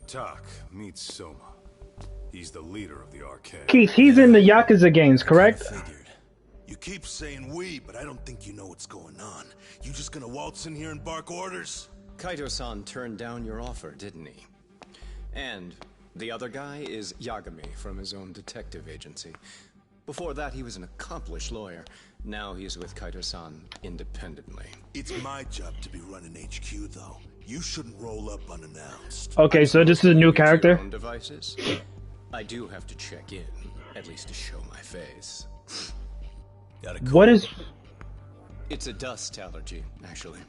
Tak meets Soma. He's the leader of the arcade. Keith, he's in the Yakuza games, correct? You keep saying we, but I don't think you know what's going on. You just gonna waltz in here and bark orders? Kaito-san turned down your offer, didn't he? And the other guy is Yagami from his own detective agency. Before that, he was an accomplished lawyer. Now he's with Kaito-san independently. It's my job to be running HQ, though. You shouldn't roll up unannounced. Okay, so this is a new character? Own devices? I do have to check in, at least to show my face. What is... It's a dust allergy, actually.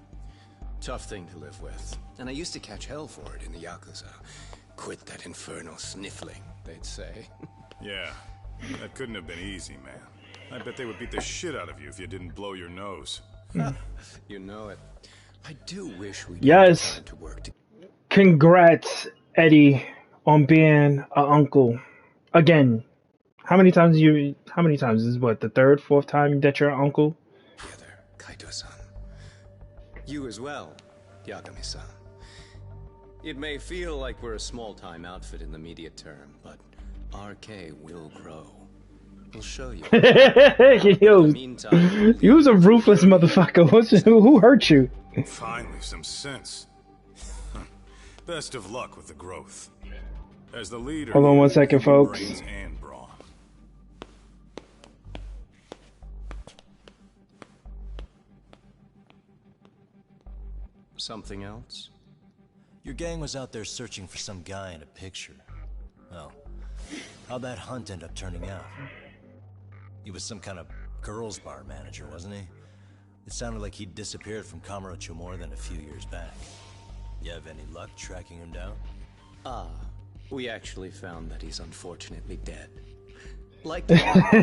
Tough thing to live with. And I used to catch hell for it in the Yakuza. Quit that infernal sniffling, they'd say. Yeah, that couldn't have been easy, man. I bet they would beat the shit out of you if you didn't blow your nose. You know it. I do wish we Yes. to work together. Congrats, Eddie, on being an uncle. Again, how many times this is what, the third, fourth time that you're an uncle? Kaito-san. You as well, Yagami-san. It may feel like we're a small-time outfit in the immediate term, but RK will grow. We'll show you. Yo, you was a ruthless motherfucker. Who hurt you? Finally, some sense. Best of luck with the growth. As the leader, Hold on one second, folks. brains and brawn. Something else? Your gang was out there searching for some guy in a picture. Well, how'd that hunt end up turning out? He was some kind of girls' bar manager, wasn't he? It sounded like he'd disappeared from Kamurocho more than a few years back. You have any luck tracking him down? We actually found that he's unfortunately dead. Like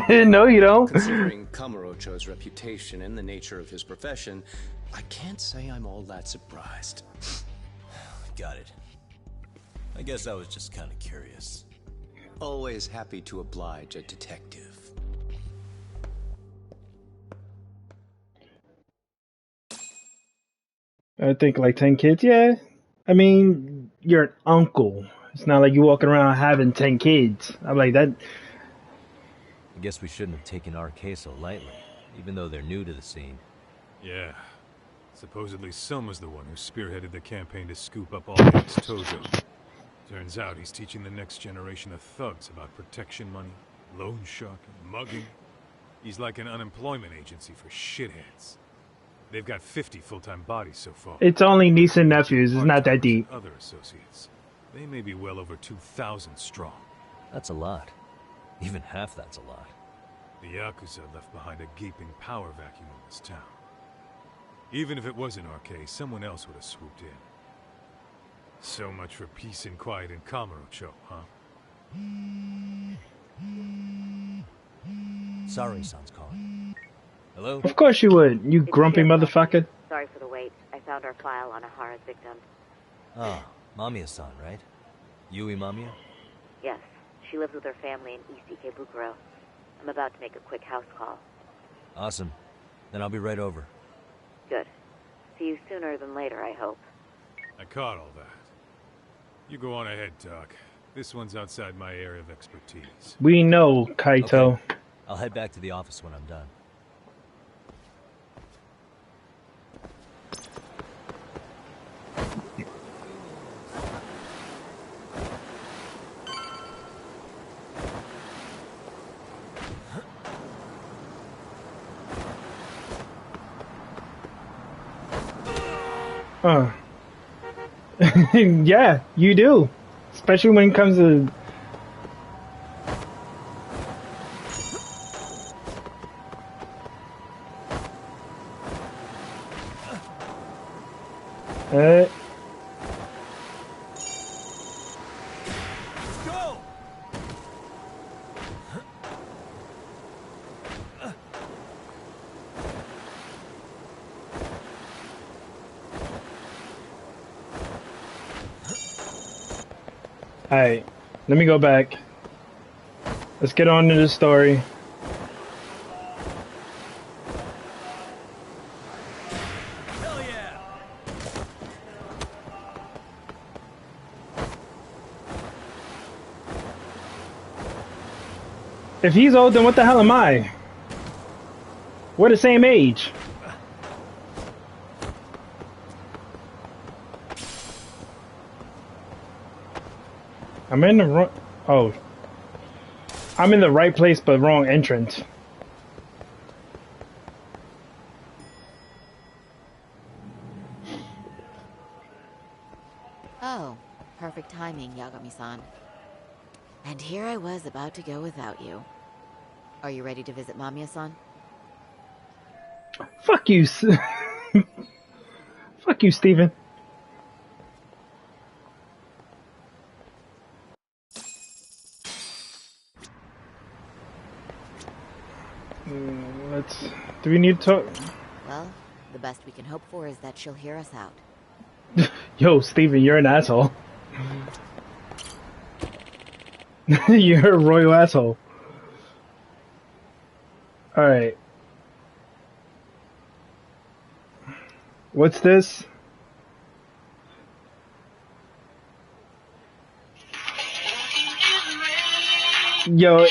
No, you don't. Considering Kamurocho's reputation and the nature of his profession, I can't say I'm all that surprised. Got it. I guess I was just kind of curious. Always happy to oblige a detective. I think like 10 kids, yeah. I mean, you're an uncle. It's not like you walking around having 10 kids. I'm like that. I guess we shouldn't have taken RK so lightly, even though they're new to the scene. Yeah. Supposedly Selma's the one who spearheaded the campaign to scoop up all the ex-Tojo. Turns out he's teaching the next generation of thugs about protection money, loan sharking, mugging. He's like an unemployment agency for shitheads. They've got 50 full-time bodies so far. It's only niece and nephews. It's not that deep. Other associates. They may be well over 2,000 strong. That's a lot. Even half that's a lot. The Yakuza left behind a gaping power vacuum in this town. Even if it wasn't RK, someone else would have swooped in. So much for peace and quiet in Kamurocho, huh? Sorry-san's calling. Hello? Of course you would, you grumpy motherfucker. Sorry for the wait. I found our file on Ahara's victim. Ah, Mamiya-san, right? Yui Mamiya? Yes, she lives with her family in East Ikebukuro. I'm about to make a quick house call. Awesome. Then I'll be right over. Good. See you sooner than later, I hope. I caught all that. You go on ahead, Doc. This one's outside my area of expertise. We know, Kaito. Okay. I'll head back to the office when I'm done. Yeah, you do. Especially when it comes to... Alright, let me go back. Let's get on to the story. If he's old, then what the hell am I? We're the same age. I'm in the wrong... Oh. I'm in the right place, but wrong entrance. Oh, perfect timing, Yagami-san. And here I was about to go without you. Are you ready to visit Mamiya-san? Fuck you. Fuck you, Steven. Do we need to talk? Well, the best we can hope for is that she'll hear us out. Yo, Steven, you're an asshole. You're a royal asshole. Alright. What's this? Yo.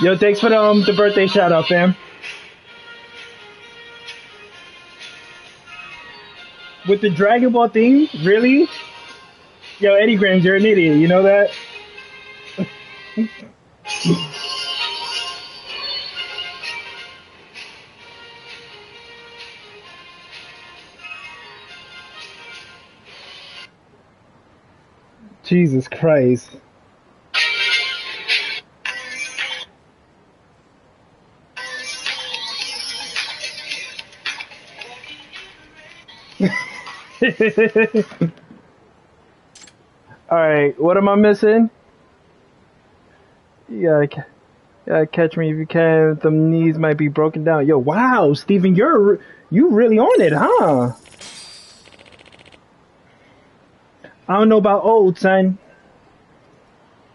Yo, thanks for the birthday shout out, fam. With the Dragon Ball theme? Really? Yo, Eddie Grams, you're an idiot, you know that? Jesus Christ. Alright, what am I missing? You gotta catch me if you can. The knees might be broken down. Yo, wow, Steven, you really on it, huh? I don't know about old, son.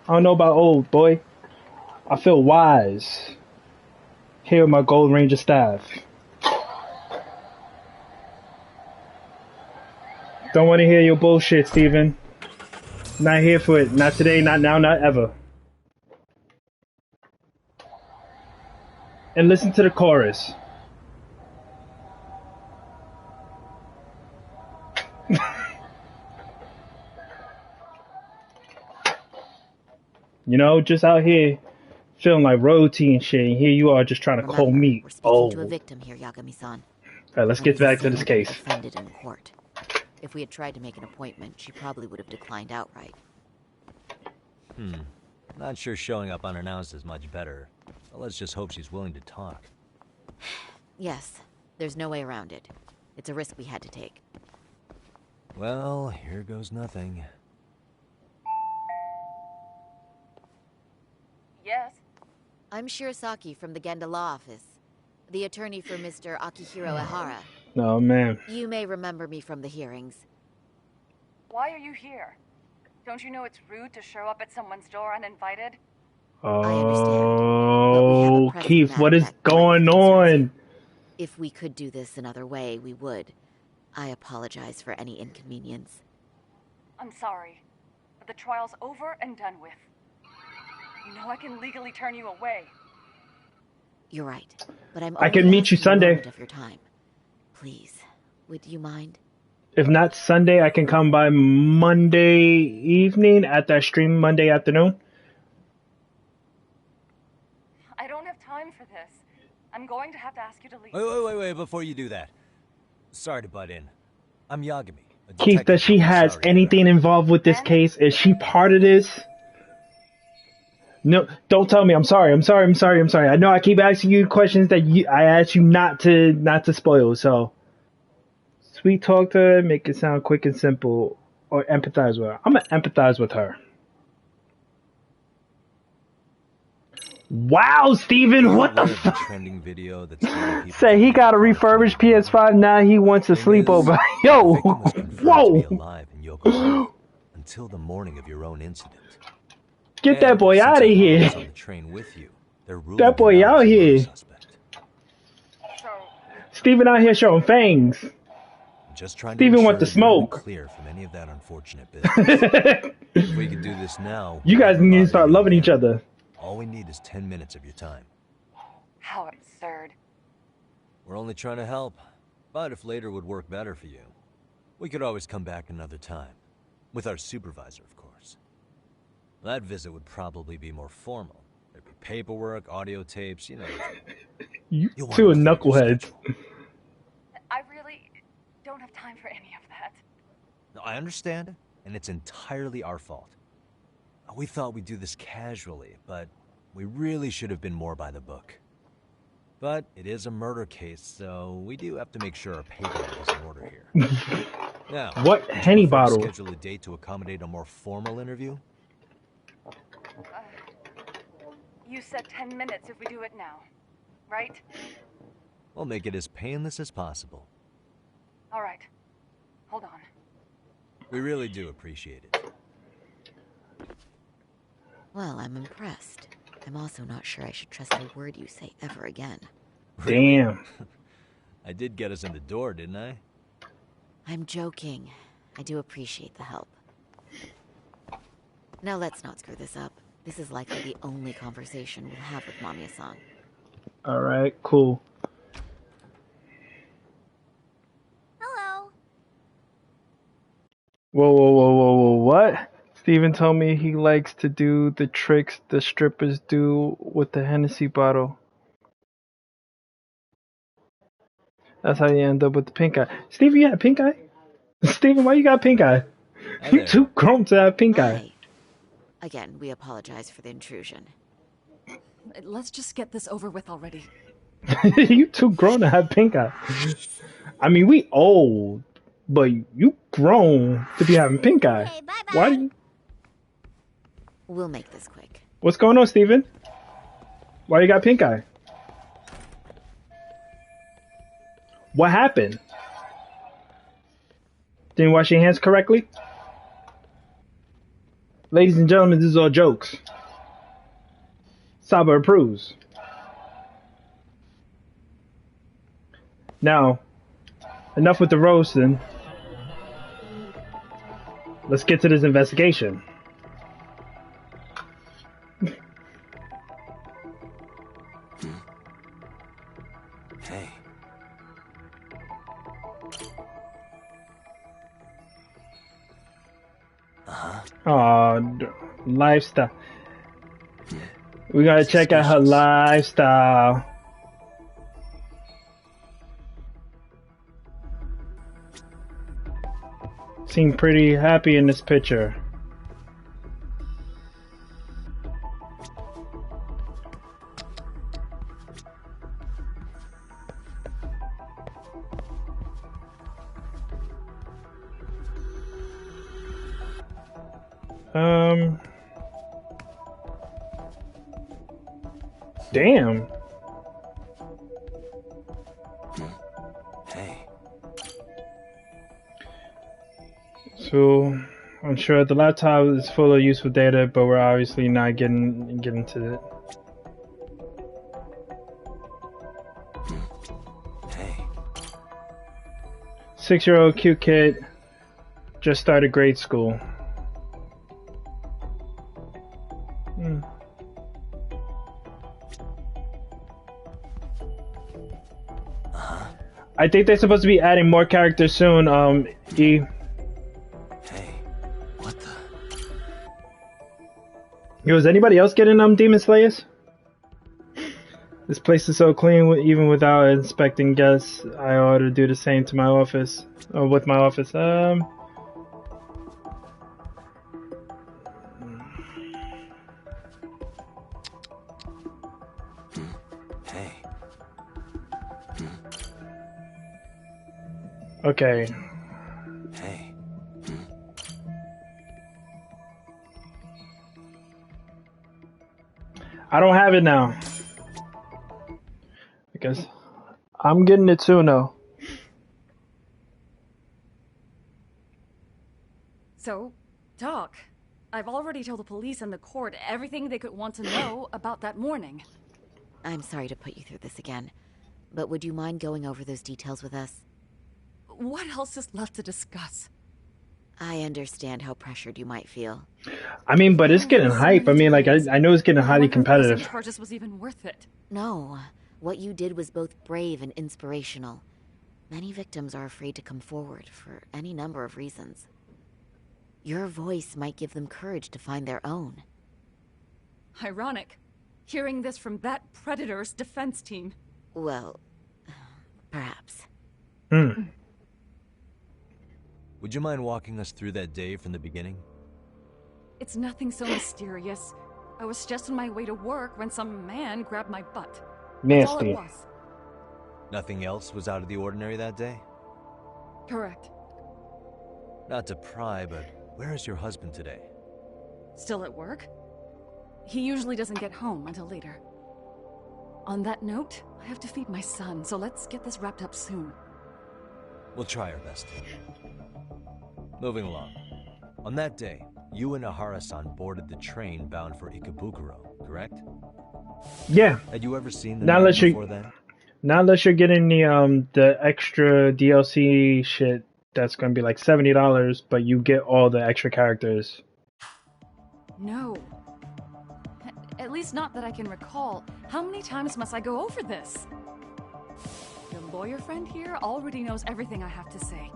I don't know about old, boy. I feel wise. Here with my Gold Ranger staff. Don't want to hear your bullshit, Steven. Not here for it. Not today, not now, not ever. And listen to the chorus. You know, just out here feeling like royalty and shit, and here you are just trying to call me old. To a victim here, Yagami-san. Alright, let's get back to this case. Defended in court. If we had tried to make an appointment, she probably would have declined outright. Not sure showing up unannounced is much better. But let's just hope she's willing to talk. Yes, there's no way around it. It's a risk we had to take. Well, here goes nothing. Yes? I'm Shirasaki from the Genda Law Office. The attorney for Mr. Akihiro Ehara. Oh, man. You may remember me from the hearings. Why are you here? Don't you know it's rude to show up at someone's door uninvited? Oh, Keith, what is going on? If we could do this another way, we would. I apologize for any inconvenience. I'm sorry, but the trial's over and done with. You know I can legally turn you away. You're right, but I can meet you Sunday. Of your time. Please, would you mind? If not Sunday, I can come by Monday evening at that stream Monday afternoon. I don't have time for this. I'm going to have to ask you to leave. Wait, before you do that. Sorry to butt in. I'm Yagami. Keith, does she has anything involved with this case? Is she part of this? No, don't tell me. I'm sorry. I know I keep asking you questions that I asked you not to spoil, so. Sweet talk to her, make it sound quick and simple, or empathize with her. I'm gonna empathize with her. Wow, Steven, what the fuck? Trending video that's Say he got a refurbished PS5, now he wants a sleepover. Yo, whoa! Until the morning of your own incident. Get that boy out of here. On the train with you, that boy out here. Steven out here showing fangs. Just trying Steven to want the ensure you're in the smoke. clear from any of that unfortunate business. If we could do this now, You guys need to start loving each other. all we need is 10 minutes of your time. How absurd. We're only trying to help. But if later would work better for you, we could always come back another time. With our supervisor, of course. That visit would probably be more formal. There'd be paperwork, audio tapes, you know. You two are knuckleheads. I really don't have time for any of that. No, I understand, and it's entirely our fault. We thought we'd do this casually, but we really should have been more by the book. But it is a murder case, so we do have to make sure our paperwork is in order here. Now, what would you Henny prefer to bottle? schedule a date to accommodate a more formal interview? You said 10 minutes if we do it now, right? We'll make it as painless as possible. All right. Hold on. We really do appreciate it. Well, I'm impressed. I'm also not sure I should trust a word you say ever again. Damn. I did get us in the door, didn't I? I'm joking. I do appreciate the help. Now let's not screw this up. This is likely the only conversation we'll have with Mamiya-san. Alright, cool. Hello. Whoa, what? Steven told me he likes to do the tricks the strippers do with the Hennessy bottle. That's how you end up with the pink eye. Steven, you have pink eye? Steven, why you got pink eye? You too grown to have pink eye. Again, we apologize for the intrusion. Let's just get this over with already. You too grown to have pink eye. I mean, we old, but you grown to be having pink eye. Okay, bye-bye. Why do you... We'll make this quick. What's going on, Steven? Why you got pink eye? What happened? Didn't wash your hands correctly? Ladies and gentlemen, this is all jokes. Saba approves. Now, enough with the roasting. Let's get to this investigation. Hey. Oh, lifestyle. We gotta check out her lifestyle. Seem pretty happy in this picture. Damn. Hey. So, I'm sure the laptop is full of useful data, but we're obviously not getting to it. Hey. 6-year-old cute kid just started grade school. I think they're supposed to be adding more characters soon, E. Hey. What the? Yo, is anybody else getting Demon Slayers? This place is so clean, even without inspecting guests. I ought to do the same to my office. Or with my office. Hey. Okay. Hey. I don't have it now. I guess I'm getting it soon, though. So, Doc, I've already told the police and the court everything they could want to know about that morning. I'm sorry to put you through this again, but would you mind going over those details with us? What else is left to discuss? I understand how pressured you might feel. I mean, but it's getting hype. I mean, like, I know it's getting highly competitive. Charges was even worth it. No, what you did was both brave and inspirational. Many victims are afraid to come forward for any number of reasons. Your voice might give them courage to find their own. Ironic. Hearing this from that Predator's defense team. Well, perhaps. Would you mind walking us through that day from the beginning? It's nothing so mysterious. I was just on my way to work when some man grabbed my butt. That's all it Nasty. was. Nothing else was out of the ordinary that day? Correct. Not to pry, but where is your husband today? Still at work? He usually doesn't get home until later. On that note, I have to feed my son, so let's get this wrapped up soon. We'll try our best. Moving along. On that day, you and Ahara-san boarded the train bound for Ikebukuro, correct? Yeah. Had you ever seen the Not man unless you, before then? not unless you're getting the extra DLC shit that's gonna be like $70, but you get all the extra characters. No. At least not that I can recall. How many times must I go over this? Your lawyer friend here already knows everything I have to say.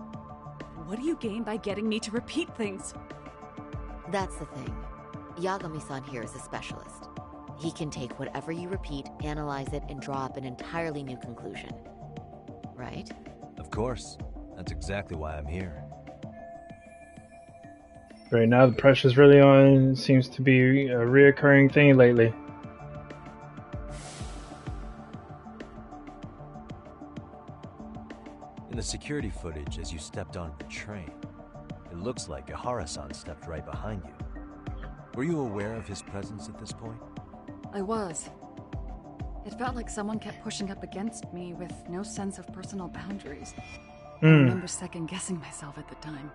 What do you gain by getting me to repeat things? That's the thing. Yagami-san here is a specialist. He can take whatever you repeat, analyze it, and draw up an entirely new conclusion. Right? Of course. That's exactly why I'm here. Right now, the pressure's really on. Seems to be a reoccurring thing lately. In the security footage as you stepped onto the train, it looks like Ahara-san stepped right behind you. Were you aware of his presence at this point? I was. It felt like someone kept pushing up against me with no sense of personal boundaries. I remember second-guessing myself at the time,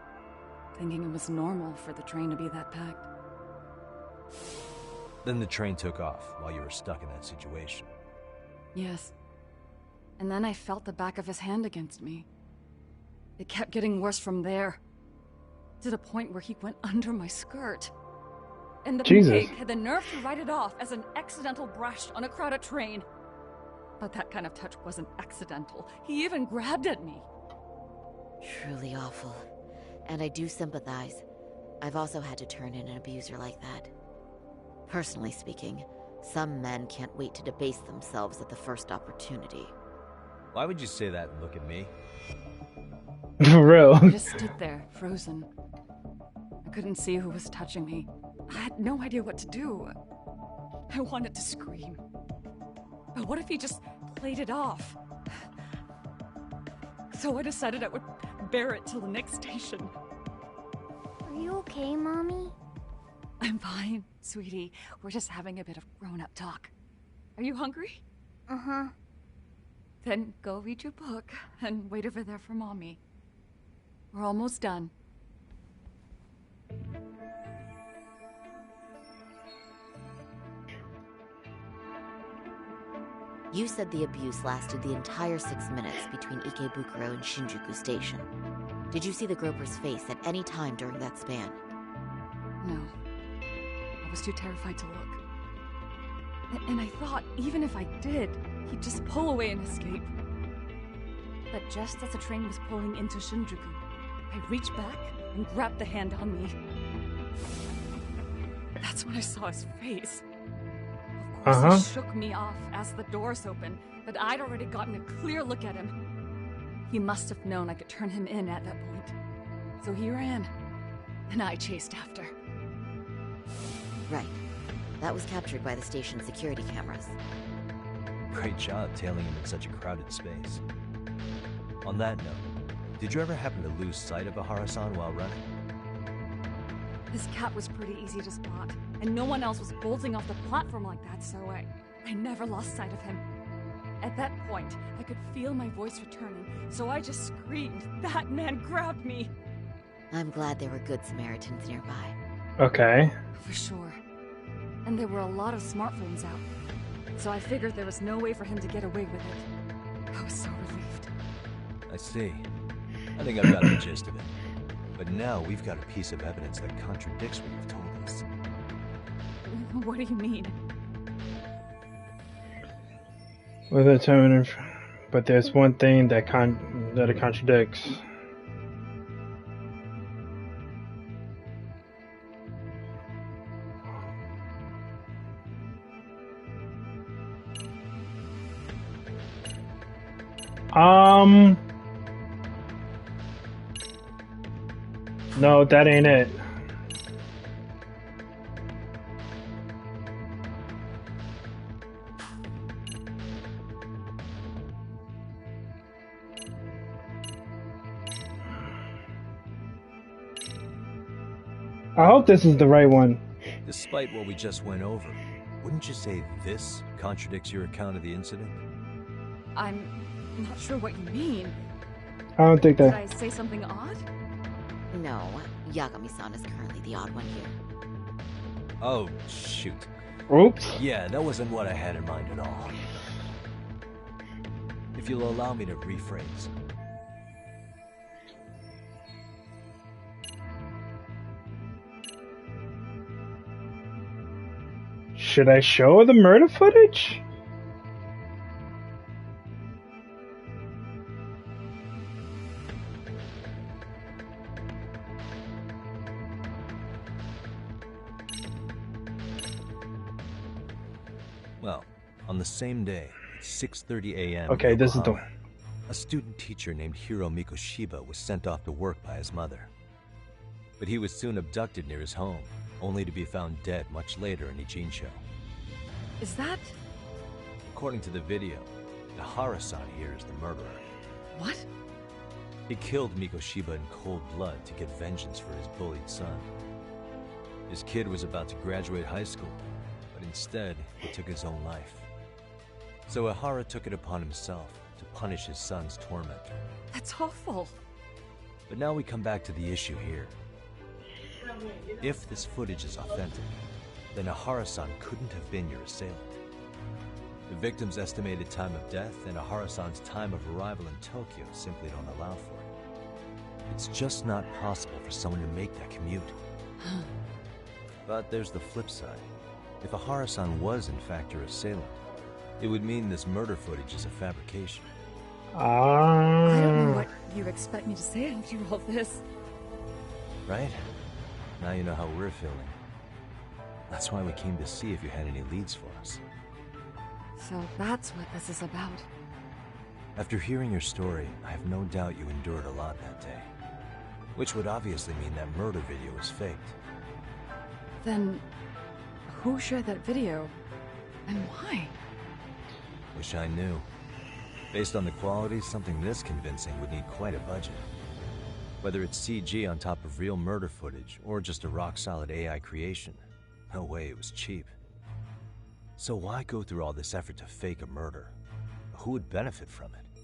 thinking it was normal for the train to be that packed. Then the train took off while you were stuck in that situation. Yes. And then I felt the back of his hand against me. It kept getting worse from there, to the point where he went under my skirt. And the pig had the nerve to write it off as an accidental brush on a crowded train. But that kind of touch wasn't accidental. He even grabbed at me. Truly awful. And I do sympathize. I've also had to turn in an abuser like that. Personally speaking, some men can't wait to debase themselves at the first opportunity. Why would you say that and look at me? For real. I just stood there, frozen. I couldn't see who was touching me. I had no idea what to do. I wanted to scream. But what if he just played it off? So I decided I would bear it till the next station. Are you okay, Mommy? I'm fine, sweetie. We're just having a bit of grown-up talk. Are you hungry? Uh-huh. Then go read your book and wait over there for Mommy. We're almost done. You said the abuse lasted the entire 6 minutes between Ikebukuro and Shinjuku Station. Did you see the groper's face at any time during that span? No. I was too terrified to look. And I thought, even if I did, he'd just pull away and escape. But just as the train was pulling into Shinjuku, I reached back and grabbed the hand on me. That's when I saw his face. Of course, he shook me off as the doors opened, but I'd already gotten a clear look at him. He must have known I could turn him in at that point. So he ran, and I chased after. Right. That was captured by the station's security cameras. Great job tailing him in such a crowded space. On that note, did you ever happen to lose sight of Ahara-san while running? His cat was pretty easy to spot, and no one else was bolting off the platform like that, so I never lost sight of him. At that point, I could feel my voice returning, so I just screamed. That man grabbed me! I'm glad there were good Samaritans nearby. Okay. For sure. And there were a lot of smartphones out, so I figured there was no way for him to get away with it. I was so relieved. I see. I think I've got the gist of it. But now we've got a piece of evidence that contradicts what you've told us. What do you mean? Well, determinative, but there's one thing that it contradicts. No, that ain't it. I hope this is the right one. Despite what we just went over, wouldn't you say this contradicts your account of the incident? I'm not sure what you mean. I don't think Did that. I say something odd? No, Yagami-san is currently the odd one here. Oh, shoot. Oops. Yeah, that wasn't what I had in mind at all. If you'll allow me to rephrase. Should I show the murder footage? Well, on the same day, at 6:30 a.m. Okay, this is the one. A student teacher named Hiro Mikoshiba was sent off to work by his mother. But he was soon abducted near his home, only to be found dead much later in Ijincho. Is that... According to the video, Nahara-san here is the murderer. What? He killed Mikoshiba in cold blood to get vengeance for his bullied son. His kid was about to graduate high school, but instead, he took his own life. So Ihara took it upon himself to punish his son's tormentor. That's awful. But now we come back to the issue here. If this footage is authentic, then Ihara-san couldn't have been your assailant. The victim's estimated time of death and Ihara-san's time of arrival in Tokyo simply don't allow for it. It's just not possible for someone to make that commute. But there's the flip side. If Ihara-san was in fact your assailant, it would mean this murder footage is a fabrication. I don't know what you expect me to say after all this. Right? Now you know how we're feeling. That's why we came to see if you had any leads for us. So that's what this is about. After hearing your story, I have no doubt you endured a lot that day. Which would obviously mean that murder video was faked. Then, who shared that video? And why? Wish I knew. Based on the quality, something this convincing would need quite a budget. Whether it's CG on top of real murder footage, or just a rock-solid AI creation, no way it was cheap. So why go through all this effort to fake a murder? Who would benefit from it?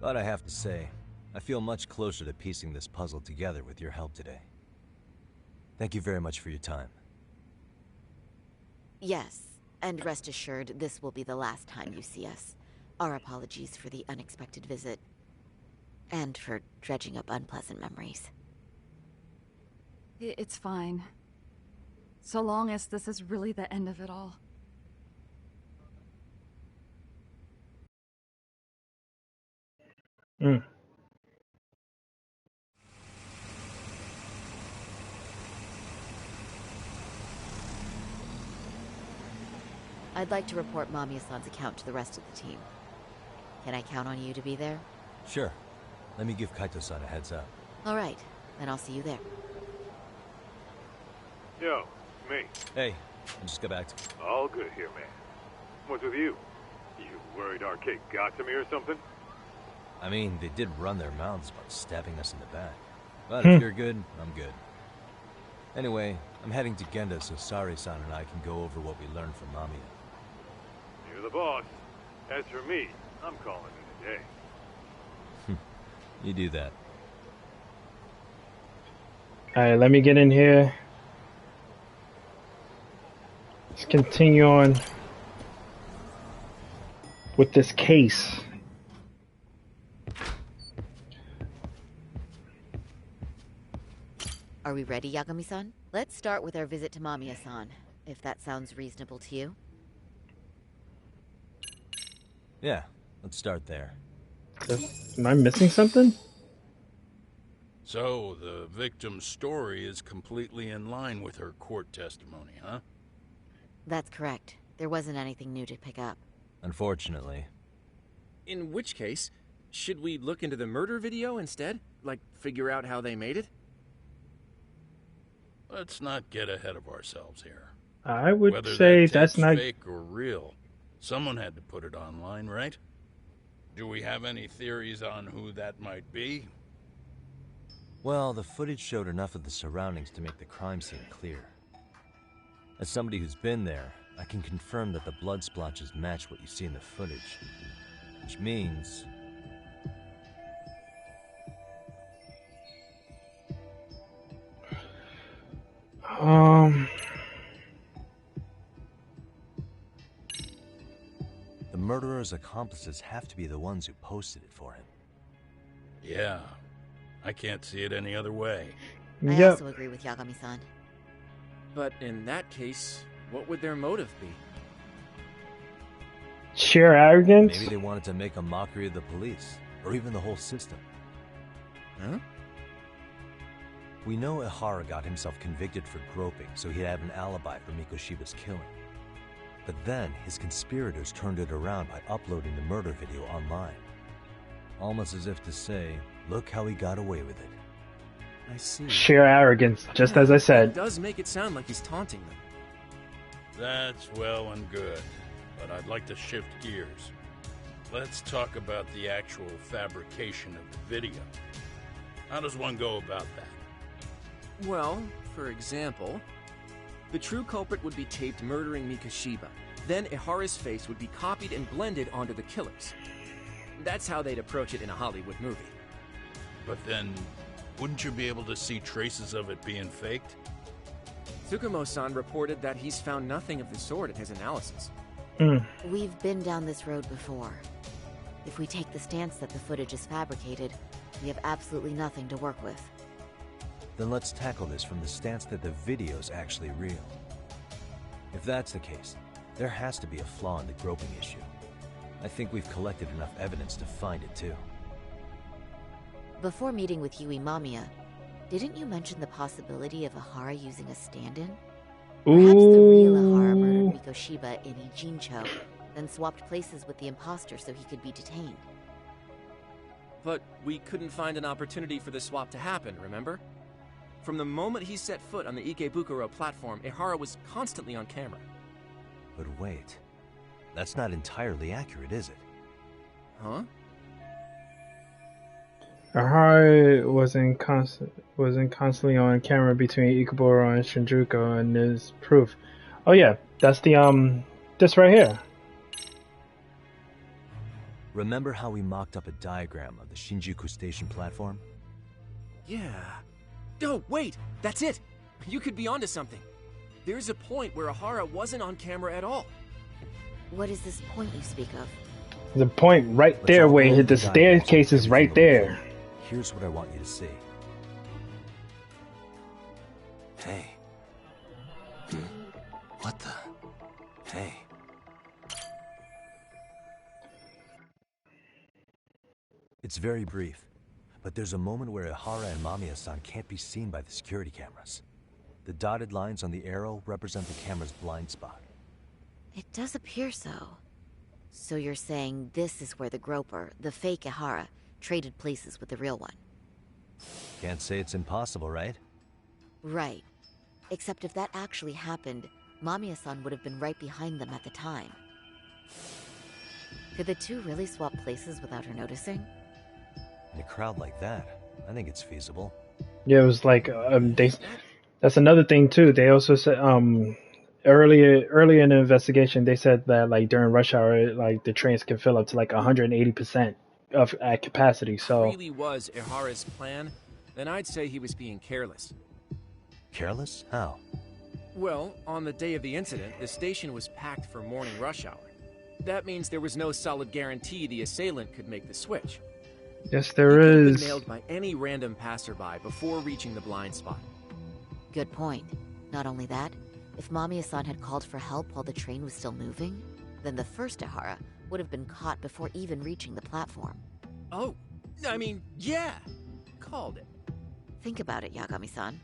But I have to say, I feel much closer to piecing this puzzle together with your help today. Thank you very much for your time. Yes, and rest assured, this will be the last time you see us. Our apologies for the unexpected visit, and for dredging up unpleasant memories. It's fine. So long as this is really the end of it all. I'd like to report Mamiya-san's account to the rest of the team. Can I count on you to be there? Sure. Let me give Kaito-san a heads up. All right, then I'll see you there. Yo, me. Hey, I just got back to... All good here, man. What's with you? You worried Arcade got to me or something? I mean, they did run their mouths about stabbing us in the back. But if you're good, I'm good. Anyway, I'm heading to Genda so Sari-san and I can go over what we learned from Mamiya. You're the boss. As for me, I'm calling it a day. You do that. Alright, let me get in here. Let's continue on with this case. Are we ready, Yagami-san? Let's start with our visit to Mamiya-san, if that sounds reasonable to you. Yeah, let's start there. Am I missing something? So, the victim's story is completely in line with her court testimony, huh? That's correct. There wasn't anything new to pick up. Unfortunately. In which case, should we look into the murder video instead? Like, figure out how they made it? Let's not get ahead of ourselves here. I would Whether say that that's tape's not fake or real, someone had to put it online, right? Do we have any theories on who that might be? Well, the footage showed enough of the surroundings to make the crime scene clear. As somebody who's been there, I can confirm that the blood splotches match what you see in the footage. Which means... The murderer's accomplices have to be the ones who posted it for him. Yeah, I can't see it any other way. I also agree with Yagami-san. But in that case, what would their motive be? Sheer arrogance? Maybe they wanted to make a mockery of the police, or even the whole system. Huh? We know Ihara got himself convicted for groping, so he'd have an alibi for Mikoshiba's killing. But then, his conspirators turned it around by uploading the murder video online. Almost as if to say, look how he got away with it. I see. Sheer arrogance, just as I said. It does make it sound like he's taunting them. That's well and good, but I'd like to shift gears. Let's talk about the actual fabrication of the video. How does one go about that? Well, for example, the true culprit would be taped murdering Mikoshiba. Then Ihara's face would be copied and blended onto the killers. That's how they'd approach it in a Hollywood movie. But then, wouldn't you be able to see traces of it being faked? Tsukumo-san reported that he's found nothing of the sort in his analysis. We've been down this road before. If we take the stance that the footage is fabricated, we have absolutely nothing to work with. Then let's tackle this from the stance that the video's actually real. If that's the case, there has to be a flaw in the groping issue. I think we've collected enough evidence to find it too. Before meeting with Yui Mamiya, didn't you mention the possibility of Ihara using a stand-in? Perhaps the real Ihara murdered Mikoshiba in Ijincho, then swapped places with the imposter so he could be detained. But we couldn't find an opportunity for the swap to happen, remember? From the moment he set foot on the Ikebukuro platform, Ihara was constantly on camera. But wait, that's not entirely accurate, is it? Huh? Ihara wasn't constantly on camera between Ikebukuro and Shinjuku, and is proof. Oh yeah, that's the this right here. Remember how we mocked up a diagram of the Shinjuku station platform? Yeah. Oh, wait! That's it! You could be onto something. There's a point where Ihara wasn't on camera at all. What is this point you speak of? The point right there where he hit the staircase is right there. Here's what I want you to see. Hey. What the? Hey. It's very brief, but there's a moment where Ihara and Mamiya-san can't be seen by the security cameras. The dotted lines on the arrow represent the camera's blind spot. It does appear so. So you're saying this is where the groper, the fake Ihara, traded places with the real one? Can't say it's impossible, right? Right. Except if that actually happened, Mamiya-san would have been right behind them at the time. Could the two really swap places without her noticing? In a crowd like that, I think it's feasible. Yeah, it was like that's another thing too. They also said earlier in the investigation, they said that like during rush hour, like the trains can fill up to like 180% of at capacity. So If it really was Ihara's plan, then I'd say he was being careless. Careless? How? Well, on the day of the incident, the station was packed for morning rush hour. That means there was no solid guarantee the assailant could make the switch. yes, there He could have is. been nailed by any random passerby before reaching the blind spot. Good point. Not only that, if Mamiya-san had called for help while the train was still moving, then the first Ihara would have been caught before even reaching the platform. Oh, I mean, yeah. Called it. Think about it, Yagami-san.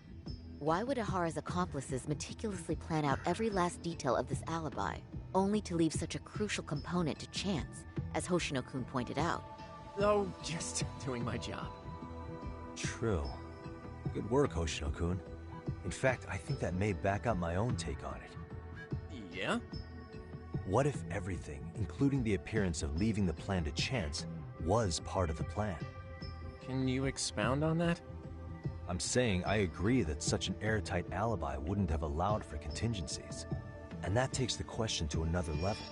Why would Ihara's accomplices meticulously plan out every last detail of this alibi, only to leave such a crucial component to chance, as Hoshino-kun pointed out? Oh, just doing my job. True. Good work, Hoshino-kun. In fact, I think that may back up my own take on it. Yeah? What if everything, including the appearance of leaving the plan to chance, was part of the plan? Can you expound on that? I'm saying I agree that such an airtight alibi wouldn't have allowed for contingencies. And that takes the question to another level.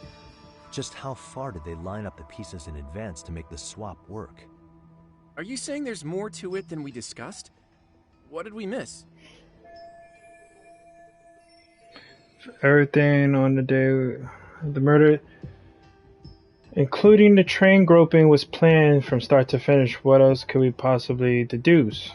Just how far did they line up the pieces in advance to make the swap work? Are you saying there's more to it than we discussed? What did we miss? Everything on the day of the murder, including the train groping, was planned from start to finish. What else could we possibly deduce?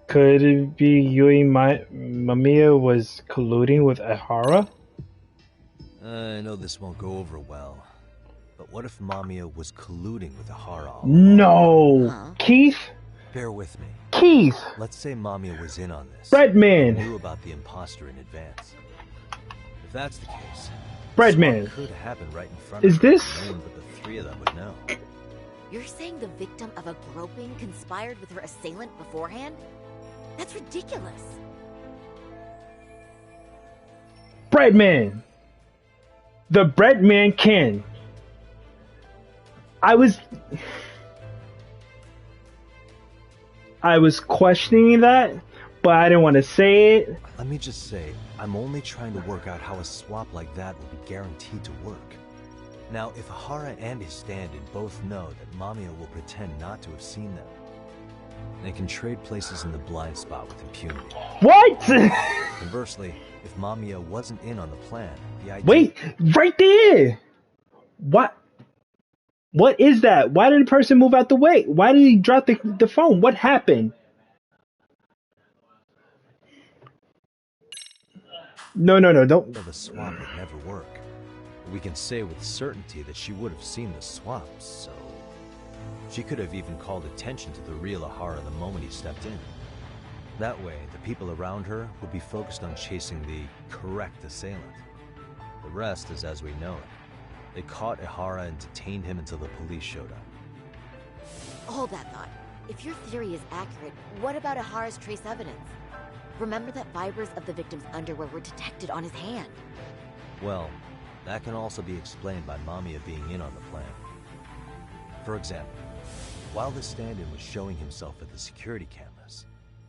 Could it be Yui Mamiya was colluding with Ihara? I know this won't go over well, but what if Mamiya was colluding with Ihara? No! Huh? Keith? Bear with me. Keith! Let's say Mamiya was in on this. Breadman! Knew about the imposter in advance. If that's the case, Breadman could happen right in front of this? No one but the three of them would know. You're saying the victim of a groping conspired with her assailant beforehand? That's ridiculous. Breadman! The Breadman can. I was questioning that, but I didn't want to say it. Let me just say, I'm only trying to work out how a swap like that will be guaranteed to work. Now, if Ihara and his stand-in both know that Mamiya will pretend not to have seen them, they can trade places in the blind spot with impunity. What? Conversely, if Mamiya wasn't in on the plan, the idea... Wait, right there! What? What is that? Why did the person move out the way? Why did he drop the phone? What happened? No, don't... The swap would never work. We can say with certainty that she would have seen the swap, so... She could have even called attention to the real Ihara the moment he stepped in. That way, the people around her would be focused on chasing the correct assailant. The rest is as we know it. They caught Ihara and detained him until the police showed up. Hold that thought. If your theory is accurate, what about Ihara's trace evidence? Remember that fibers of the victim's underwear were detected on his hand. Well, that can also be explained by Mamiya being in on the plan. For example, while the stand-in was showing himself at the security cameras,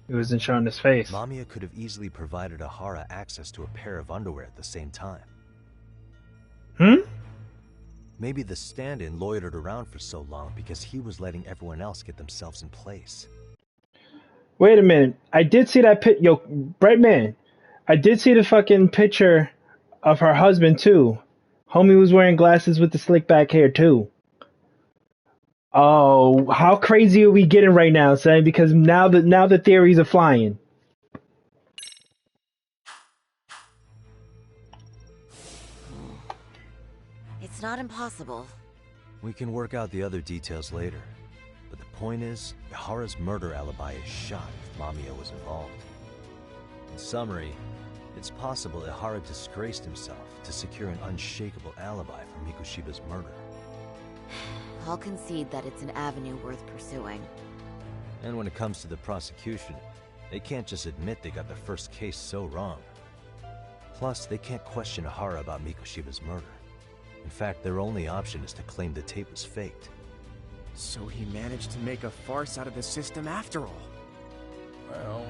he wasn't showing his face. Mamiya could have easily provided Ihara access to a pair of underwear at the same time. Maybe the stand-in loitered around for so long because he was letting everyone else get themselves in place. Wait a minute. I did see that Yo, Breadman. I did see the fucking picture of her husband too. Homie was wearing glasses with the slick back hair too. Oh, how crazy are we getting right now, son? Because now the theories are flying. It's not impossible. We can work out the other details later. But the point is, Ihara's murder alibi is shot if Mamiya was involved. In summary, it's possible Ihara disgraced himself to secure an unshakable alibi for Mikoshiba's murder. I'll concede that it's an avenue worth pursuing. And when it comes to the prosecution, they can't just admit they got the first case so wrong. Plus, they can't question Ihara about Mikoshiba's murder. In fact, their only option is to claim the tape was faked. So he managed to make a farce out of the system after all. Well,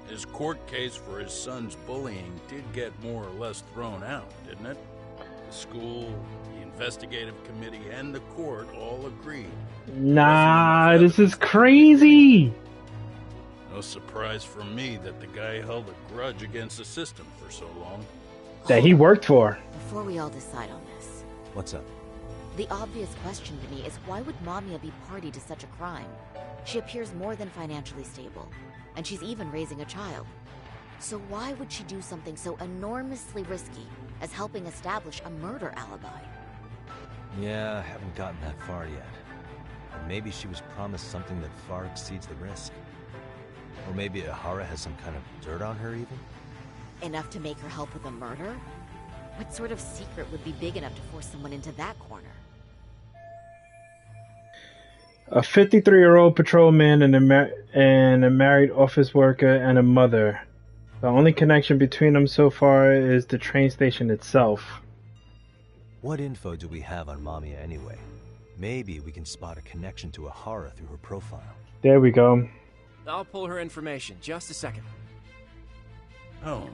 his court case for his son's bullying did get more or less thrown out, didn't it? The school, the investigative committee, and the court all agreed. Nah, this is crazy! No surprise for me that the guy held a grudge against the system for so long. That he worked for. Before we all decide on this, What's up? The obvious question to me is why would Mamiya be party to such a crime? She appears more than financially stable, and she's even raising a child. So why would she do something so enormously risky as helping establish a murder alibi? Yeah, I haven't gotten that far yet. Or maybe she was promised something that far exceeds the risk. Or maybe Ihara has some kind of dirt on her even? Enough to make her help with a murder? What sort of secret would be big enough to force someone into that corner? A 53-year-old patrolman and a married office worker and a mother. The only connection between them so far is the train station itself. What info do we have on Mamiya anyway? Maybe we can spot a connection to Ihara through her profile. There we go. I'll pull her information. Just a second. Oh.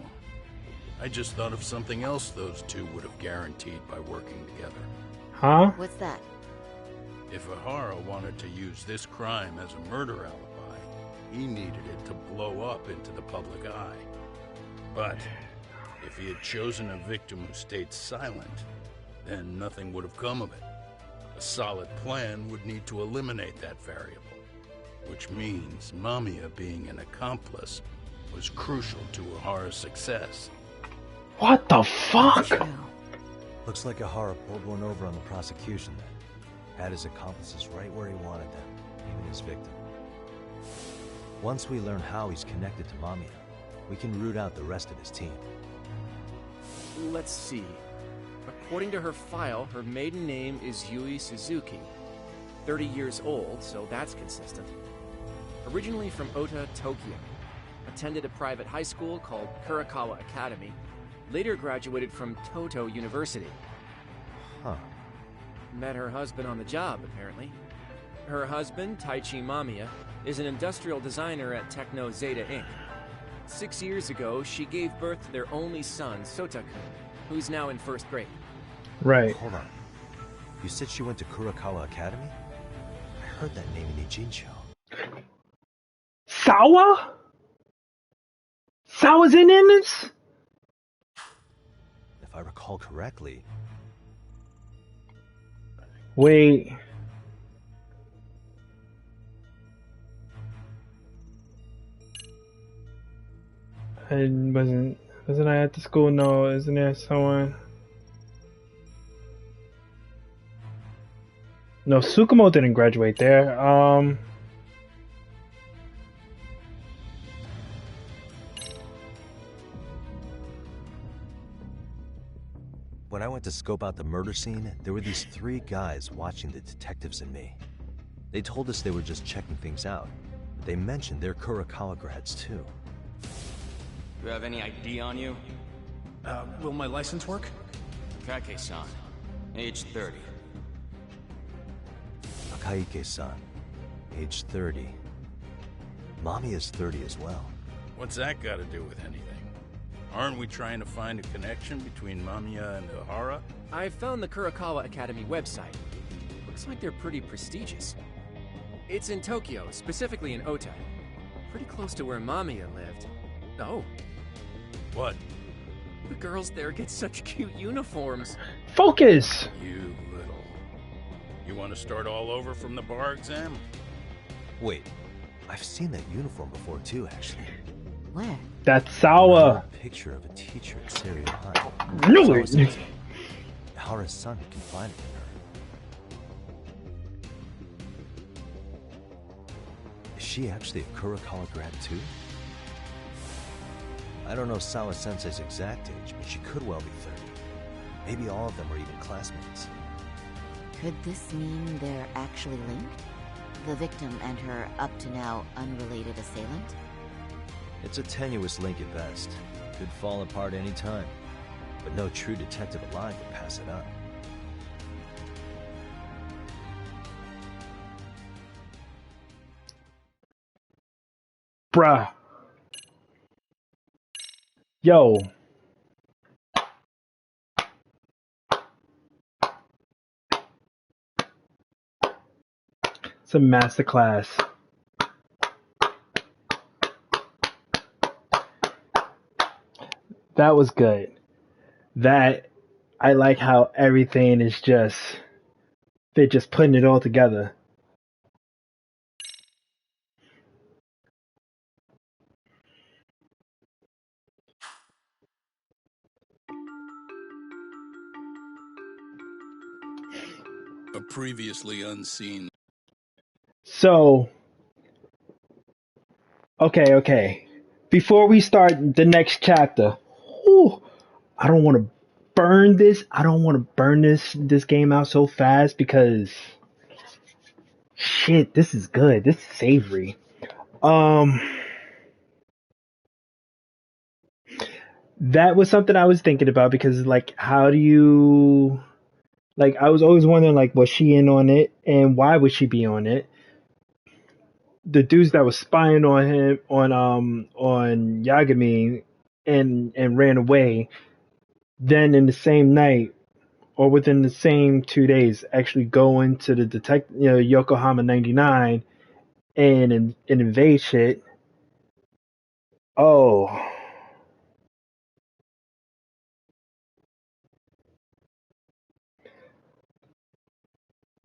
I just thought of something else those two would have guaranteed by working together. Huh? What's that? If Ihara wanted to use this crime as a murder alibi, he needed it to blow up into the public eye. But if he had chosen a victim who stayed silent, then nothing would have come of it. A solid plan would need to eliminate that variable, which means Mamiya being an accomplice was crucial to Ihara's success. What the fuck? Looks like Ihara pulled one over on the prosecution then. Had his accomplices right where he wanted them, even his victim. Once we learn how he's connected to Mamiya, we can root out the rest of his team. Let's see. According to her file, her maiden name is Yui Suzuki. 30 years old, so that's consistent. Originally from Ota, Tokyo. Attended a private high school called Kurakawa Academy. Later graduated from Toto University. Huh. Met her husband on the job, apparently. Her husband, Taichi Mamiya, is an industrial designer at Techno Zeta Inc. 6 years ago, she gave birth to their only son, Sotakun, who's now in first grade. Right. Hold on. You said she went to Kurakawa Academy? I heard that name in Ijincho. Sawa? Sawa's in this? If I recall correctly... Wait. Wasn't I at the school? No, isn't there someone? No, Tsukumo didn't graduate there. When I went to scope out the murder scene, there were these 3 guys watching the detectives and me. They told us they were just checking things out. They mentioned they're Kurakawa grads too. Do you have any ID on you? Will my license work? Kake-san, age 30. Akaike-san, age 30. Mommy is 30 as well. What's that got to do with anything? Aren't we trying to find a connection between Mamiya and Ihara? I found the Kurakawa Academy website. Looks like they're pretty prestigious. It's in Tokyo, specifically in Ota. Pretty close to where Mamiya lived. Oh. What? The girls there get such cute uniforms. Focus! You little... You want to start all over from the bar exam? Wait, I've seen that uniform before too, actually. Where? That's Sawa. A picture of a teacher at Serio High. Knew it! Ihara's son can find it in her. Is she actually a Kurakawa grad too? I don't know Sawa Sensei's exact age, but she could well be 30. Maybe all of them are even classmates. Could this mean they're actually linked? The victim and her up-to-now unrelated assailant? It's a tenuous link at best. Could fall apart any time. But no true detective alive would pass it up. Bruh. Yo. It's a masterclass. That was good. That I like how everything is they're just putting it all together. A previously unseen. So, okay. Before we start the next chapter, whew, I don't want to burn this. I don't want to burn this game out so fast because shit, this is good. This is savory. That was something I was thinking about because like how do you like I was always wondering like was she in on it and why would she be on it? The dudes that was spying on him on Yagami and ran away, then in the same night or within the same 2 days actually go into the Yokohama 99 and invade shit. Oh,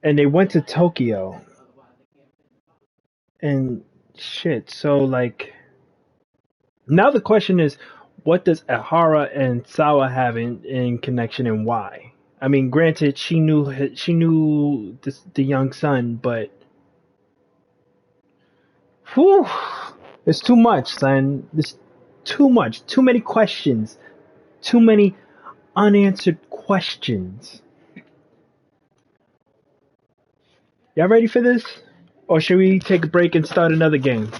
and they went to Tokyo and shit. So like now the question is, what does Ahara and Sawa have in connection and why? I mean, granted, she knew the young son, but whew, it's too much, son. There's too much, too many questions, too many unanswered questions. Y'all ready for this? Or should we take a break and start another game?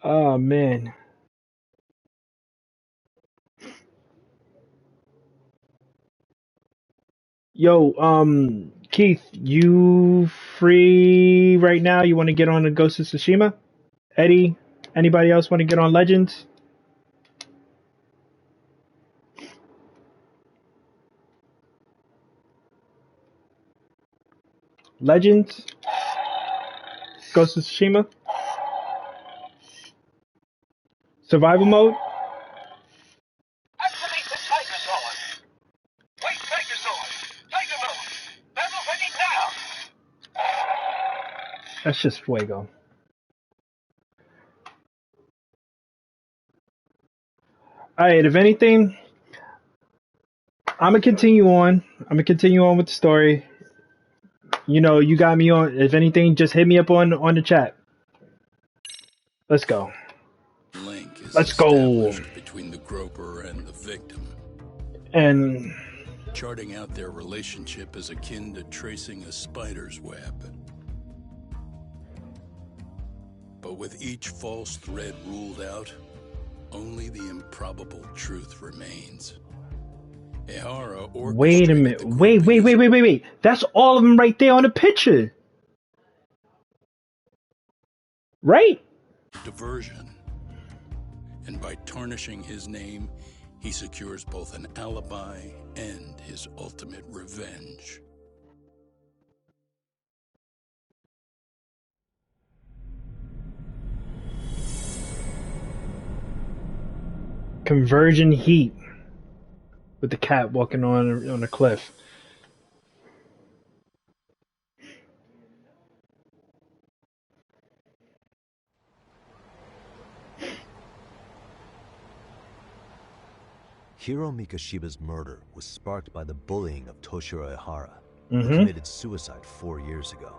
Oh man. Yo, Keith, you free right now? You want to get on the Ghost of Tsushima? Eddie, anybody else want to get on Legends? Legends? Ghost of Tsushima? Survival mode? That's just Fuego. Alright, if anything, I'm gonna continue on. I'm gonna continue on with the story. You know, you got me on. If anything, just hit me up on the chat. Let's go. Link is Let's go. established between the groper and the victim. And charting out their relationship is akin to tracing a spider's web. But with each false thread ruled out, only the improbable truth remains. Ehara wait a minute. Wait. That's all of them right there on the picture. Right? Diversion. And by tarnishing his name, he secures both an alibi and his ultimate revenge. Conversion heat. With the cat walking on a cliff. Hiro Mikoshiba's murder was sparked by the bullying of Toshiro Ehara, who committed suicide 4 years ago.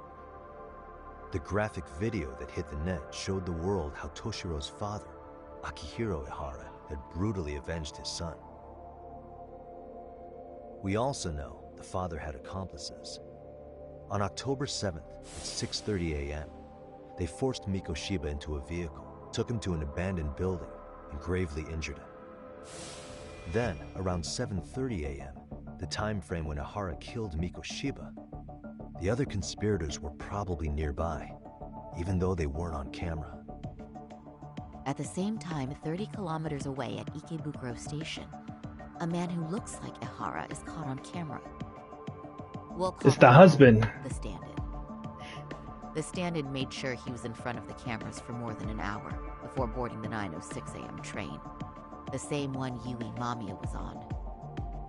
The graphic video that hit the net showed the world how Toshiro's father, Akihiro Ehara, had brutally avenged his son. We also know the father had accomplices. On October 7th at 6:30 a.m., they forced Mikoshiba into a vehicle, took him to an abandoned building, and gravely injured him. Then, around 7:30 a.m., the time frame when Ehara killed Mikoshiba, the other conspirators were probably nearby, even though they weren't on camera. At the same time, 30 kilometers away at Ikebukuro Station, a man who looks like Ehara is caught on camera. It's the husband. The stand-in. The stand-in made sure he was in front of the cameras for more than an hour before boarding the 9:06 a.m. train. the same one Yui Mamiya was on.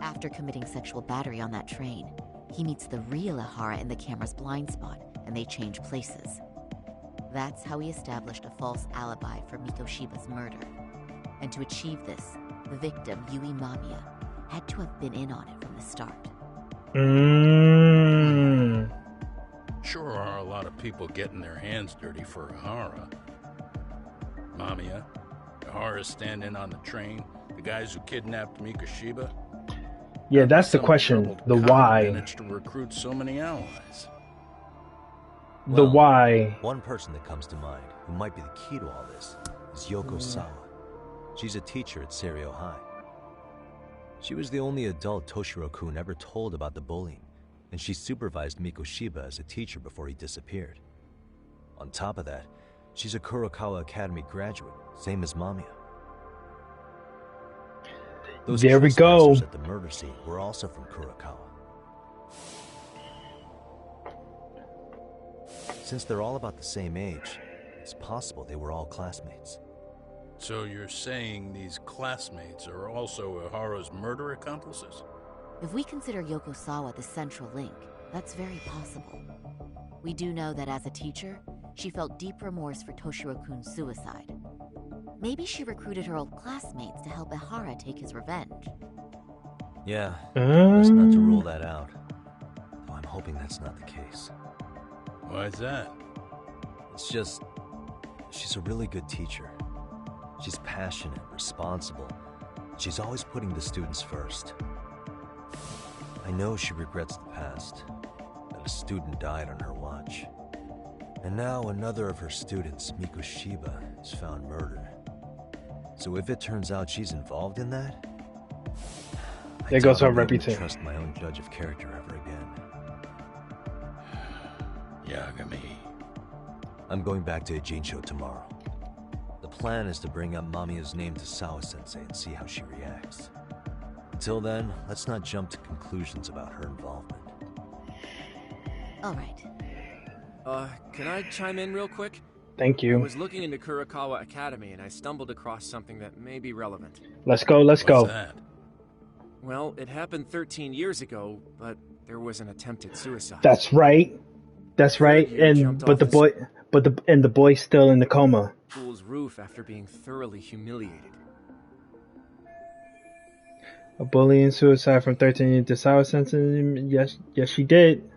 After committing sexual battery on that train, he meets the real Ihara in the camera's blind spot, and they change places. That's how he established a false alibi for Mikoshiba's murder. And to achieve this, the victim, Yui Mamiya, had to have been in on it from the start. Sure are a lot of people getting their hands dirty for Ihara. Mamiya, Ihara standing on the train, the guys who kidnapped Mikoshiba. Yeah, that's the question. The why. Managed to recruit so many allies. The why. One person that comes to mind who might be the key to all this is Yoko Sawa. She's a teacher at Seiryo High. She was the only adult Toshiro-kun ever told about the bullying, and she supervised Mikoshiba as a teacher before he disappeared. On top of that, she's a Kurokawa Academy graduate, same as Mamiya. Those there we go. At the murder scene were also from Kurokawa. Since they're all about the same age, it's possible they were all classmates. So you're saying these classmates are also Ihara's murder accomplices? If we consider Yoko Sawa the central link, that's very possible. We do know that as a teacher, she felt deep remorse for Toshiro-kun's suicide. Maybe she recruited her old classmates to help Ihara take his revenge. Yeah, best not to rule that out. Though I'm hoping that's not the case. Why is that? It's just, she's a really good teacher. She's passionate, responsible. She's always putting the students first. I know she regrets the past, that a student died on her watch. And now another of her students, Mikoshiba, is found murdered. So if it turns out she's involved in that, there goes her I won't reputation. Trust my own judge of character ever again. Yagami. I'm going back to Ijincho tomorrow. The plan is to bring up Mamiya's name to Sawa-sensei and see how she reacts. Until then, let's not jump to conclusions about her involvement. All right. Can I chime in real quick? Thank you. I was looking into Kurokawa Academy and I stumbled across something that may be relevant. Let's go, let's go. What's that? Well, it happened 13 years ago, but there was an attempted suicide. That's right. That's right. And but the boy's still in the coma. School's roof after being thoroughly humiliated. A bullying suicide from 13 to Sawa-sensei. Yes, she did.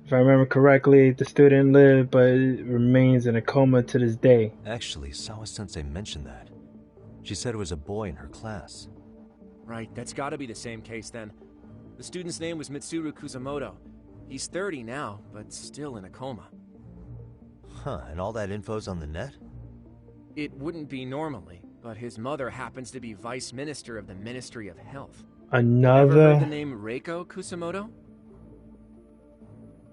If I remember correctly, the student lived, but remains in a coma to this day. Actually, Sawa-sensei mentioned that. She said it was a boy in her class. Right, that's gotta be the same case then. The student's name was Mitsuru Kusamoto. He's 30 now, but still in a coma. Huh, and all that info's on the net? It wouldn't be normally, but his mother happens to be Vice Minister of the Ministry of Health. Another... Ever heard the name Reiko Kusamoto?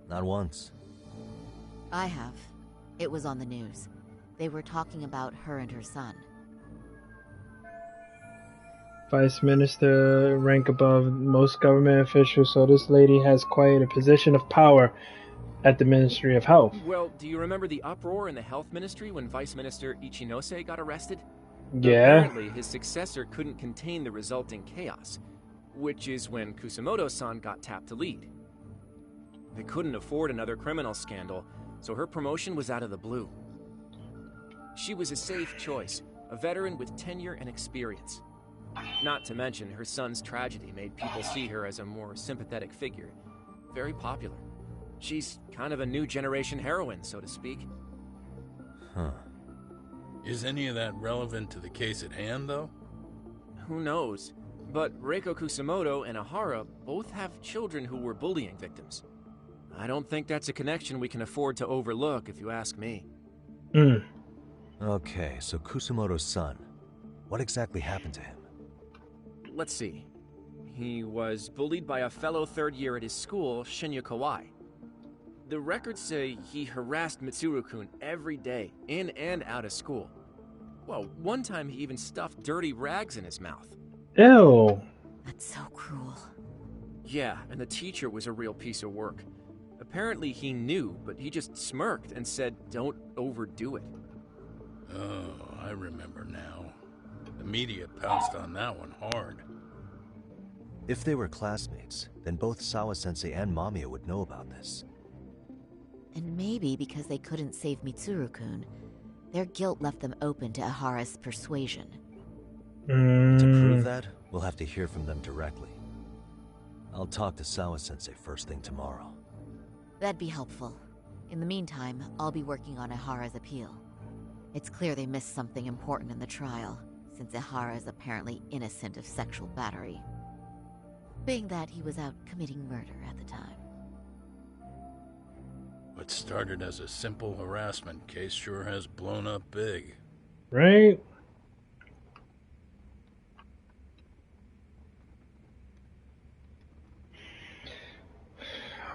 Not once. I have. It was on the news. They were talking about her and her son. Vice Minister, rank above most government officials, so this lady has quite a position of power at the Ministry of Health. Well, do you remember the uproar in the Health Ministry when Vice Minister Ichinose got arrested? Yeah. Apparently, his successor couldn't contain the resulting chaos, which is when Kusamoto-san got tapped to lead. They couldn't afford another criminal scandal, so her promotion was out of the blue. She was a safe choice, a veteran with tenure and experience. Not to mention, her son's tragedy made people see her as a more sympathetic figure. Very popular. She's kind of a new generation heroine, so to speak. Huh. Is any of that relevant to the case at hand, though? Who knows? But Reiko Kusamoto and Ihara both have children who were bullying victims. I don't think that's a connection we can afford to overlook, if you ask me. Okay, so Kusamoto's son. What exactly happened to him? Let's see. He was bullied by a fellow third year at his school, Shinya Kawai. The records say he harassed Mitsuru-kun every day, in and out of school. Well, one time he even stuffed dirty rags in his mouth. Ew. That's so cruel. Yeah, and the teacher was a real piece of work. Apparently he knew, but he just smirked and said, "Don't overdo it." Oh, I remember now. The media pounced on that one hard. If they were classmates, then both Sawa-sensei and Mamiya would know about this. And maybe because they couldn't save Mitsuru-kun, their guilt left them open to Ahara's persuasion. To prove that, we'll have to hear from them directly. I'll talk to Sawa-sensei first thing tomorrow. That'd be helpful. In the meantime, I'll be working on Ahara's appeal. It's clear they missed something important in the trial, since Ahara is apparently innocent of sexual battery. Being that he was out committing murder at the time. What started as a simple harassment case sure has blown up big. Right?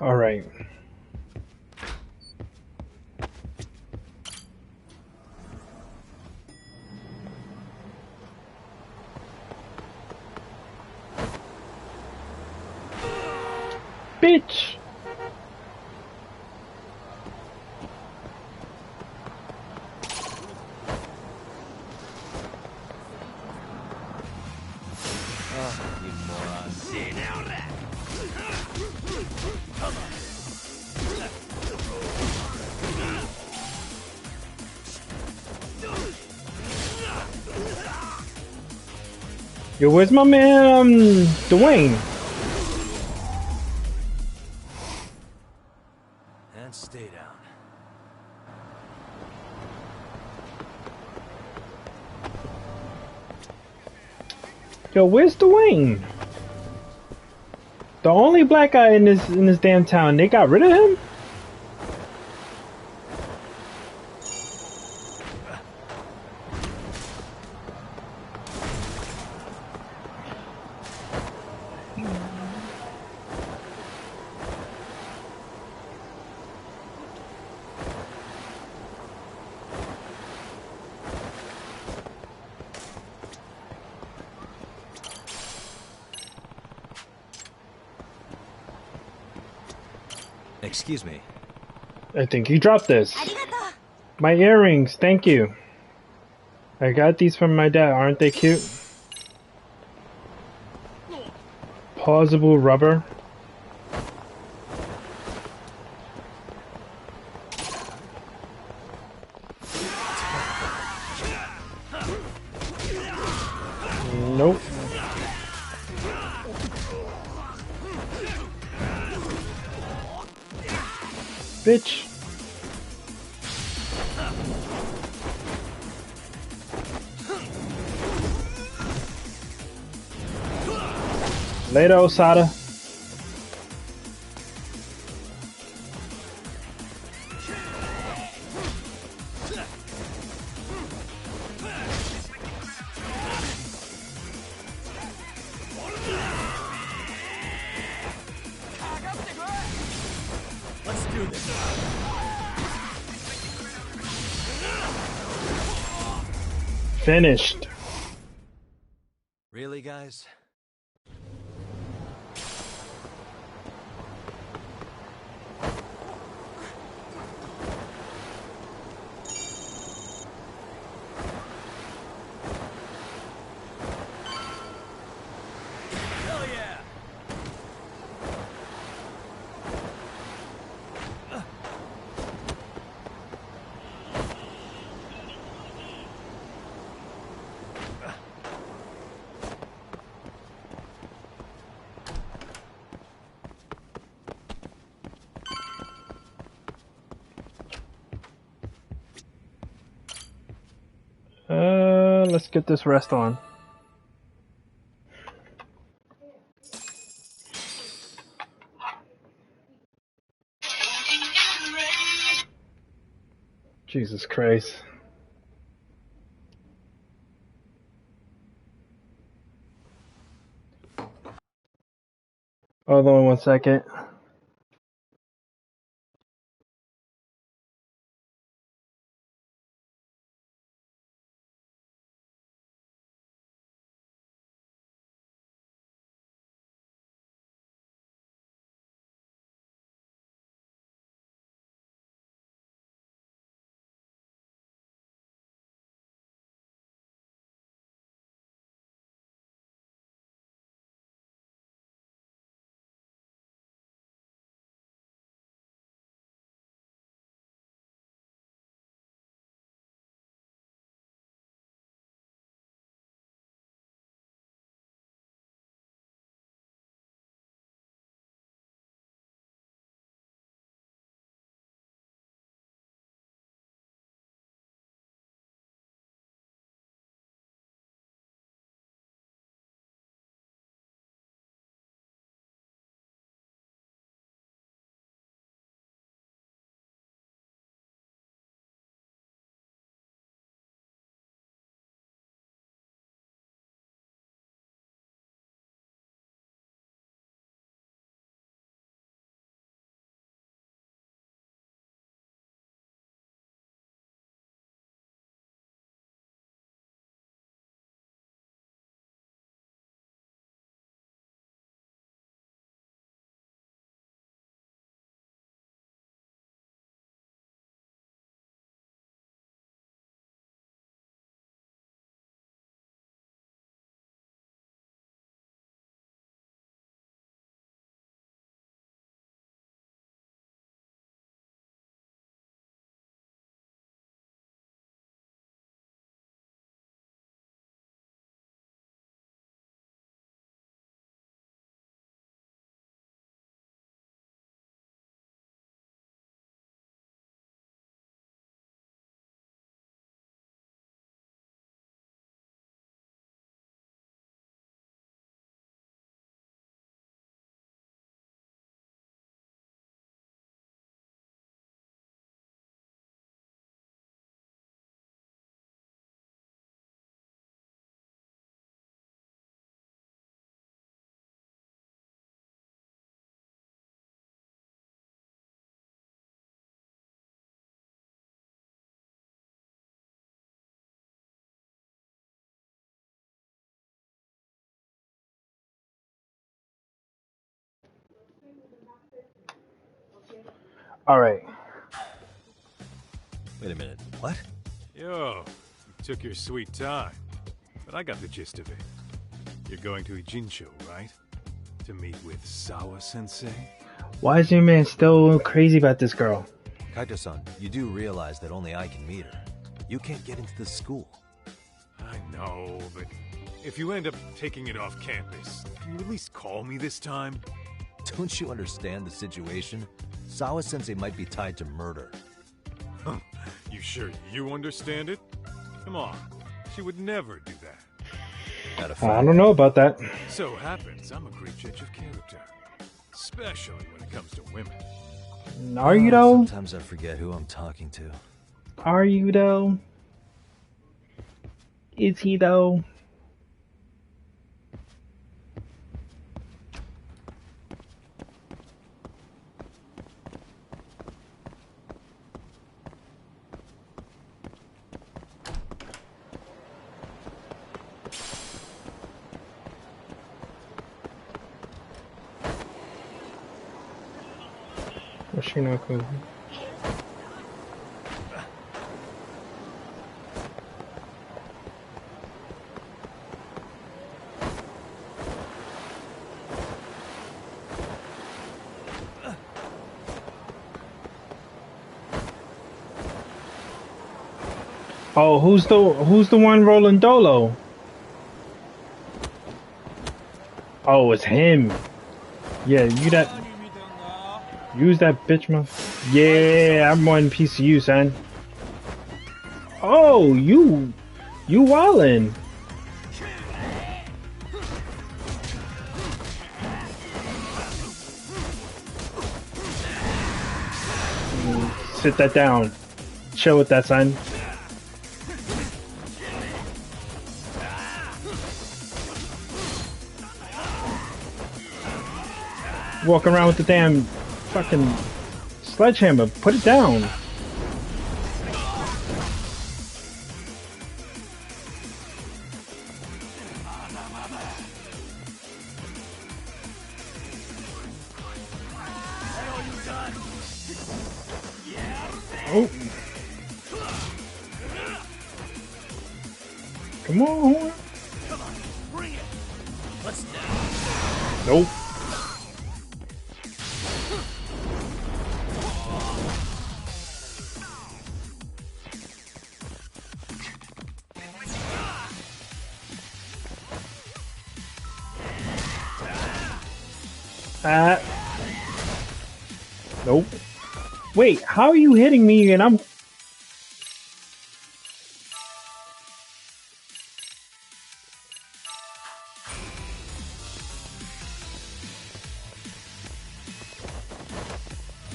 All right. Bitch! Oh, you moron. See now that. Come on. Yo, where's my man, Dwayne? And stay down. Yo, where's Dwayne? The only black guy in this damn town. They got rid of him? Excuse me. I think you dropped this. My earrings, thank you. I got these from my dad. Aren't they cute? Pausable rubber. Nope. Bitch. Later, Osada. Let's do this. Finished. Really, guys? Hell yeah! Let's get this rest on. Jesus Christ. Hold on 1 second. All right. Wait a minute. What? Yo, you took your sweet time. But I got the gist of it. You're going to Ijincho, right? To meet with Sawa-sensei? Why is your man still crazy about this girl? Kaito-san, you do realize that only I can meet her. You can't get into the school. I know, but if you end up taking it off campus, can you at least call me this time? Don't you understand the situation? Sawa-sensei might be tied to murder. You sure you understand it? Come on, she would never do that. I don't know about that. So happens I'm a great judge of character. Especially when it comes to women. Are you though? Sometimes I forget who I'm talking to. Are you though? Is he though? Yoshinoku. Oh, who's the one rolling dolo? Oh, it's him. Yeah, use that bitch, man. Yeah, I'm one piece of you, son. Oh, you wildin'. Sit that down. Chill with that, son. Walk around with the damn fucking sledgehammer. Put it down. Oh. Come on. Bring it. Let's Nope. Nope. Wait, how are you hitting me and I'm...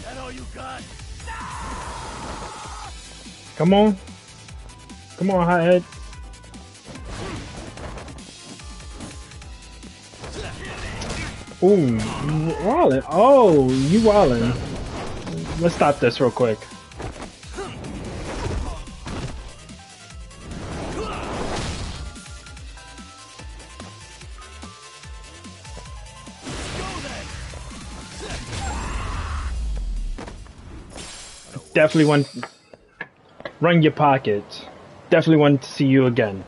That all you got? Come on. Come on, hothead. Ooh, wallin'. Oh, you wallin'. Let's stop this real quick. Definitely want... Run your pockets. Definitely want to see you again.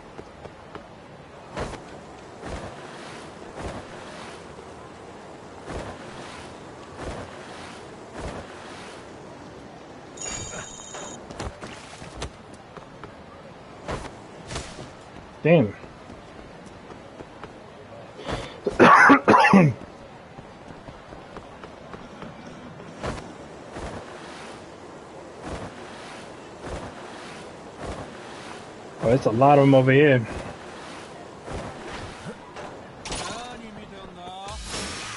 Damn. Oh, there's a lot of them over here.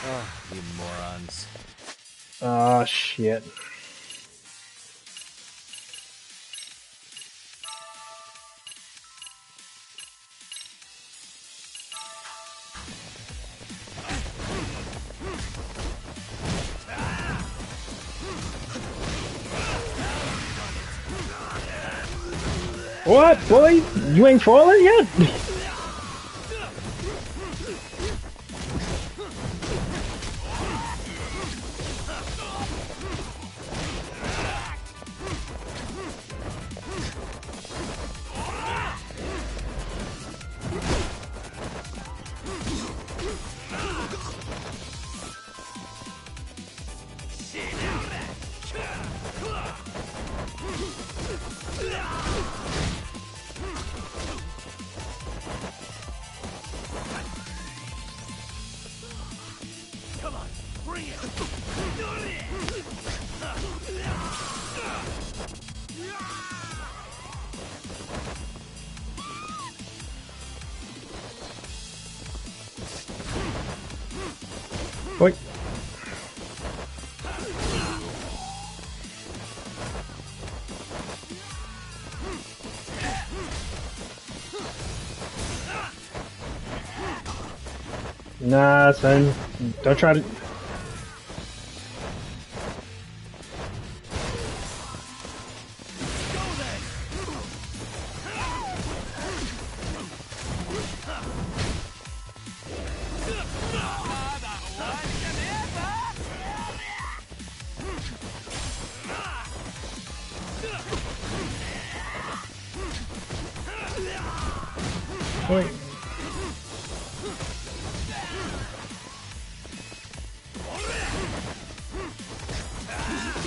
Oh, you morons. Ah, shit. What, boy? You ain't falling yet? Wait. Nah, son. Don't try to. Wait.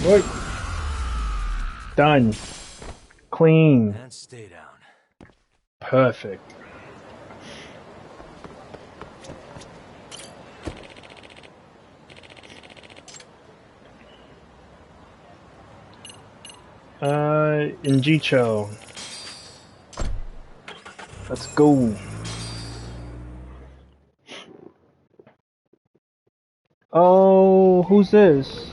Wait. Done. Clean. And stay down. Perfect. Injicho. Let's go. Oh, who's this?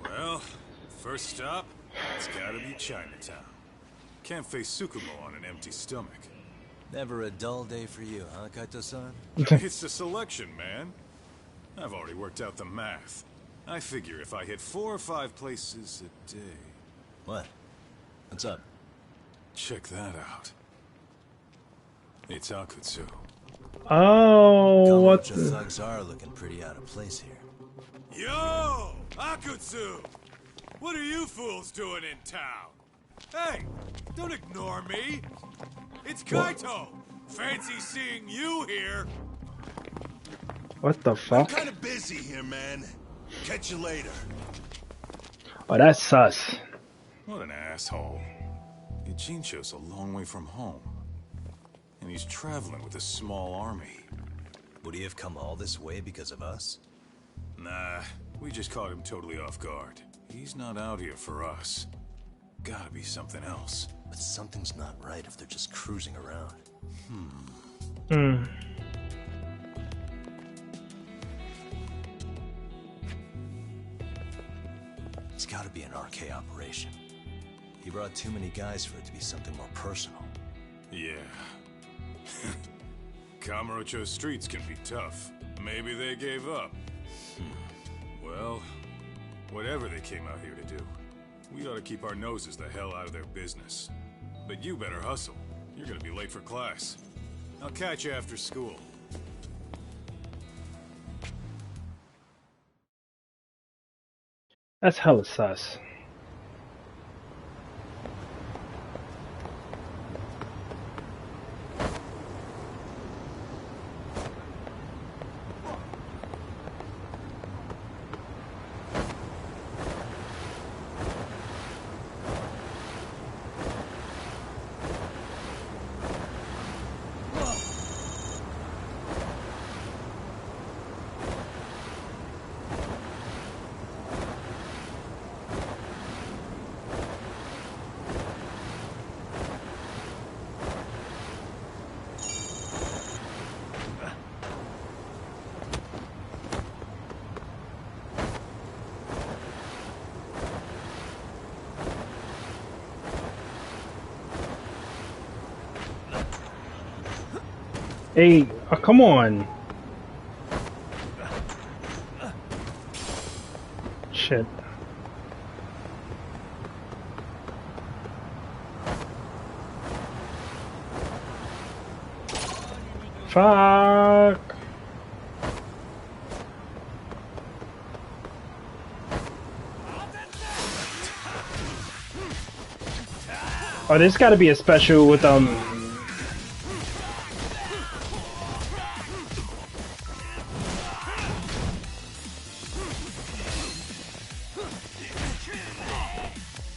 Well, first stop, it's gotta be Chinatown. Can't face Tsukumo on an empty stomach. Never a dull day for you, huh, Kaito-san? It's the selection, man. I've already worked out the math. I figure if I hit 4 or 5 places a day... What? What's up? Check that out. It's Akutsu. Oh, what the thugs are looking pretty out of place here. Yo! Akutsu! What are you fools doing in town? Hey, don't ignore me. It's Kaito. Fancy seeing you here. What the fuck? I'm kind of busy here, man. Catch you later. Oh, that's sus. What an asshole. Ichincho's a long way from home. And he's traveling with a small army. Would he have come all this way because of us? Nah, we just caught him totally off guard. He's not out here for us. Gotta be something else. But something's not right if they're just cruising around. It's gotta be an RK operation. He brought too many guys for it to be something more personal. Yeah. Kamurocho streets can be tough. Maybe they gave up. Well, whatever they came out here to do, we ought to keep our noses the hell out of their business. But you better hustle. You're gonna be late for class. I'll catch you after school. That's hella sus. Hey, come on. Shit. Fuck. Oh, there's gotta be a special with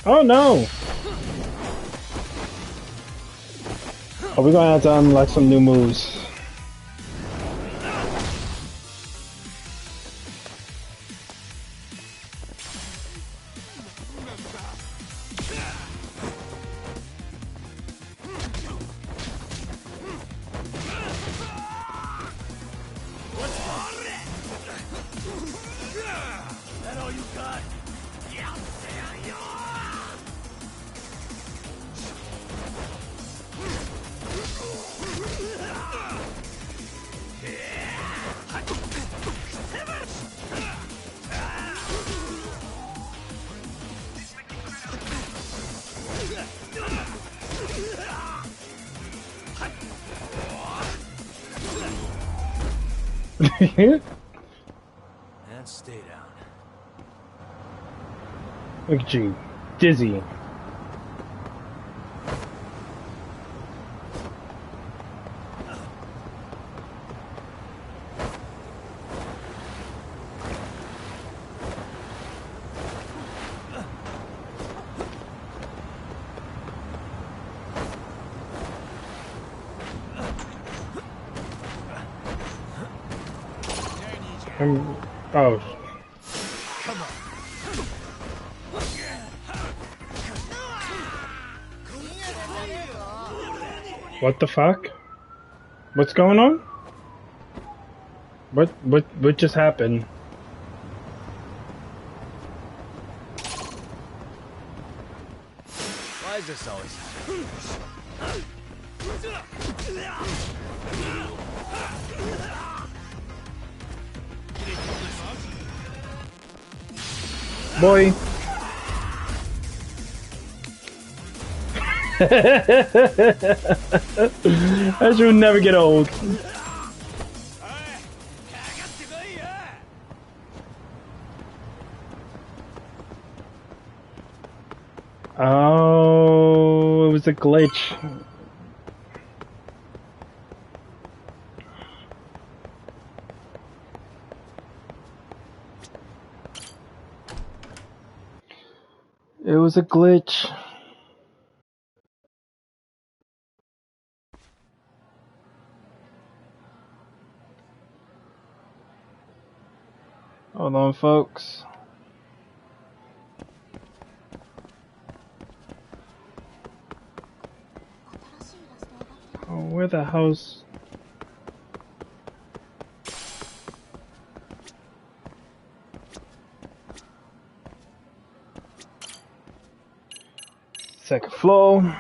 Oh no! Oh, we're gonna have to unlock some new moves. And stay down. Look at you, dizzy. Oh. What the fuck? What's going on? What just happened? Why is this always Boy. That should never get old. Oh, it was a glitch. It was a glitch. Hold on, folks. Oh, where the hell's... Second floor.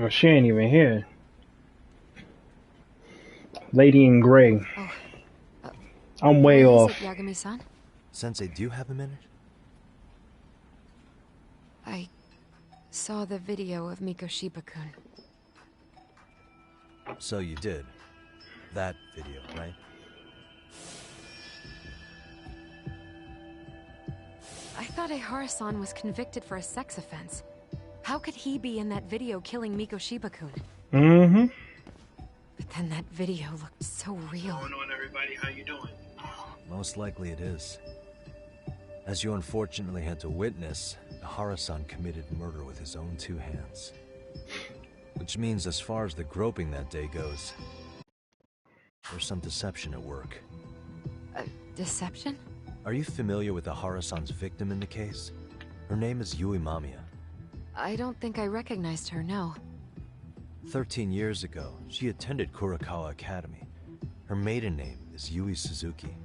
Oh, she ain't even here. Lady in gray. Oh. I'm way off. Yagami-san? Sensei, do you have a minute? I saw the video of Mikoshiba-kun. So you did. That video, right? I thought Ehara-san was convicted for a sex offense. How could he be in that video killing Mikoshiba-kun? Mm-hmm. But then that video looked so real. What's going on, everybody? How you doing? Most likely it is. As you unfortunately had to witness, Ehara-san committed murder with his own two hands. Which means as far as the groping that day goes, there's some deception at work. Deception? Are you familiar with Ehara-san's victim in the case? Her name is Yui Mamiya. I don't think I recognized her, no. 13 years ago, she attended Kurakawa Academy. Her maiden name is Yui Suzuki.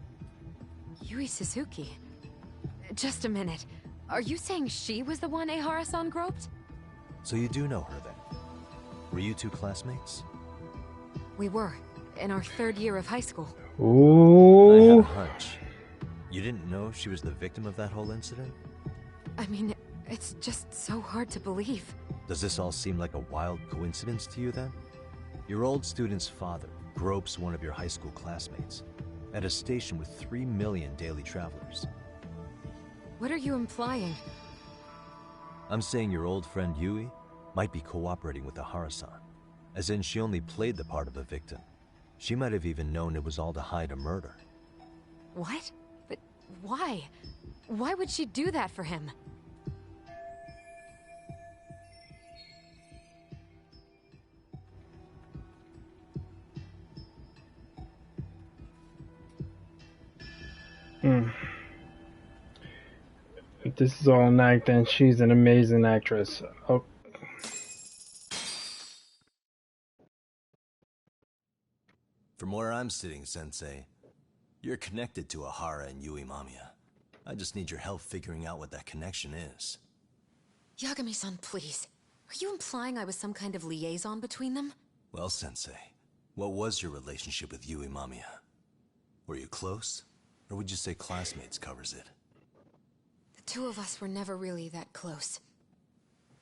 Yui Suzuki? Just a minute. Are you saying she was the one Ehara-san groped? So you do know her then? Were you two classmates? We were, in our third year of high school. Ooh. I had a hunch. You didn't know she was the victim of that whole incident? I mean, it's just so hard to believe. Does this all seem like a wild coincidence to you then? Your old student's father gropes one of your high school classmates at a station with 3 million daily travelers. What are you implying? I'm saying your old friend Yui might be cooperating with Ehara-san, as in she only played the part of a victim. She might have even known it was all to hide a murder. What? But why? Why would she do that for him? If this is all an act, then she's an amazing actress. Oh. From where I'm sitting, Sensei, you're connected to Ahara and Yui Mamiya. I just need your help figuring out what that connection is. Yagami-san, please. Are you implying I was some kind of liaison between them? Well, Sensei, what was your relationship with Yui Mamiya? Were you close? Or would you say classmates covers it? The two of us were never really that close.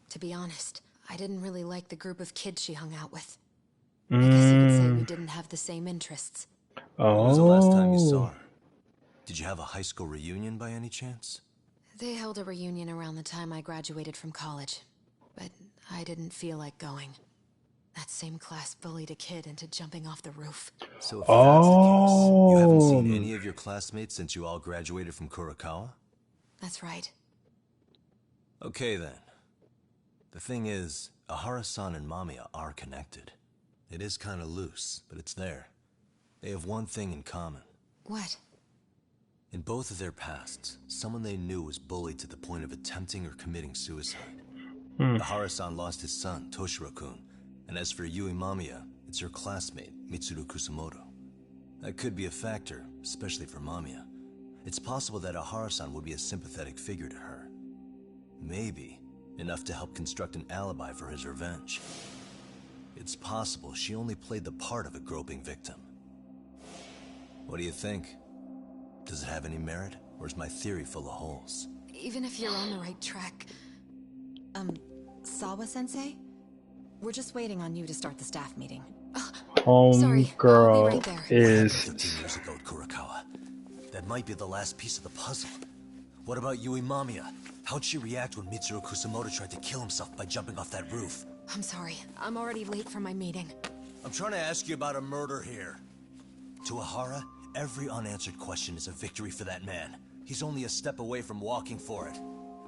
To be honest, I didn't really like the group of kids she hung out with. I guess you could say we didn't have the same interests. Oh. When was the last time you saw her? Did you have a high school reunion by any chance? They held a reunion around the time I graduated from college, but I didn't feel like going. That same class bullied a kid into jumping off the roof. So if that's the case, you haven't seen any of your classmates since you all graduated from Kurakawa? That's right. Okay then. The thing is, Ahara-san and Mamiya are connected. It is kind of loose, but it's there. They have one thing in common. What? In both of their pasts, someone they knew was bullied to the point of attempting or committing suicide. Ahara-san lost his son, Toshiro-kun, and as for Yui Mamiya, it's her classmate, Mitsuru Kusamoto. That could be a factor, especially for Mamiya. It's possible that Ahara-san would be a sympathetic figure to her. Maybe enough to help construct an alibi for his revenge. It's possible she only played the part of a groping victim. What do you think? Does it have any merit, or is my theory full of holes? Even if you're on the right track... Sawa-sensei? We're just waiting on you to start the staff meeting. Homegirl is... 15 years ago at Kurakawa. That might be the last piece of the puzzle. What about Yui Mamiya? How'd she react when Mitsuru Kusamoto tried to kill himself by jumping off that roof? I'm sorry. I'm already late for my meeting. I'm trying to ask you about a murder here. To Ahara, every unanswered question is a victory for that man. He's only a step away from walking for it.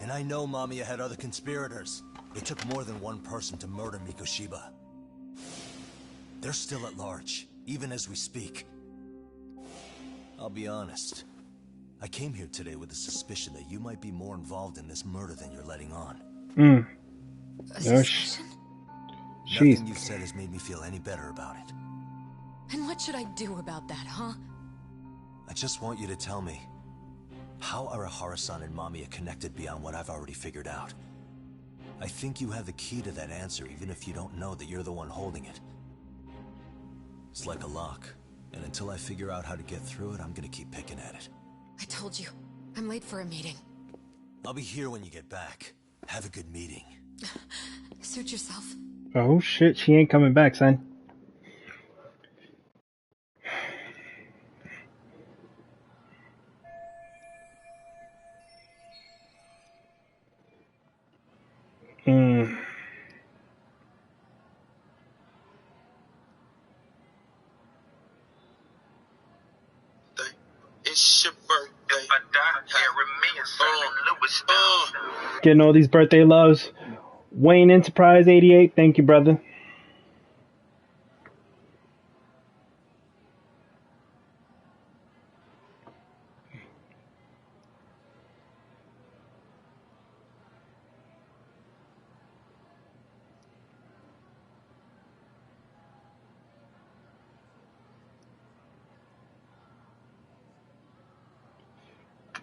And I know Mamiya had other conspirators. It took more than one person to murder Mikoshiba. They're still at large, even as we speak. I'll be honest. I came here today with the suspicion that you might be more involved in this murder than you're letting on. A suspicion? Nothing you've said has made me feel any better about it. And what should I do about that, huh? I just want you to tell me, how are Ahara-san and Mamiya connected beyond what I've already figured out? I think you have the key to that answer, even if you don't know that you're the one holding it. It's like a lock, and until I figure out how to get through it, I'm gonna keep picking at it. I told you, I'm late for a meeting. I'll be here when you get back. Have a good meeting. Suit yourself. Oh shit, she ain't coming back, son. It's your birthday. Getting all these birthday loves. Wayne Enterprise 88, thank you, brother.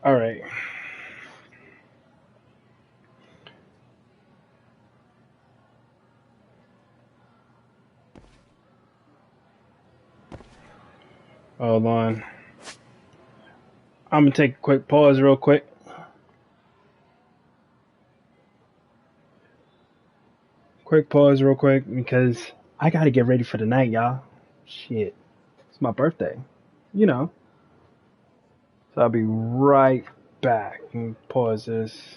All right. Hold on. I'm gonna take a quick pause real quick. Quick pause real quick because I gotta get ready for the night, y'all. Shit. It's my birthday. You know. So I'll be right back. Pause this.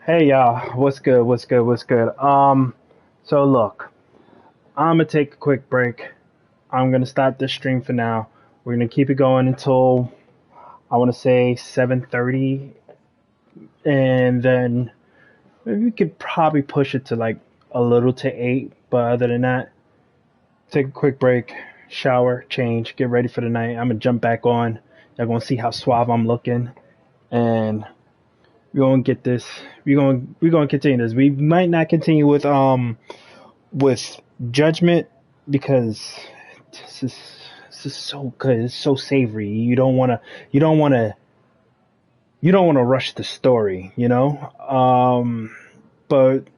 Hey y'all, what's good? What's good? What's good? So look, I'm gonna take a quick break. I'm gonna stop this stream for now. We're gonna keep it going until I want to say 7:30, and then we could probably push it to like a little to 8. But other than that, take a quick break, shower, change, get ready for the night. I'm gonna jump back on. Y'all gonna see how suave I'm looking, and we're gonna get this. We're gonna continue this. We might not continue with Judgment because this is this is so good. It's so savory. You don't wanna rush the story, you know. But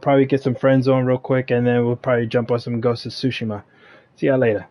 probably get some friends on real quick, and then we'll probably jump on some Ghost of Tsushima. See y'all later.